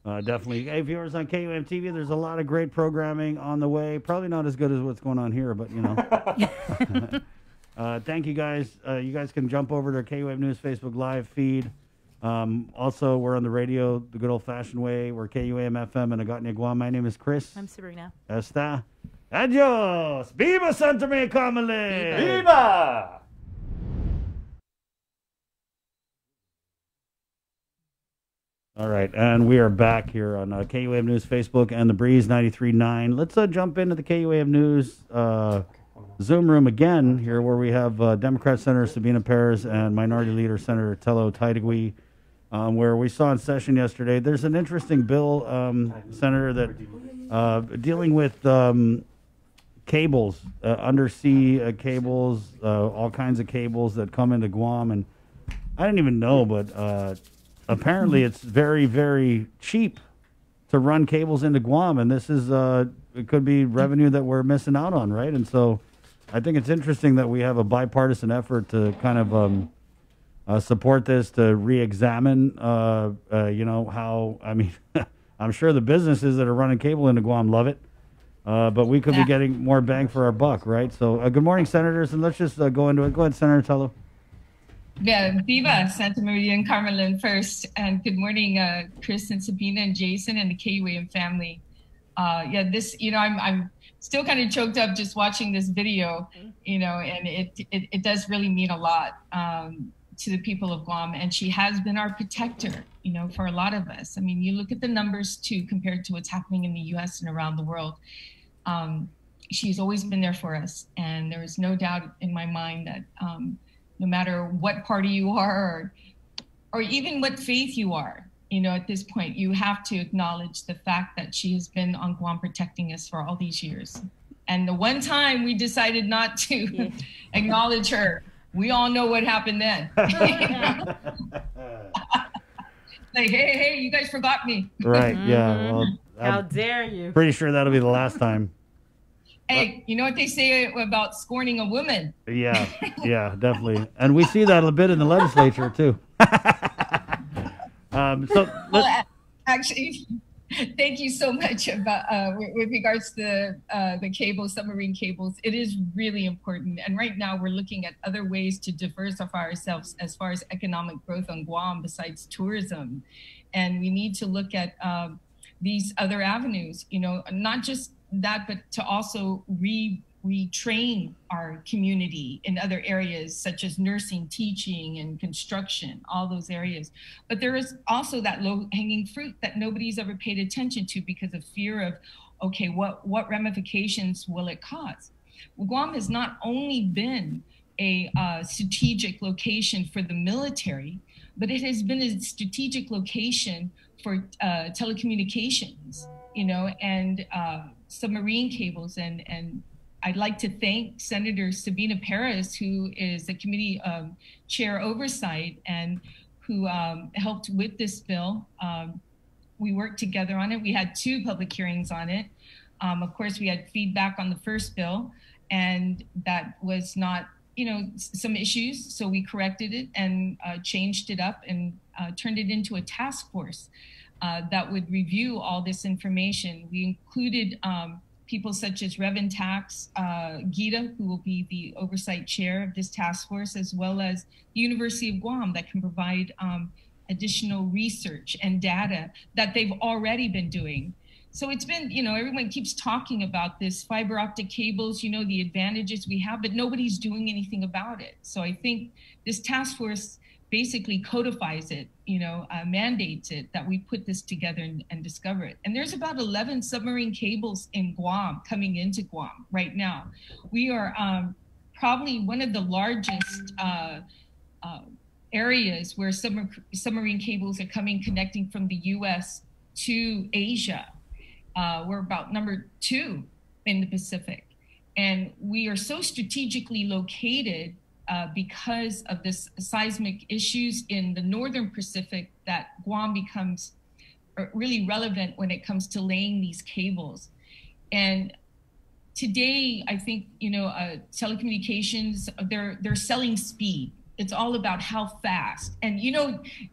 Definitely. Hey, viewers on KUM TV, there's a lot of great programming on the way. Probably not as good as what's going on here, but thank you guys. You guys can jump over to our KUM News Facebook Live feed. Also, we're on the radio the good old-fashioned way. We're KUAM FM in Agatna, Guam. My name is Chris. I'm Sabrina. Esta. Adios. Viva Santa Maria Carmelin. Viva! All right, and we are back here on KUAM News Facebook and the Breeze 93.9. Let's jump into the KUAM News Zoom room again here, where we have Democrat Senator Sabina Perez and Minority Leader Senator Tello Taitagui, where we saw in session yesterday. There's an interesting bill, Senator, that dealing with cables, undersea cables, all kinds of cables that come into Guam, and I didn't even know, but apparently it's very, very cheap to run cables into Guam, and this is it could be revenue that we're missing out on, right? And so I think it's interesting that we have a bipartisan effort to kind of support this, to re-examine, how, I'm sure the businesses that are running cable into Guam love it, But we could be getting more bang for our buck, right? So good morning, Senators, and let's just go into it. Go ahead, Senator Tello. Yeah, Viva Santa Maria and Carmelin first, and good morning, Chris and Sabina and Jason and the KUAM family. This, I'm still kind of choked up just watching this video, and it does really mean a lot to the people of Guam, and she has been our protector, for a lot of us. I mean, you look at the numbers too compared to what's happening in the U.S. and around the world. She's always been there for us, and there is no doubt in my mind that no matter what party you are or even what faith you are, at this point, you have to acknowledge the fact that she has been on Guam protecting us for all these years. And the one time we decided not to acknowledge her, we all know what happened then. Like, hey, you guys forgot me. Right, yeah. Well, how dare you? Pretty sure that'll be the last time. Hey, you know what they say about scorning a woman? Yeah, definitely. And we see that a bit in the legislature, too. Actually, thank you so much about with regards to the cables, submarine cables. It is really important. And right now we're looking at other ways to diversify ourselves as far as economic growth on Guam besides tourism. And we need to look at these other avenues, not just that, but to also retrain our community in other areas such as nursing, teaching, and construction, all those areas. But there is also that low-hanging fruit that nobody's ever paid attention to because of fear of, okay, what ramifications will it cause? Well, Guam has not only been a strategic location for the military, but it has been a strategic location for telecommunications, and submarine cables. And I'd like to thank Senator Sabina Perez, who is the committee chair oversight and who helped with this bill. We worked together on it. We had 2 public hearings on it. Of course, we had feedback on the first bill, and that was not, some issues. So we corrected it and changed it up and turned it into a task force that would review all this information. We included people such as Reverend Tax Gita, who will be the oversight chair of this task force, as well as the University of Guam that can provide additional research and data that they've already been doing. So it's been, everyone keeps talking about this fiber optic cables, the advantages we have, but nobody's doing anything about it. So I think this task force basically codifies it, mandates it, that we put this together and discover it. And there's about 11 submarine cables in Guam coming into Guam right now. We are probably one of the largest areas where submarine cables are connecting from the US to Asia. We're about number 2 in the Pacific. And we are so strategically located because of this seismic issues in the northern Pacific that Guam becomes really relevant when it comes to laying these cables. And today, I think, telecommunications, they're selling speed. It's all about how fast. And,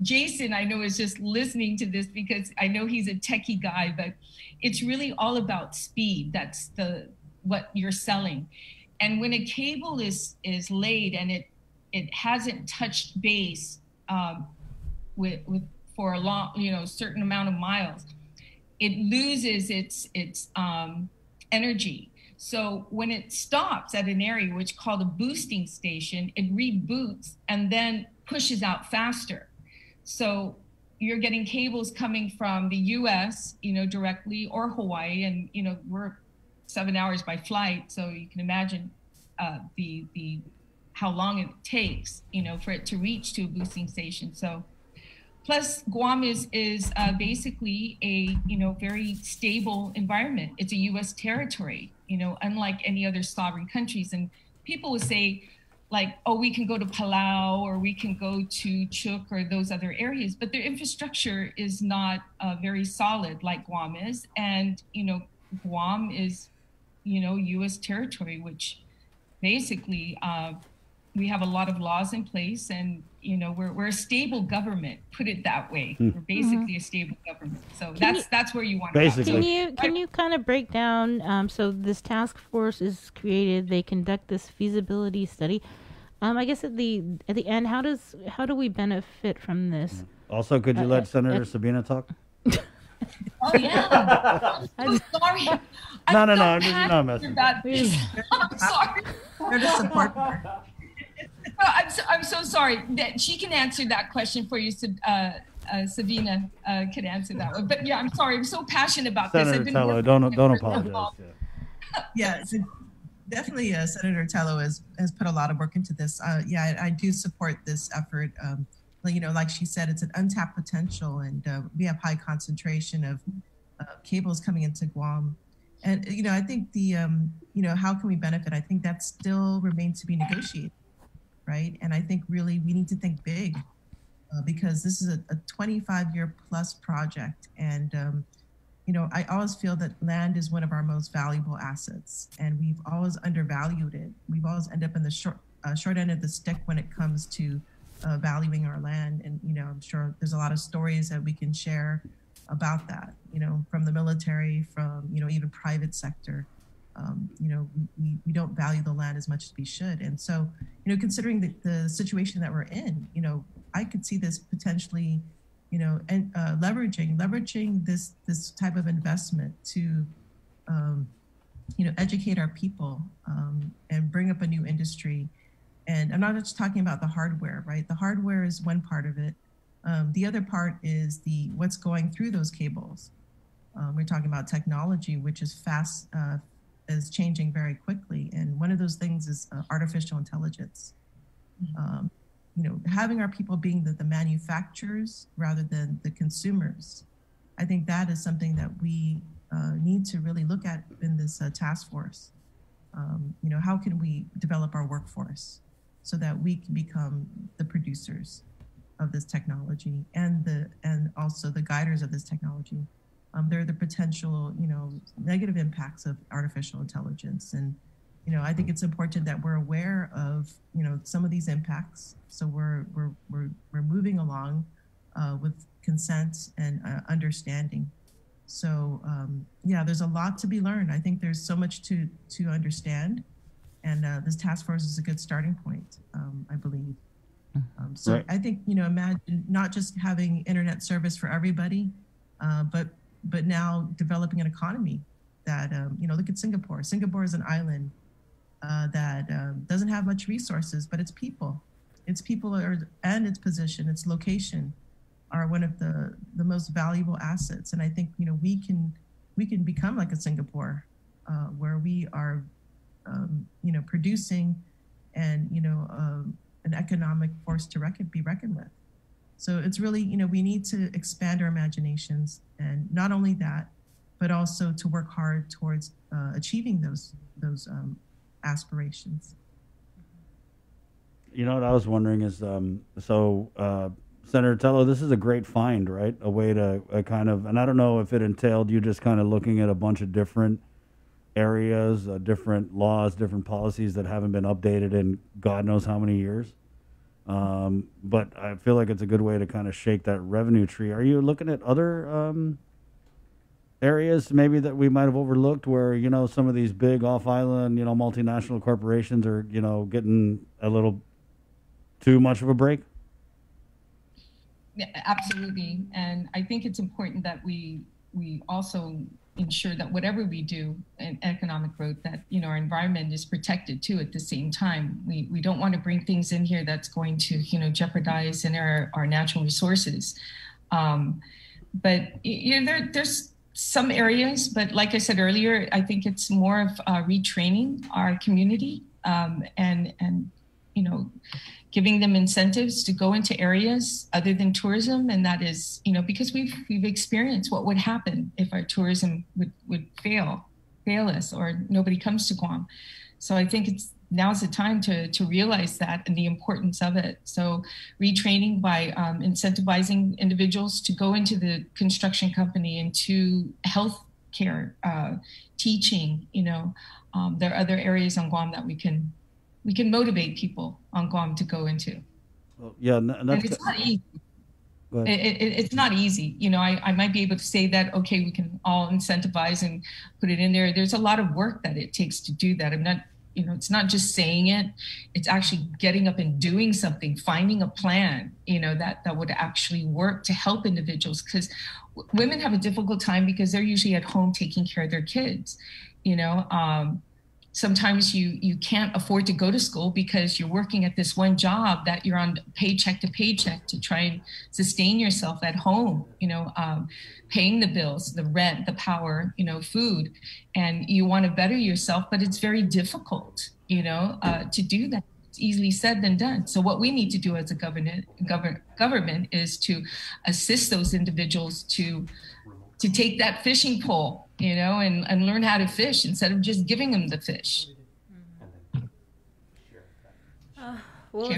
Jason, I know, is just listening to this because I know he's a techie guy, but it's really all about speed. That's what you're selling. And when a cable is laid and it hasn't touched base for a long, certain amount of miles, it loses its energy. So when it stops at an area which is called a boosting station, it reboots and then pushes out faster. So you're getting cables coming from the US, directly, or Hawaii, and we're 7 hours by flight, so you can imagine the how long it takes, for it to reach to a boosting station. So, plus Guam is basically a very stable environment. It's a U.S. territory, unlike any other sovereign countries. And people would say, like, oh, we can go to Palau or we can go to Chuuk or those other areas, but their infrastructure is not very solid like Guam is. And, Guam is, U.S. territory, which basically we have a lot of laws in place, and we're a stable government. Put it that way. We're basically a stable government. So that's where you want to basically. Can you kind of break down? So this task force is created. They conduct this feasibility study. I guess at the end, how do we benefit from this? Also, could you let Senator Sabina talk? Oh yeah. I'm so sorry. No, I'm just not messing. I'm sorry. They're the support. I'm so sorry. That she can answer that question for you. Sabina can answer that one. But yeah, I'm sorry. I'm so passionate about this. Senator Tello, don't apologize. Yeah, so definitely Senator Tello has put a lot of work into this. I do support this effort. Like she said, it's an untapped potential, and we have high concentration of cables coming into Guam. And, I think the, how can we benefit? I think that still remains to be negotiated, right? And I think really we need to think big because this is a 25-year plus project. And, I always feel that land is one of our most valuable assets, and we've always undervalued it. We've always ended up in the short end of the stick when it comes to valuing our land. And, I'm sure there's a lot of stories that we can share about that, from the military, from, even private sector. We don't value the land as much as we should. And so, considering the situation that we're in, I could see this potentially, and leveraging this type of investment to, educate our people and bring up a new industry. And I'm not just talking about the hardware, right? The hardware is one part of it. The other part is what's going through those cables. We're talking about technology, which is is changing very quickly. And one of those things is artificial intelligence. Having our people being the manufacturers rather than the consumers. I think that is something that we need to really look at in this task force. How can we develop our workforce so that we can become the producers of this technology and also the guiders of this technology. There are the potential, negative impacts of artificial intelligence. And, I think it's important that we're aware of, some of these impacts. So we're moving along with consent and understanding. So, there's a lot to be learned. I think there's so much to understand. And this task force is a good starting point, I believe. So right. I think, imagine not just having internet service for everybody, but now developing an economy that, look at Singapore. Singapore is an island that doesn't have much resources, but its people and its position, its location are one of the most valuable assets. And I think, we can become like a Singapore where we are, producing and, an economic force to be reckoned with. So it's really, we need to expand our imaginations, and not only that, but also to work hard towards achieving those aspirations. What I was wondering is, Senator Tello, this is a great find, right? A way to kind of, and I don't know if it entailed you just kind of looking at a bunch of different areas, different laws, different policies that haven't been updated in God knows how many years. But I feel like it's a good way to kind of shake that revenue tree. Are you looking at other areas maybe that we might have overlooked where, some of these big off-island, multinational corporations are, getting a little too much of a break? Yeah, absolutely. And I think it's important that we also ensure that whatever we do in economic growth, that our environment is protected too at the same time. We don't want to bring things in here that's going to jeopardize our natural resources. But there's some areas, but like I said earlier, I think it's more of retraining our community and giving them incentives to go into areas other than tourism. And that is, because we've experienced what would happen if our tourism would fail us or nobody comes to Guam. So I think now's the time to realize that and the importance of it. So retraining by incentivizing individuals to go into the construction company, into healthcare, teaching, there are other areas on Guam that we can we can motivate people on Guam to go into. Well, yeah, and And it's not easy. Go ahead. It's not easy. You know, I might be able to say that, okay, we can all incentivize and put it in there. There's a lot of work that it takes to do that. I'm not, you know, it's not just saying it, it's actually getting up and doing something, finding a plan, you know, that would actually work to help individuals. Because women have a difficult time because they're usually at home taking care of their kids, you know. Sometimes you can't afford to go to school because you're working at this one job that you're on paycheck to paycheck to try and sustain yourself at home, you know, paying the bills, the rent, the power, you know, food, and you want to better yourself, but it's very difficult, you know, to do that. It's easily said than done. So what we need to do as a government is to assist those individuals to take that fishing pole, you know, and learn how to fish instead of just giving them the fish. Well,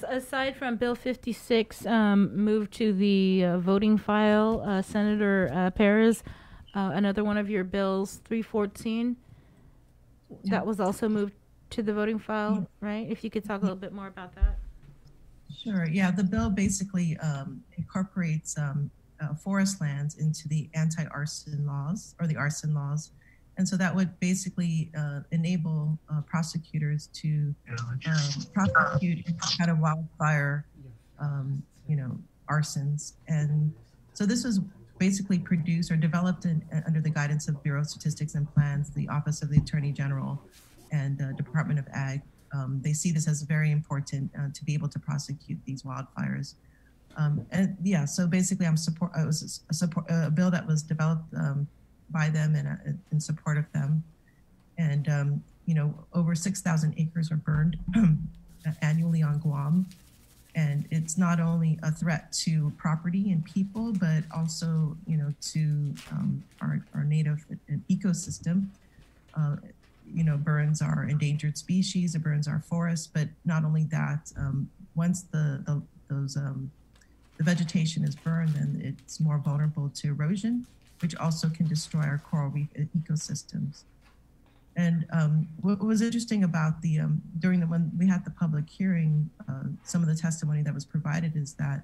aside from Bill 56 moved to the voting file, Senator Perez, another one of your bills, 314, that was also moved to the voting file, right? If you could talk a little bit more about that. Sure. Yeah, the bill basically incorporates forest lands into the anti-arson laws or the arson laws. And so that would basically enable prosecutors to prosecute kind of wildfire, you know, arsons. And so this was basically produced or developed under the guidance of Bureau of Statistics and Plans, the Office of the Attorney General, and Department of Ag. They see this as very important to be able to prosecute these wildfires. And yeah, so basically, it was a bill that was developed by them and in support of them. And you know, over 6,000 acres are burned annually on Guam, and it's not only a threat to property and people, but also, you know, to our native ecosystem. You know, burns our endangered species, it burns our forests, but not only that, once the vegetation is burned, then it's more vulnerable to erosion, which also can destroy our coral reef ecosystems. And what was interesting about the when we had the public hearing, some of the testimony that was provided is that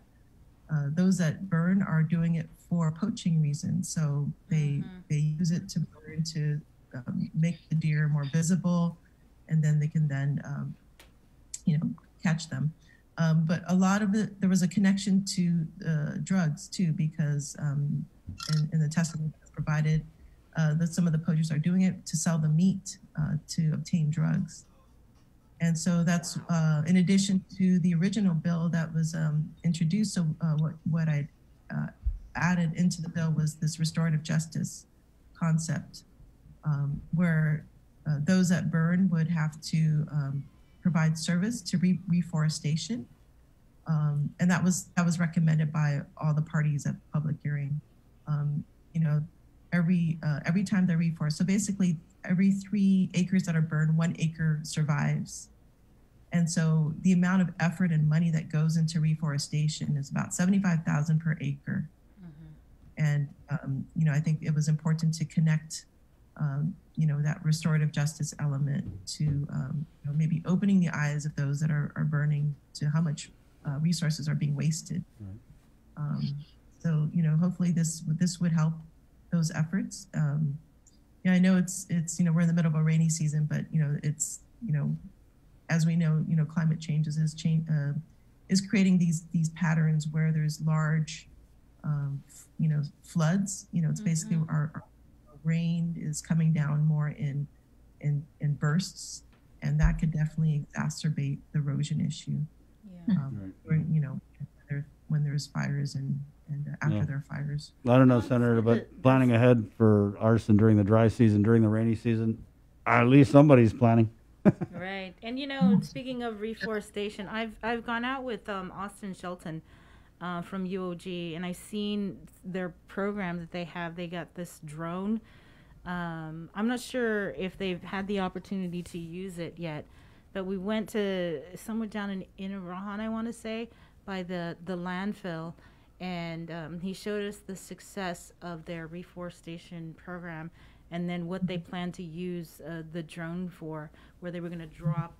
those that burn are doing it for poaching reasons. So they use it to burn to make the deer more visible, and then they can you know, catch them. But a lot of it, there was a connection to drugs too, because in the testimony that's provided, that some of the poachers are doing it to sell the meat to obtain drugs. And so that's in addition to the original bill that was introduced. So what I added into the bill was this restorative justice concept, where those that burn would have to provide service to reforestation, and that was recommended by all the parties at the public hearing. You know, every time they reforest, so basically every 3 acres that are burned, 1 acre survives. And so the amount of effort and money that goes into reforestation is about $75,000 per acre. And you know, I think it was important to connect you know, that restorative justice element to you know, maybe opening the eyes of those that are burning to how much resources are being wasted. So, you know, hopefully this would help those efforts. Yeah, I know it's you know, we're in the middle of a rainy season, but you know, it's, you know, as we know, you know, climate change is creating these patterns where there's large you know, floods. You know, it's basically our rain is coming down more in bursts, and that could definitely exacerbate the erosion issue. You know, when there's fires and after there are fires. I don't know, Senator, but planning ahead for arson during the dry season, during the rainy season, at least somebody's planning. Right. And you know, speaking of reforestation, I've gone out with Austin Shelton from UOG, and I've seen their program that they have. They got this drone. I'm not sure if they've had the opportunity to use it yet, but we went to somewhere down in Iran, I want to say, by the landfill, and he showed us the success of their reforestation program. and then what they plan to use the drone for, where they were going to drop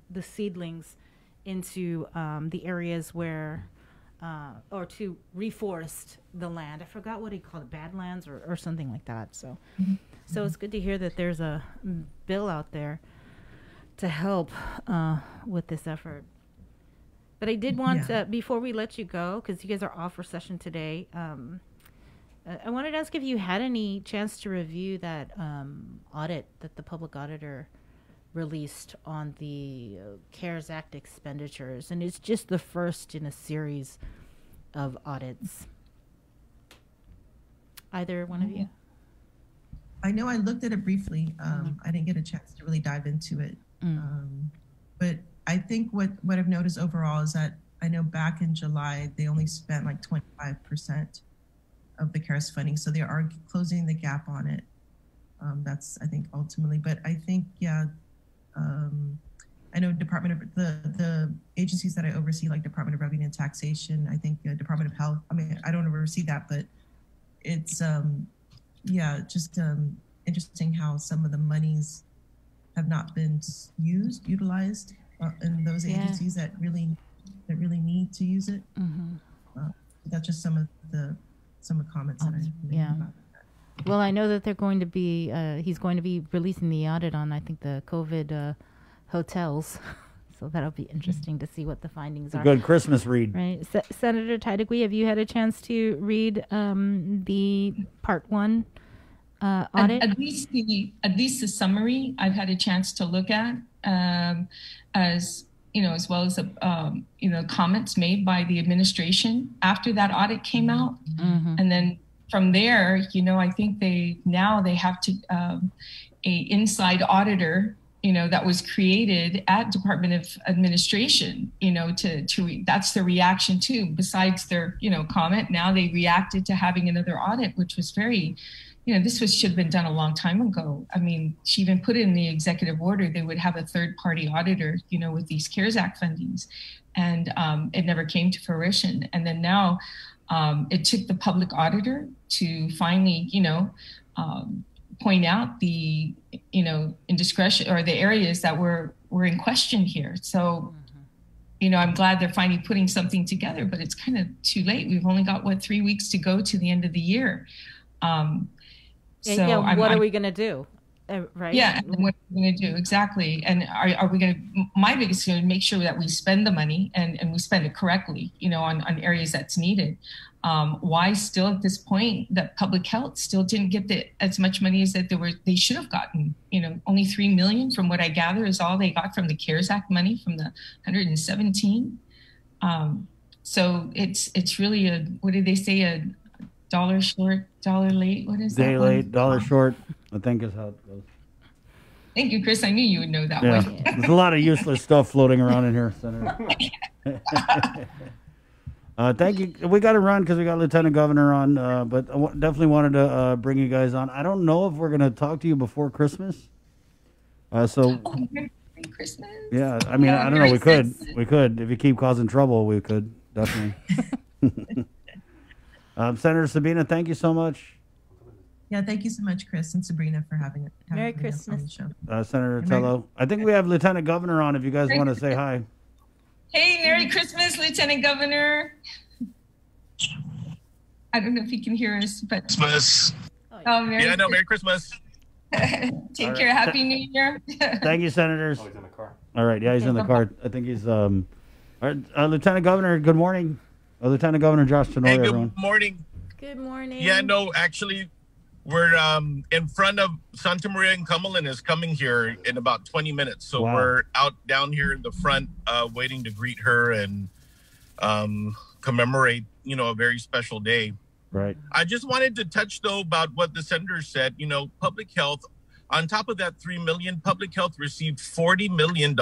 the seedlings into the areas where, or to reforest the land. I forgot what he called it, Badlands or something like that. So, so it's good to hear that there's a bill out there to help with this effort. But I did want to, before we let you go, because you guys are off for session today, I wanted to ask if you had any chance to review that audit that the public auditor released on the CARES Act expenditures, and it's just the first in a series of audits. Either one of you? I know I looked at it briefly. I didn't get a chance to really dive into it. But I think what I've noticed overall is that I know back in July, they only spent like 25% of the CARES funding. So they are closing the gap on it. That's, I think, ultimately. But I think, I know the agencies that I oversee, like Department of Revenue and Taxation, I think Department of Health, I mean, I don't oversee that, but it's, just interesting how some of the monies have not been utilized in those agencies that really need to use it. That's just some of the comments that I made about that. Well, I know that they're going to be, he's going to be releasing the audit on, I think, the COVID hotels. So that'll be interesting to see what the findings are. Good Christmas read. Right. Senator Tydegui, have you had a chance to read the Part 1 audit? At least the summary I've had a chance to look at, as well as comments made by the administration after that audit came out. And then from there, I think they have to a inside auditor, that was created at Department of Administration, that's the reaction too. Besides their, comment, now they reacted to having another audit, which was very, should have been done a long time ago. I mean, she even put it in the executive order, they would have a third party auditor, with these CARES Act fundings. And it never came to fruition. And then now it took the public auditor to finally, point out the, indiscretion or the areas that were in question here. So, I'm glad they're finally putting something together, but it's kind of too late. We've only got 3 weeks to go to the end of the year. What are we going to do? Right. Yeah. And what are we going to do? Exactly. And are we going to, my biggest thing is make sure that we spend the money and we spend it correctly, on areas that's needed. Why still at this point that public health still didn't get as much money as that they should have gotten, only $3 million from what I gather is all they got from the CARES Act money from the 117. So it's really what did they say? A dollar short, dollar late. What is that? Day late, dollar short, I think is how it goes. Thank you, Chris. I knew you would know that one. There's a lot of useless stuff floating around in here, Senator. Thank you. We got to run because we got Lieutenant Governor on, but I definitely wanted to bring you guys on. I don't know if we're going to talk to you before Christmas. Merry Christmas. Yeah, I mean, I don't know. We could. If you keep causing trouble, we could, definitely. Senator Sabina, thank you so much. Yeah, thank you so much, Chris and Sabrina, for having Merry me Christmas. on the show. Senator Tello. I think we have Lieutenant Governor on if you guys want to say hi. Hey, Merry Christmas, Lieutenant Governor. I don't know if you can hear us, but Christmas. Merry Christmas. Take care. Happy New Year. Thank you, Senators. Oh, he's in the car. All right, yeah, he's in the car. I think he's all right, Lieutenant Governor, good morning. Lieutenant Governor Josh Tenorio, Hey, good everyone. morning. Good morning. Yeah, no, actually, we're in front of Santa Maria and Cumberland is coming here in about 20 minutes. So we're out down here in the front waiting to greet her and commemorate, a very special day. Right. I just wanted to touch, though, about what the senator said. Public health, on top of that $3 million, public health received $40 million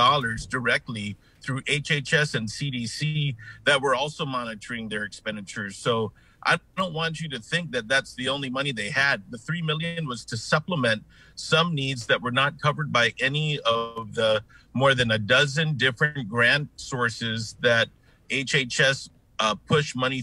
directly through HHS and CDC that were also monitoring their expenditures. So I don't want you to think that that's the only money they had. The $3 million was to supplement some needs that were not covered by any of the more than a dozen different grant sources that HHS push money